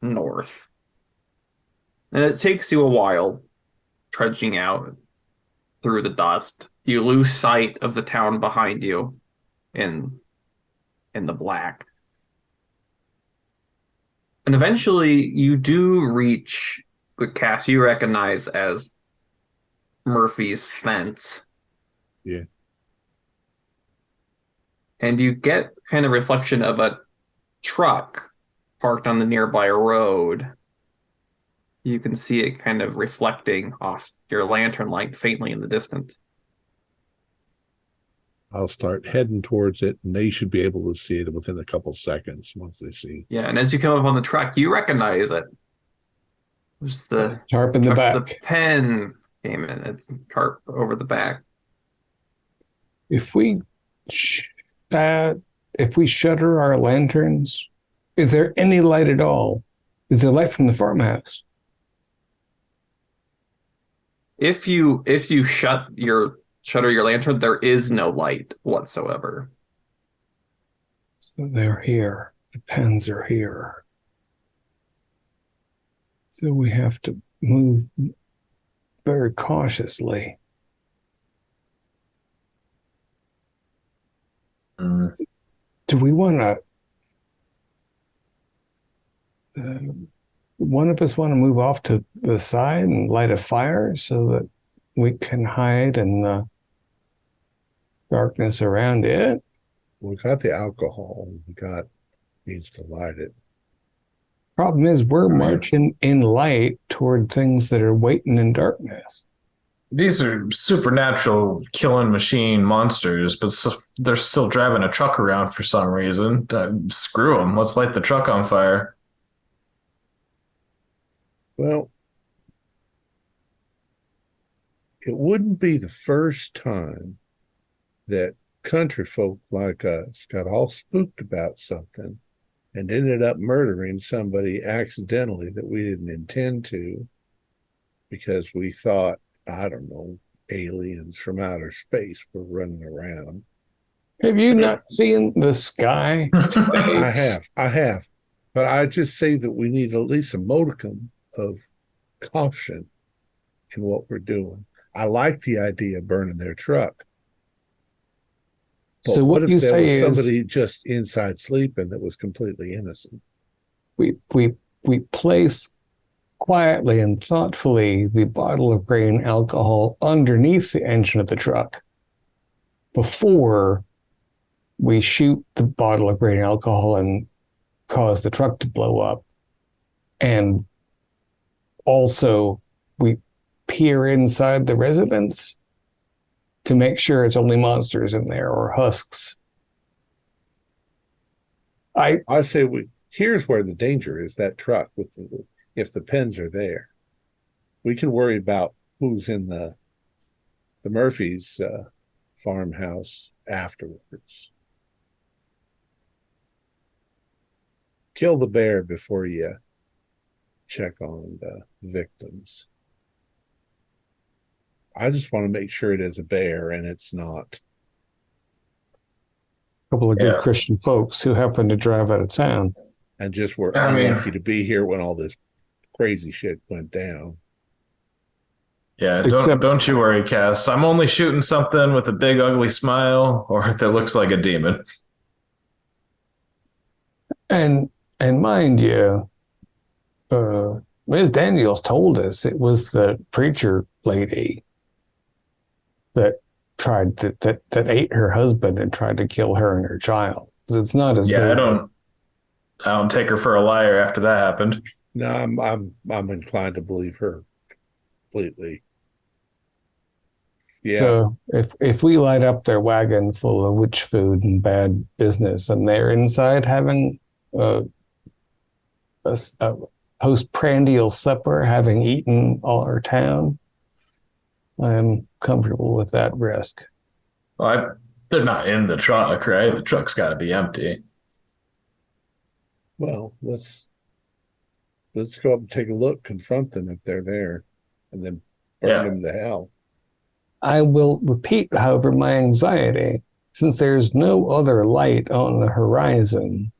north. And it takes you a while trudging out through the dust. You lose sight of the town behind you in the black. And eventually you do reach what Cass you recognize as Murphy's fence. Yeah. And you get kind of reflection of a truck parked on the nearby road. You can see it kind of reflecting off your lantern light faintly in the distance. I'll start heading towards it, and they should be able to see it within a couple seconds once they see. Yeah, and as you come up on the truck, you recognize it. There's the tarp in the back. The pen came in. It's tarp over the back. If we shutter our lanterns, is there any light at all? Is there light from the farmhouse? If you shutter your lantern, there is no light whatsoever. So they're here. The pens are here. So we have to move very cautiously. Do we want to... one of us want to move off to the side and light a fire so that we can hide in the darkness around it? We got the alcohol. Needs to light it. Problem is, we're marching in light toward things that are waiting in darkness. These are supernatural killing machine monsters, but they're still driving a truck around for some reason. Screw them. Let's light the truck on fire. Well, it wouldn't be the first time that country folk like us got all spooked about something and ended up murdering somebody accidentally that we didn't intend to because we thought, I don't know, aliens from outer space were running around. Have you not seen the sky? I have. But I just say that we need at least a modicum of caution in what we're doing. I like the idea of burning their truck. But So what you there say was is somebody just inside sleeping that was completely innocent? we place quietly and thoughtfully the bottle of grain alcohol underneath the engine of the truck before we shoot the bottle of grain alcohol and cause the truck to blow up. And also we peer inside the residence to make sure it's only monsters in there or husks. I say here's where the danger is, that truck if the pens are there. We can worry about who's in the Murphys' farmhouse afterwards. Kill the bear before you check on the victims. I just want to make sure it is a bear and it's not. A couple of good Christian folks who happen to drive out of town. And just were unlucky to be here when all this crazy shit went down. Yeah, don't you worry, Cass. I'm only shooting something with a big ugly smile or that looks like a demon. And mind you, Ms. Daniels told us it was the preacher lady that ate her husband and tried to kill her and her child. It's not as though I don't take her for a liar after that happened. No, I'm inclined to believe her completely. Yeah. So if we light up their wagon full of witch food and bad business, and they're inside having a postprandial supper, having eaten all our town, I'm comfortable with that risk. Well, they're not in the truck, right? The truck's got to be empty. Well, let's go up and take a look, confront them if they're there, and then burn them to hell. I will repeat, however, my anxiety, since there's no other light on the horizon.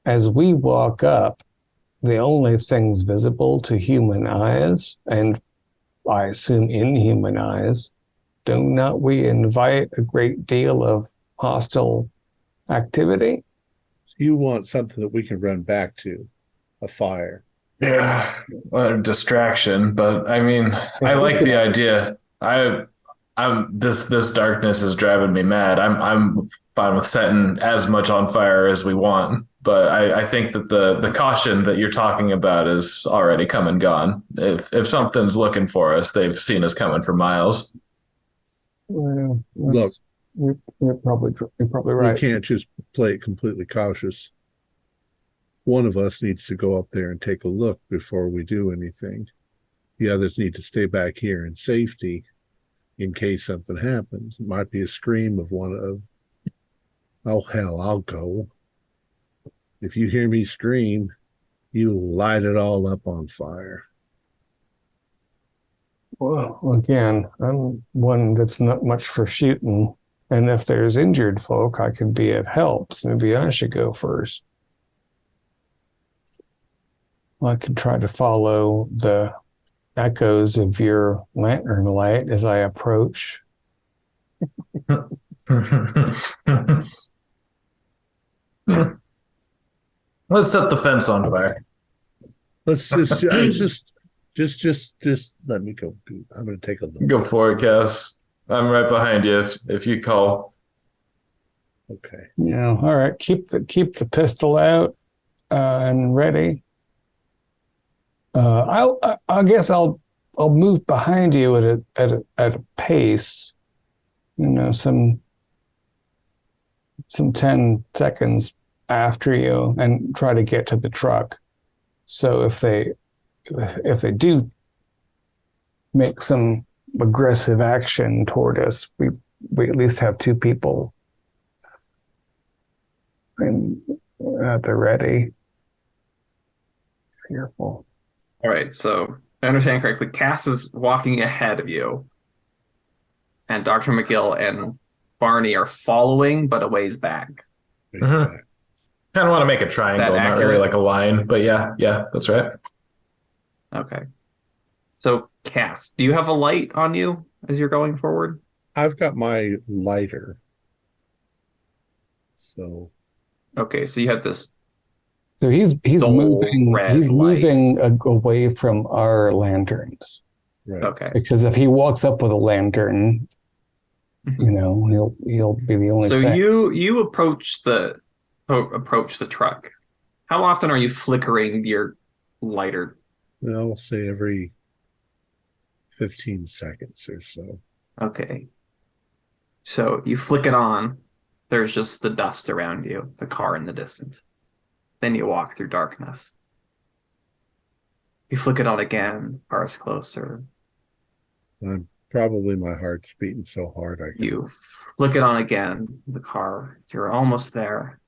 As we walk up, the only things visible to human eyes, and I assume inhuman eyes, do not we invite a great deal of hostile activity? You want something that we can run back to, a fire. Yeah, a distraction, but I mean, I like the idea. This darkness is driving me mad. I'm fine with setting as much on fire as we want, but I think that the caution that you're talking about is already come and gone. If something's looking for us, they've seen us coming for miles. Well, Look, you're probably right. We can't just play it completely cautious. One of us needs to go up there and take a look before we do anything. The others need to stay back here in safety in case something happens. It might be a scream of oh hell, I'll go. If you hear me scream, you light it all up on fire. Well, again, I'm one that's not much for shooting. And if there's injured folk, I could be of help. So maybe I should go first. I could try to follow the echoes of your lantern light as I approach. Let's set the fence on fire. Let's just let me go. I'm going to take a look. Go for it, Cass. I'm right behind you if you call. Okay. Yeah. All right. Keep the pistol out and ready. I guess I'll move behind you at a pace. You know, some 10 seconds after you, and try to get to the truck. So if they do make some aggressive action toward us, we at least have two people and at the ready. Fearful. All right, so if I understand correctly, Cass is walking ahead of you, and Dr. McGill and Barney are following, but a ways back. Mm-hmm. Kind of want to make a triangle, not really like a line, but yeah, that's right. Okay. So, Cass, do you have a light on you as you're going forward? I've got my lighter. So. Okay, so you have this. So he's moving away from our lanterns. Right. Okay. Because if he walks up with a lantern, you know, he'll be the only. So thing. you approach the truck. How often are you flickering your lighter? I'll say every 15 seconds or so. Okay. So you flick it on. There's just the dust around you, the car in the distance. Then you walk through darkness. You flick it on again, car's closer. Probably my heart's beating so hard I can. You flick it on again, the car. You're almost there.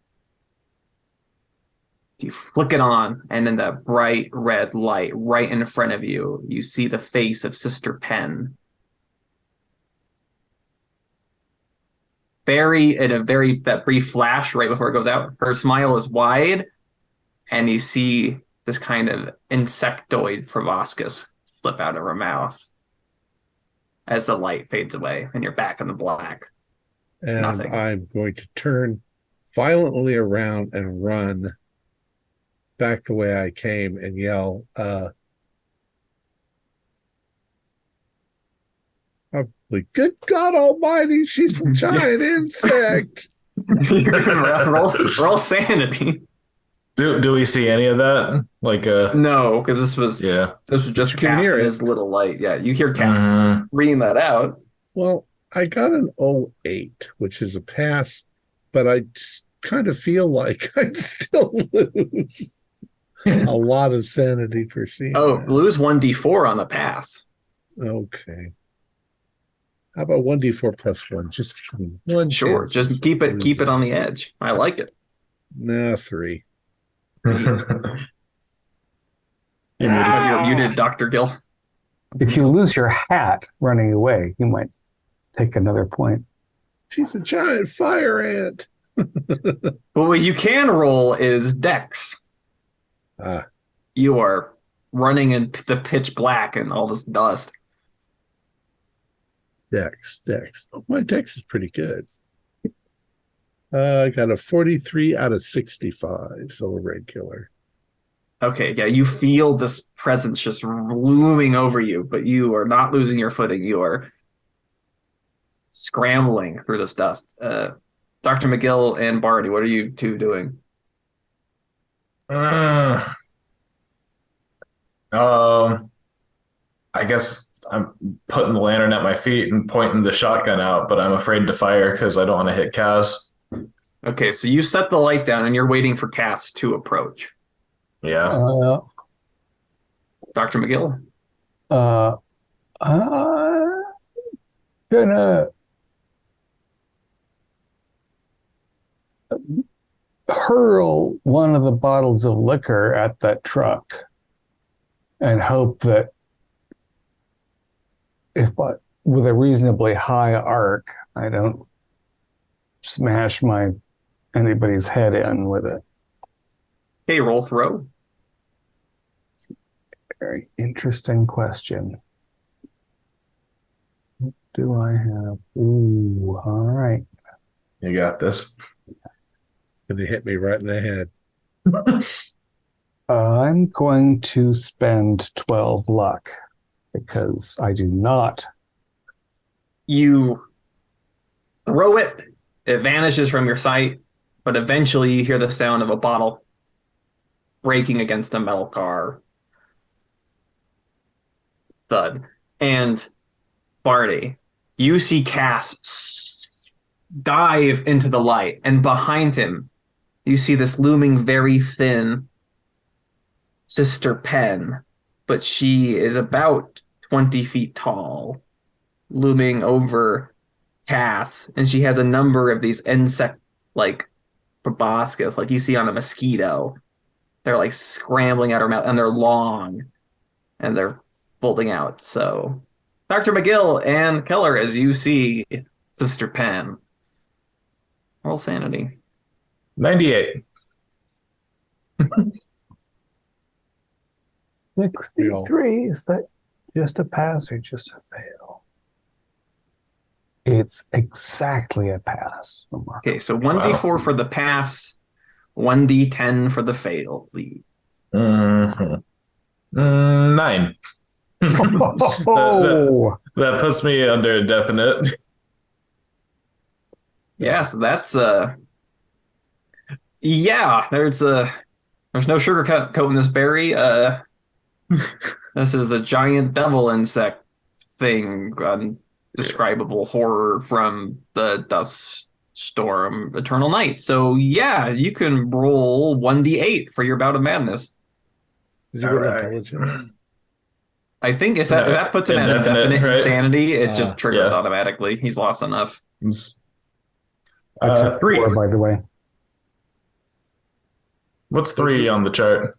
You flick it on, and in that bright red light right in front of you, you see the face of Sister Penn. That brief flash right before it goes out, her smile is wide, and you see this kind of insectoid proboscis slip out of her mouth as the light fades away, and you're back in the black. And Nothing. I'm going to turn violently around and run back the way I came and yell, probably, good God Almighty, she's a giant insect. roll sanity. Do we see any of that? No, because this was just Cass and his little light. Yeah, you hear Cass scream that out. Well, I got an 08, which is a pass, but I just kind of feel like I'd still lose a lot of sanity for seeing that. Lose 1d4 on the pass. Okay. How about 1d4 plus 1? Just one. Sure, chance just of keep it losing. on the edge. I like it. Nah, 3. You're muted, Dr. Gill. If you lose your hat running away, you might take another point. She's a giant fire ant. But what you can roll is Dex. Ah, You are running in the pitch black and all this dust. Dex. Oh, my Dex is pretty good. I got a 43 out of 65, so a raid killer. Okay, yeah, you feel this presence just looming over you, but you are not losing your footing. You are scrambling through this dust. Dr. McGill and Barney, what are you two doing? I guess I'm putting the lantern at my feet and pointing the shotgun out, but I'm afraid to fire because I don't want to hit Cass. Okay, so you set the light down and you're waiting for Cass to approach. Yeah. Dr. McGill? I'm gonna hurl one of the bottles of liquor at that truck and hope that with a reasonably high arc, I don't smash anybody's head in with it. Hey, roll throw. Very interesting question. What do I have? Ooh, all right. You got this. And they hit me right in the head. I'm going to spend 12 luck because I do not. You throw it, it vanishes from your sight, but eventually you hear the sound of a bottle breaking against a metal car. Thud. And Barty, you see Cass dive into the light, and behind him, you see this looming very thin Sister Pen, but she is about 20 feet tall, looming over Cass, and she has a number of these insect-like proboscis, like you see on a mosquito. They're like scrambling out her mouth, and they're long, and they're folding out. So, Dr. McGill and Keller, as you see Sister Pen, roll sanity. 98. 63. Is that just a pass or just a fail? It's exactly a pass. Okay, so 1d4 for the pass, 1d10 for the fail, please. 9. that puts me under indefinite. Yeah, so that's yeah, there's no sugarcoating this berry. This is a giant devil insect thing, indescribable horror from the dust storm eternal night. So yeah, you can roll 1d8 for your bout of madness. Is it with intelligence? I think if that puts him at indefinite right? insanity, it just triggers automatically. He's lost enough. 3, 4, by the way. What's 3 on the chart?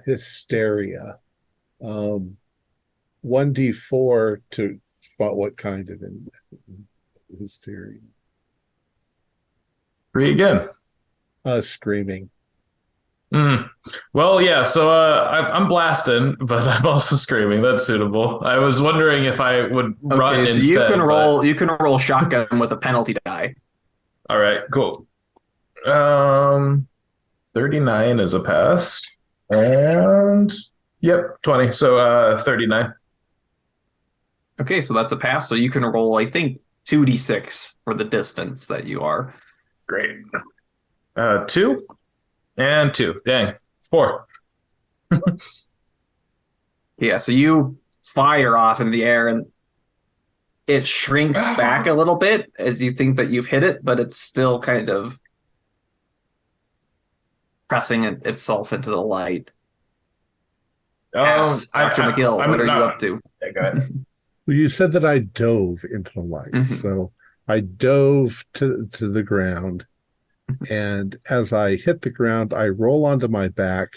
Hysteria. 1d4 to what kind of hysteria? 3 again. Screaming. Well, yeah, so I'm blasting, but I'm also screaming. That's suitable. I was wondering if I would run so instead. You can roll shotgun with a penalty die. All right, cool. 39 is a pass. And yep, 20. So 39. Okay, so that's a pass. So you can roll, I think, 2d6 for the distance that you are. Great. 2 and 2. Dang. 4. Yeah, so you fire off in the air and it shrinks back a little bit as you think that you've hit it, but it's still kind of pressing itself into the light. Dr. McGill, what are you up to? Yeah, go ahead. Well, you said that I dove into the light. Mhm. So I dove to the ground. And as I hit the ground, I roll onto my back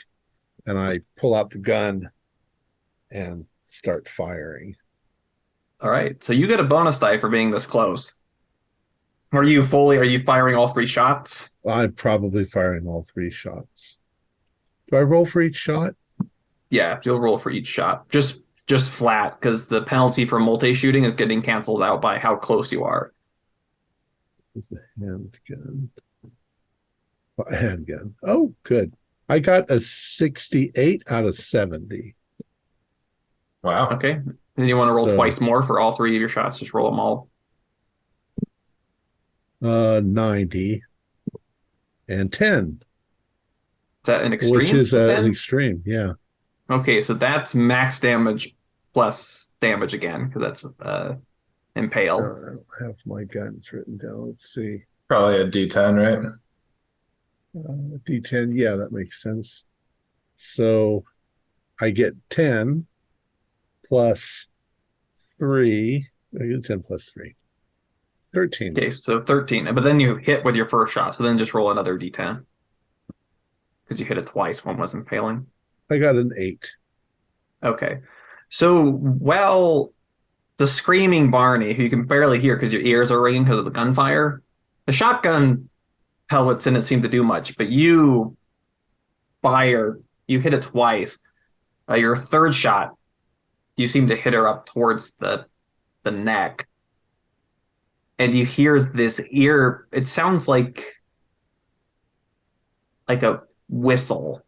and I pull out the gun and start firing. All right. So you get a bonus die for being this close. Are you firing all 3 shots? I'm probably firing all 3 shots. Do I roll for each shot? Yeah, you'll roll for each shot. Just flat, because the penalty for multi-shooting is getting canceled out by how close you are. Handgun. Handgun. Oh, good. I got a 68 out of 70. Wow. Okay. Then you want to roll So- twice more for all 3 of your shots. Just roll them all. 90 and 10, Is that an extreme? which is then? an extreme. Yeah. Okay, so that's max damage plus damage again, because that's impale. I don't have my guns written down. Let's see. Probably a D10, right? D10. Yeah, that makes sense. So I get 10 plus 3. I get 10 plus 3. 13. Okay, so 13. But then you hit with your first shot, so then just roll another d10. Because you hit it twice, one was impaling. I got an 8. Okay. So, well, the screaming Barney, who you can barely hear because your ears are ringing because of the gunfire, the shotgun pellets didn't seem to do much, but you hit it twice. Your third shot, you seem to hit her up towards the neck. And you hear this it sounds like a whistle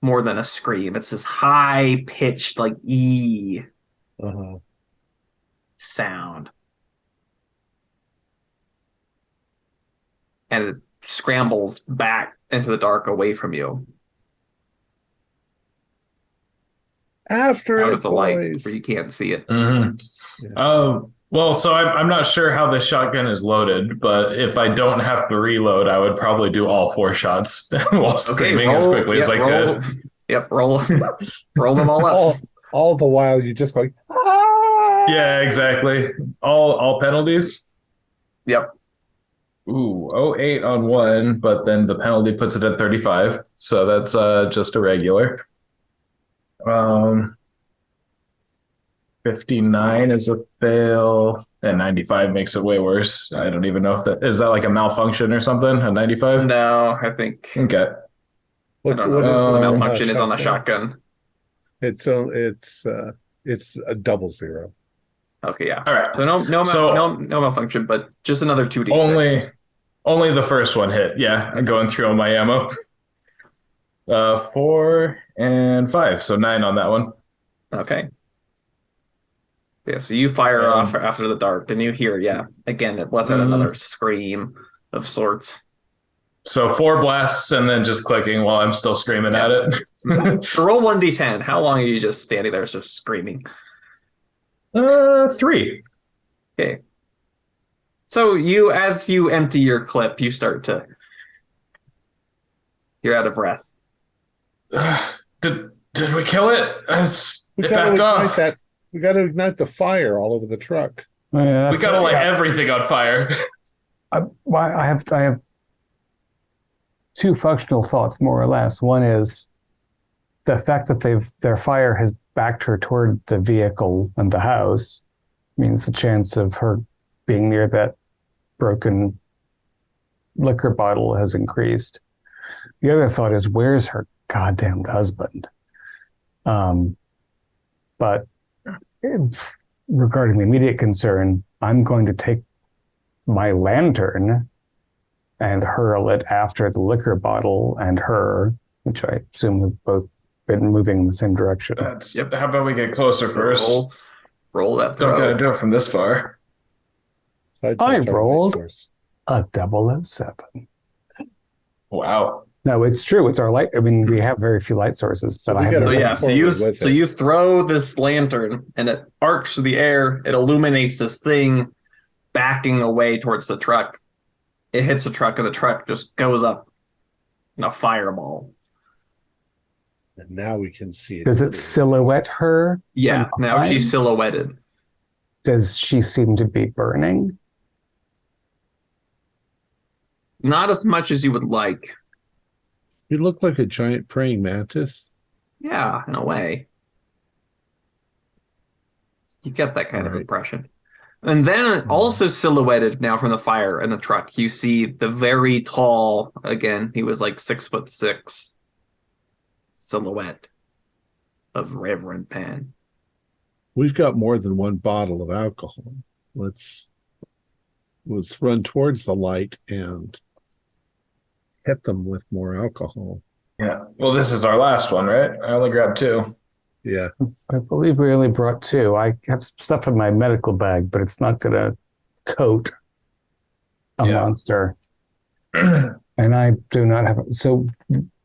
more than a scream. It's this high pitched like E Uh-huh. sound. And it scrambles back into the dark away from you. After Out it, of the light boys. where you can't see it. Mm-hmm. Yeah. Well, so I'm not sure how the shotgun is loaded, but if I don't have to reload, I would probably do all 4 shots while screaming as quickly as I could. Yep, roll them all up. all the while you're just going, ah! Yeah, exactly. All penalties. Yep. Ooh, 08 on 1, but then the penalty puts it at 35, so that's just a regular. 59 is a fail, and 95 makes it way worse. I don't even know if that is like a malfunction or something. A 95. No, I think Okay. I don't know. What is The the malfunction is on the shotgun. It's a double 0. Okay, yeah. All right. So no malfunction, but just another 2d6. Only the first one hit. Yeah, I'm going through all my ammo. 4 and 5, so 9 on that one. Okay. Yeah, so you fire off after the dart, and you hear, again, it lets out another scream of sorts. So 4 blasts and then just clicking while I'm still screaming at it. Roll 1d10. How long are you just standing there just screaming? 3. Okay. So as you empty your clip, you start to... You're out of breath. Did we kill it? We It got to backed ignite off. that. We got to ignite the fire all over the truck. Yeah, We got to light everything on fire. I have 2 functional thoughts, more or less. One is the fact that their fire has backed her toward the vehicle and the house means the chance of her being near that broken liquor bottle has increased. The other thought is, where's her goddamn husband? But regarding the immediate concern, I'm going to take my lantern and hurl it after the liquor bottle and her, which I assume have both been moving in the same direction. How about we get closer first? Roll that throw. Don't gotta do it from this far. That's I our light rolled source. a 007. Wow. No, it's true. It's our light. I mean, we have very few light sources, So but we I have gotta So no- yeah, so you forward with so it. you throw this lantern and it arcs through the air. It illuminates this thing backing away towards the truck. It hits the truck and the truck just goes up in a fireball. And now we can see it. Does it silhouette her? Yeah, From now she's behind? silhouetted. Does she seem to be burning? Not as much as you would like. You look like a giant praying mantis. Yeah, in a way. You get that kind of Right. impression. And then also silhouetted now from the fire in the truck, you see the very tall, again, he was like 6'6", silhouette of Reverend Pan. We've got more than one bottle of alcohol. Let's run towards the light and hit them with more alcohol. Yeah. Well, this is our last one, right? I only grabbed 2. Yeah. I believe we only brought 2. I have some stuff in my medical bag, but it's not going to coat a monster. And I do not have it. So,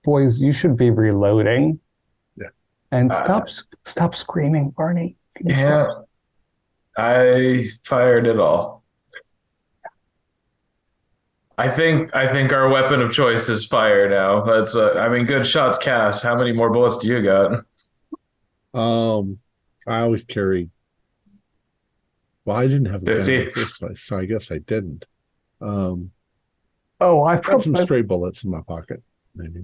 boys, you should be reloading. Yeah. And stop screaming, Barney. Can you stop? I fired it all. I think our weapon of choice is fire now. That's good shots cast. How many more bullets do you got? I always carry. Well, I didn't have a gun in 50. the first place, so I guess I didn't. I got some probably stray bullets in my pocket. Maybe.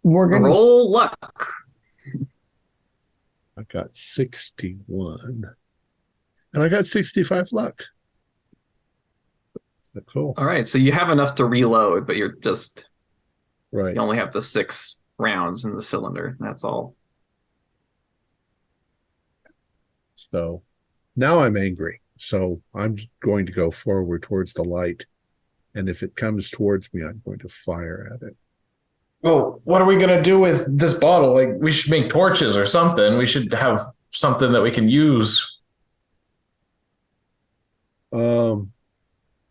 Morgan. Roll luck. I got 61, and I got 65 luck. Cool. All right, so you have enough to reload, but you Right. only have the 6 rounds in the cylinder. That's all. So now I'm angry. So I'm going to go forward towards the light. And if it comes towards me, I'm going to fire at it. Well, what are we going to do with this bottle? Like, we should make torches or something. We should have something that we can use.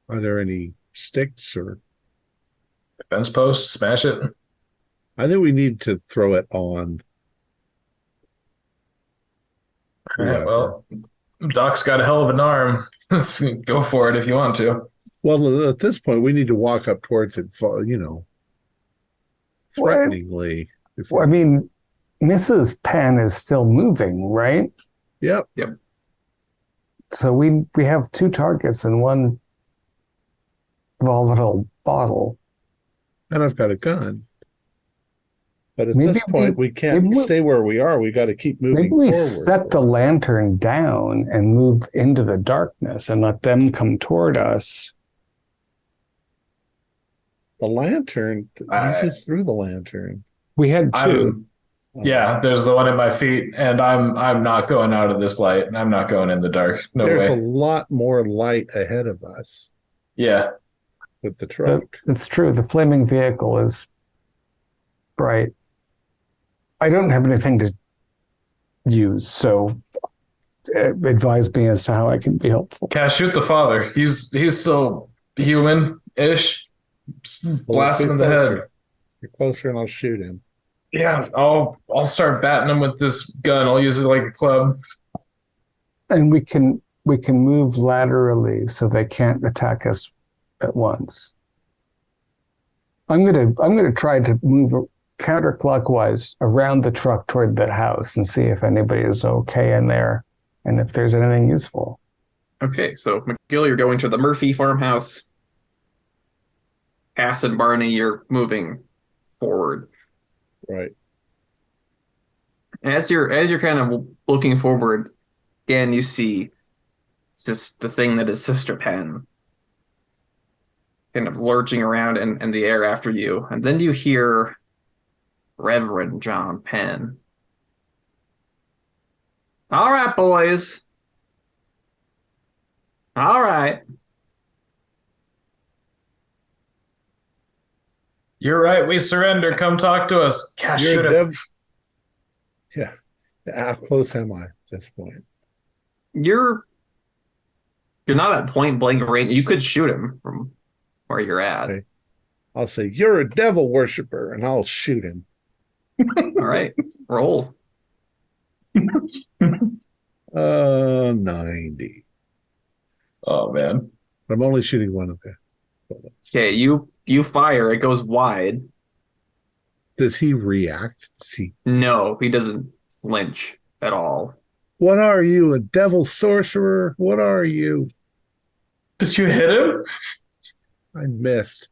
Are there any sticks or? Fence post, smash it. I think we need to throw it on. All right, well, Doc's got a hell of an arm. Let's go for it if you want to. Well, at this point, we need to walk up towards it, threateningly. Well, I mean, Mrs. Penn is still moving, right? Yep. So we have 2 targets and 1 volatile bottle. And I've got a gun. But at this point, we can't stay where we are. We got to keep moving forward. Maybe we set the lantern down and move into the darkness and let them come toward us. The lantern? You just threw the lantern. We had 2. Yeah, there's the one at my feet, and I'm not going out of this light, and I'm not going in the dark. No There's way. a lot more light ahead of us. Yeah. With the truck. It's true. The flaming vehicle is bright. I don't have anything to use, so advise me as to how I can be helpful. Cash, shoot the father. He's still human-ish. Blast him in the head. You're closer and I'll shoot him. Yeah, I'll start batting him with this gun. I'll use it like a club. And we can move laterally so they can't attack us at once. I'm gonna try to move counterclockwise around the truck toward the house and see if anybody is okay in there and if there's anything useful. Okay, so McGill, you're going to the Murphy farmhouse. Cass and Barney, you're moving forward. Right. As you're kind of looking forward, again you see just the thing that is Sister Penn kind of lurching around in the air after you, and then you hear Reverend John Penn. All right, boys. All right. You're right. We surrender. Come talk to us. Cash, shoot him. Yeah. How close am I at this point? You're not at point blank range. You could shoot him from where you're at. Okay. I'll say, you're a devil worshiper, and I'll shoot him. All right. Roll. 90. Oh, man. I'm only shooting one of them. Okay, you fire. It goes wide. Does he react? No, he doesn't flinch at all. What are you, a devil sorcerer? What are you? Did you hit him? I missed.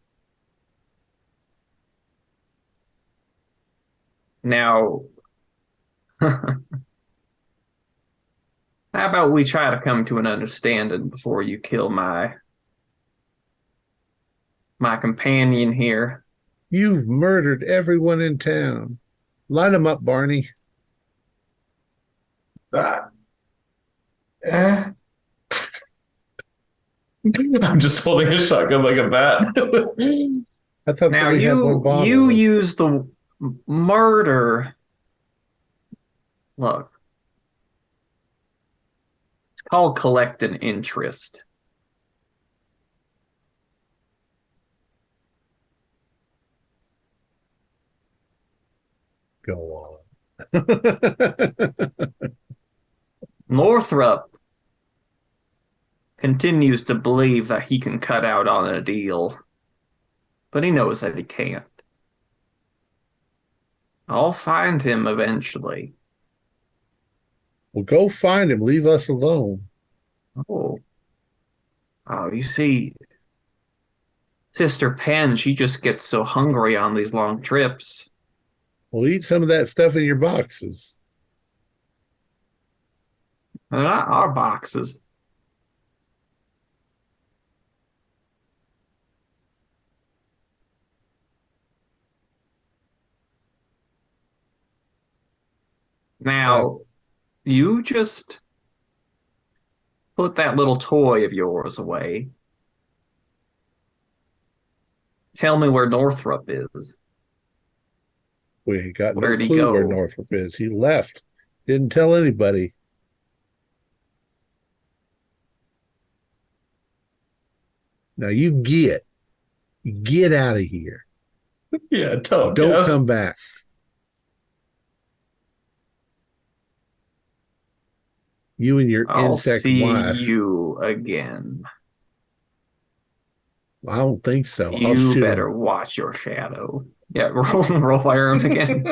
Now, how about we try to come to an understanding before you kill my companion here? You've murdered everyone in town. Line them up, Barney. Eh. I'm just holding a shotgun like a bat. I thought Now that we had one bottle. you use the murder. Look, it's called collect an interest. Go on. Northrop continues to believe that he can cut out on a deal, but he knows that he can't. I'll find him eventually. Well, go find him. Leave us alone. Oh, you see, Sister Pen, she just gets so hungry on these long trips. Well, eat some of that stuff in your boxes. They're not our boxes. Now, you just put that little toy of yours away. Tell me where Northrop is. We ain't got no Where'd he clue where go? Northrop is. He left. Didn't tell anybody. Now you get out of here. Yeah, don't Come back. You and your I'll insect see wife. you again. I don't think so. I'll You shoot better him. watch your shadow. Yeah, roll firearms again.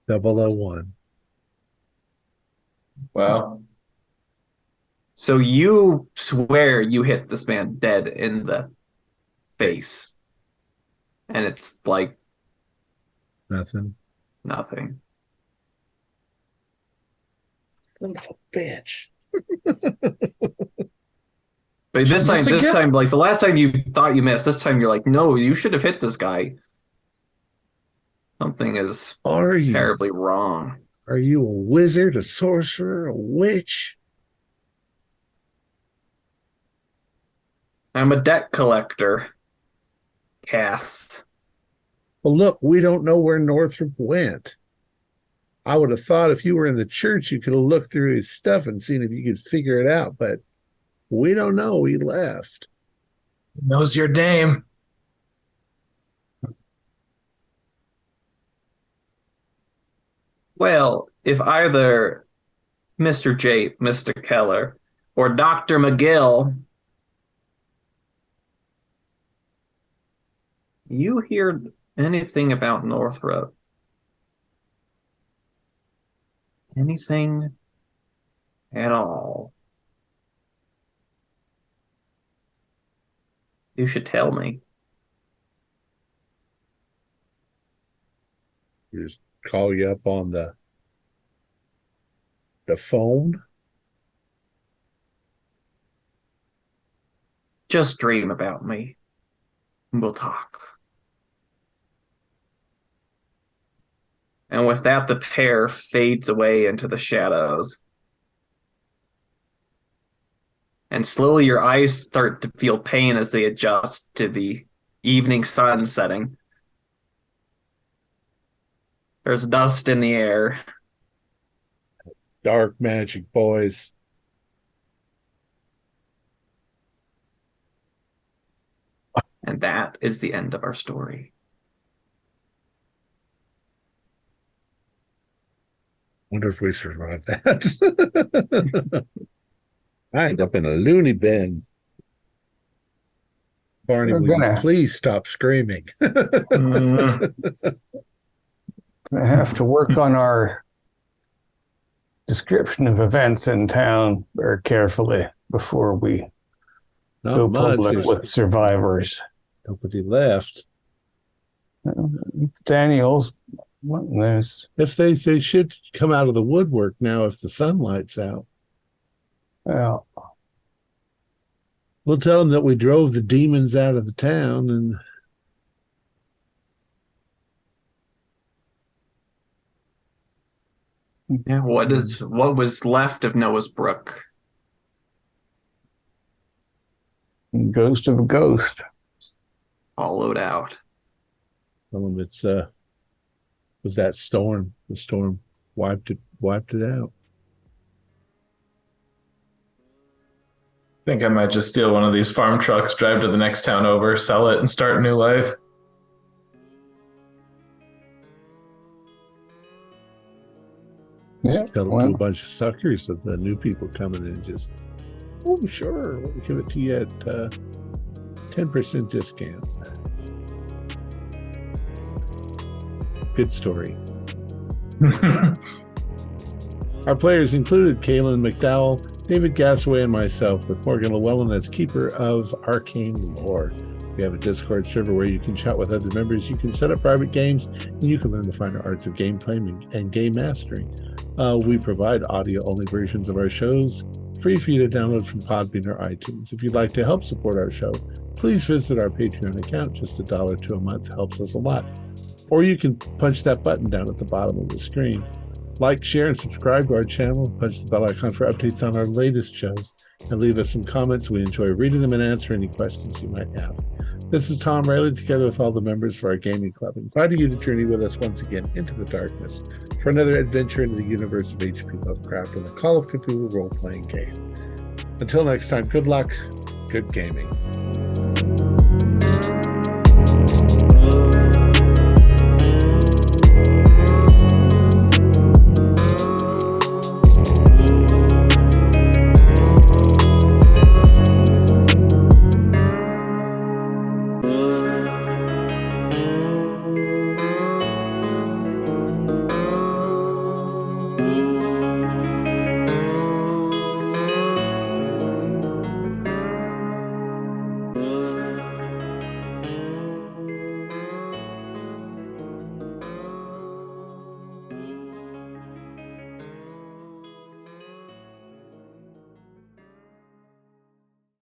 001. Wow. So you swear you hit this man dead in the face. And it's like Nothing. nothing. Son of a bitch. But this Miss time, again? like the last time you thought you missed, this time you're like, no, you should have hit this guy. Something is Are you? terribly wrong. Are you a wizard, a sorcerer, a witch? I'm a debt collector. Cass. Well, look, we don't know where Northrop went. I would have thought if you were in the church, you could have looked through his stuff and seen if you could figure it out, but we don't know. He left. Knows your name. Well, if either Mr. Jape, Mr. Keller, or Dr. McGill, you hear anything about Northrop? Anything at all? You should tell me. Just call you up on the phone. Just dream about me. We'll talk. And with that, the pair fades away into the shadows. And slowly your eyes start to feel pain as they adjust to the evening sun setting. There's dust in the air. Dark magic, boys. And that is the end of our story. Wonder if we survived that. I end up in a loony bin. Barney, will you please stop screaming? Gonna have to work on our description of events in town very carefully before we go public with survivors. Nobody left. Daniels, there's if they should come out of the woodwork now if the sunlight's out. Well, we'll tell them that we drove the demons out of the town and yeah, what was left of Noah's Brook? Ghost of a ghost. Hollowed out. Tell them it's was that storm. The storm wiped it out. I think I might just steal one of these farm trucks, drive to the next town over, sell it, and start a new life. Yeah, sell it to a bunch of suckers of the new people coming in. Just, oh, sure, we'll give it to you at 10% discount. Good story. Our players included Kaylin McDowell, David Gassaway, and myself, with Morgan Llewellyn as keeper of arcane lore. We have a Discord server where you can chat with other members, you can set up private games, and you can learn the finer arts of gameplay and game mastering. We provide audio-only versions of our shows, free for you to download from Podbean or iTunes. If you'd like to help support our show, please visit our Patreon account. Just $1 to a month helps us a lot. Or you can punch that button down at the bottom of the screen. Like, share, and subscribe to our channel. Punch the bell icon for updates on our latest shows. And leave us some comments. We enjoy reading them and answer any questions you might have. This is Thom Raley, together with all the members of our gaming club, inviting you to journey with us once again into the darkness for another adventure into the universe of H.P. Lovecraft and the Call of Cthulhu role-playing game. Until next time, good luck, good gaming.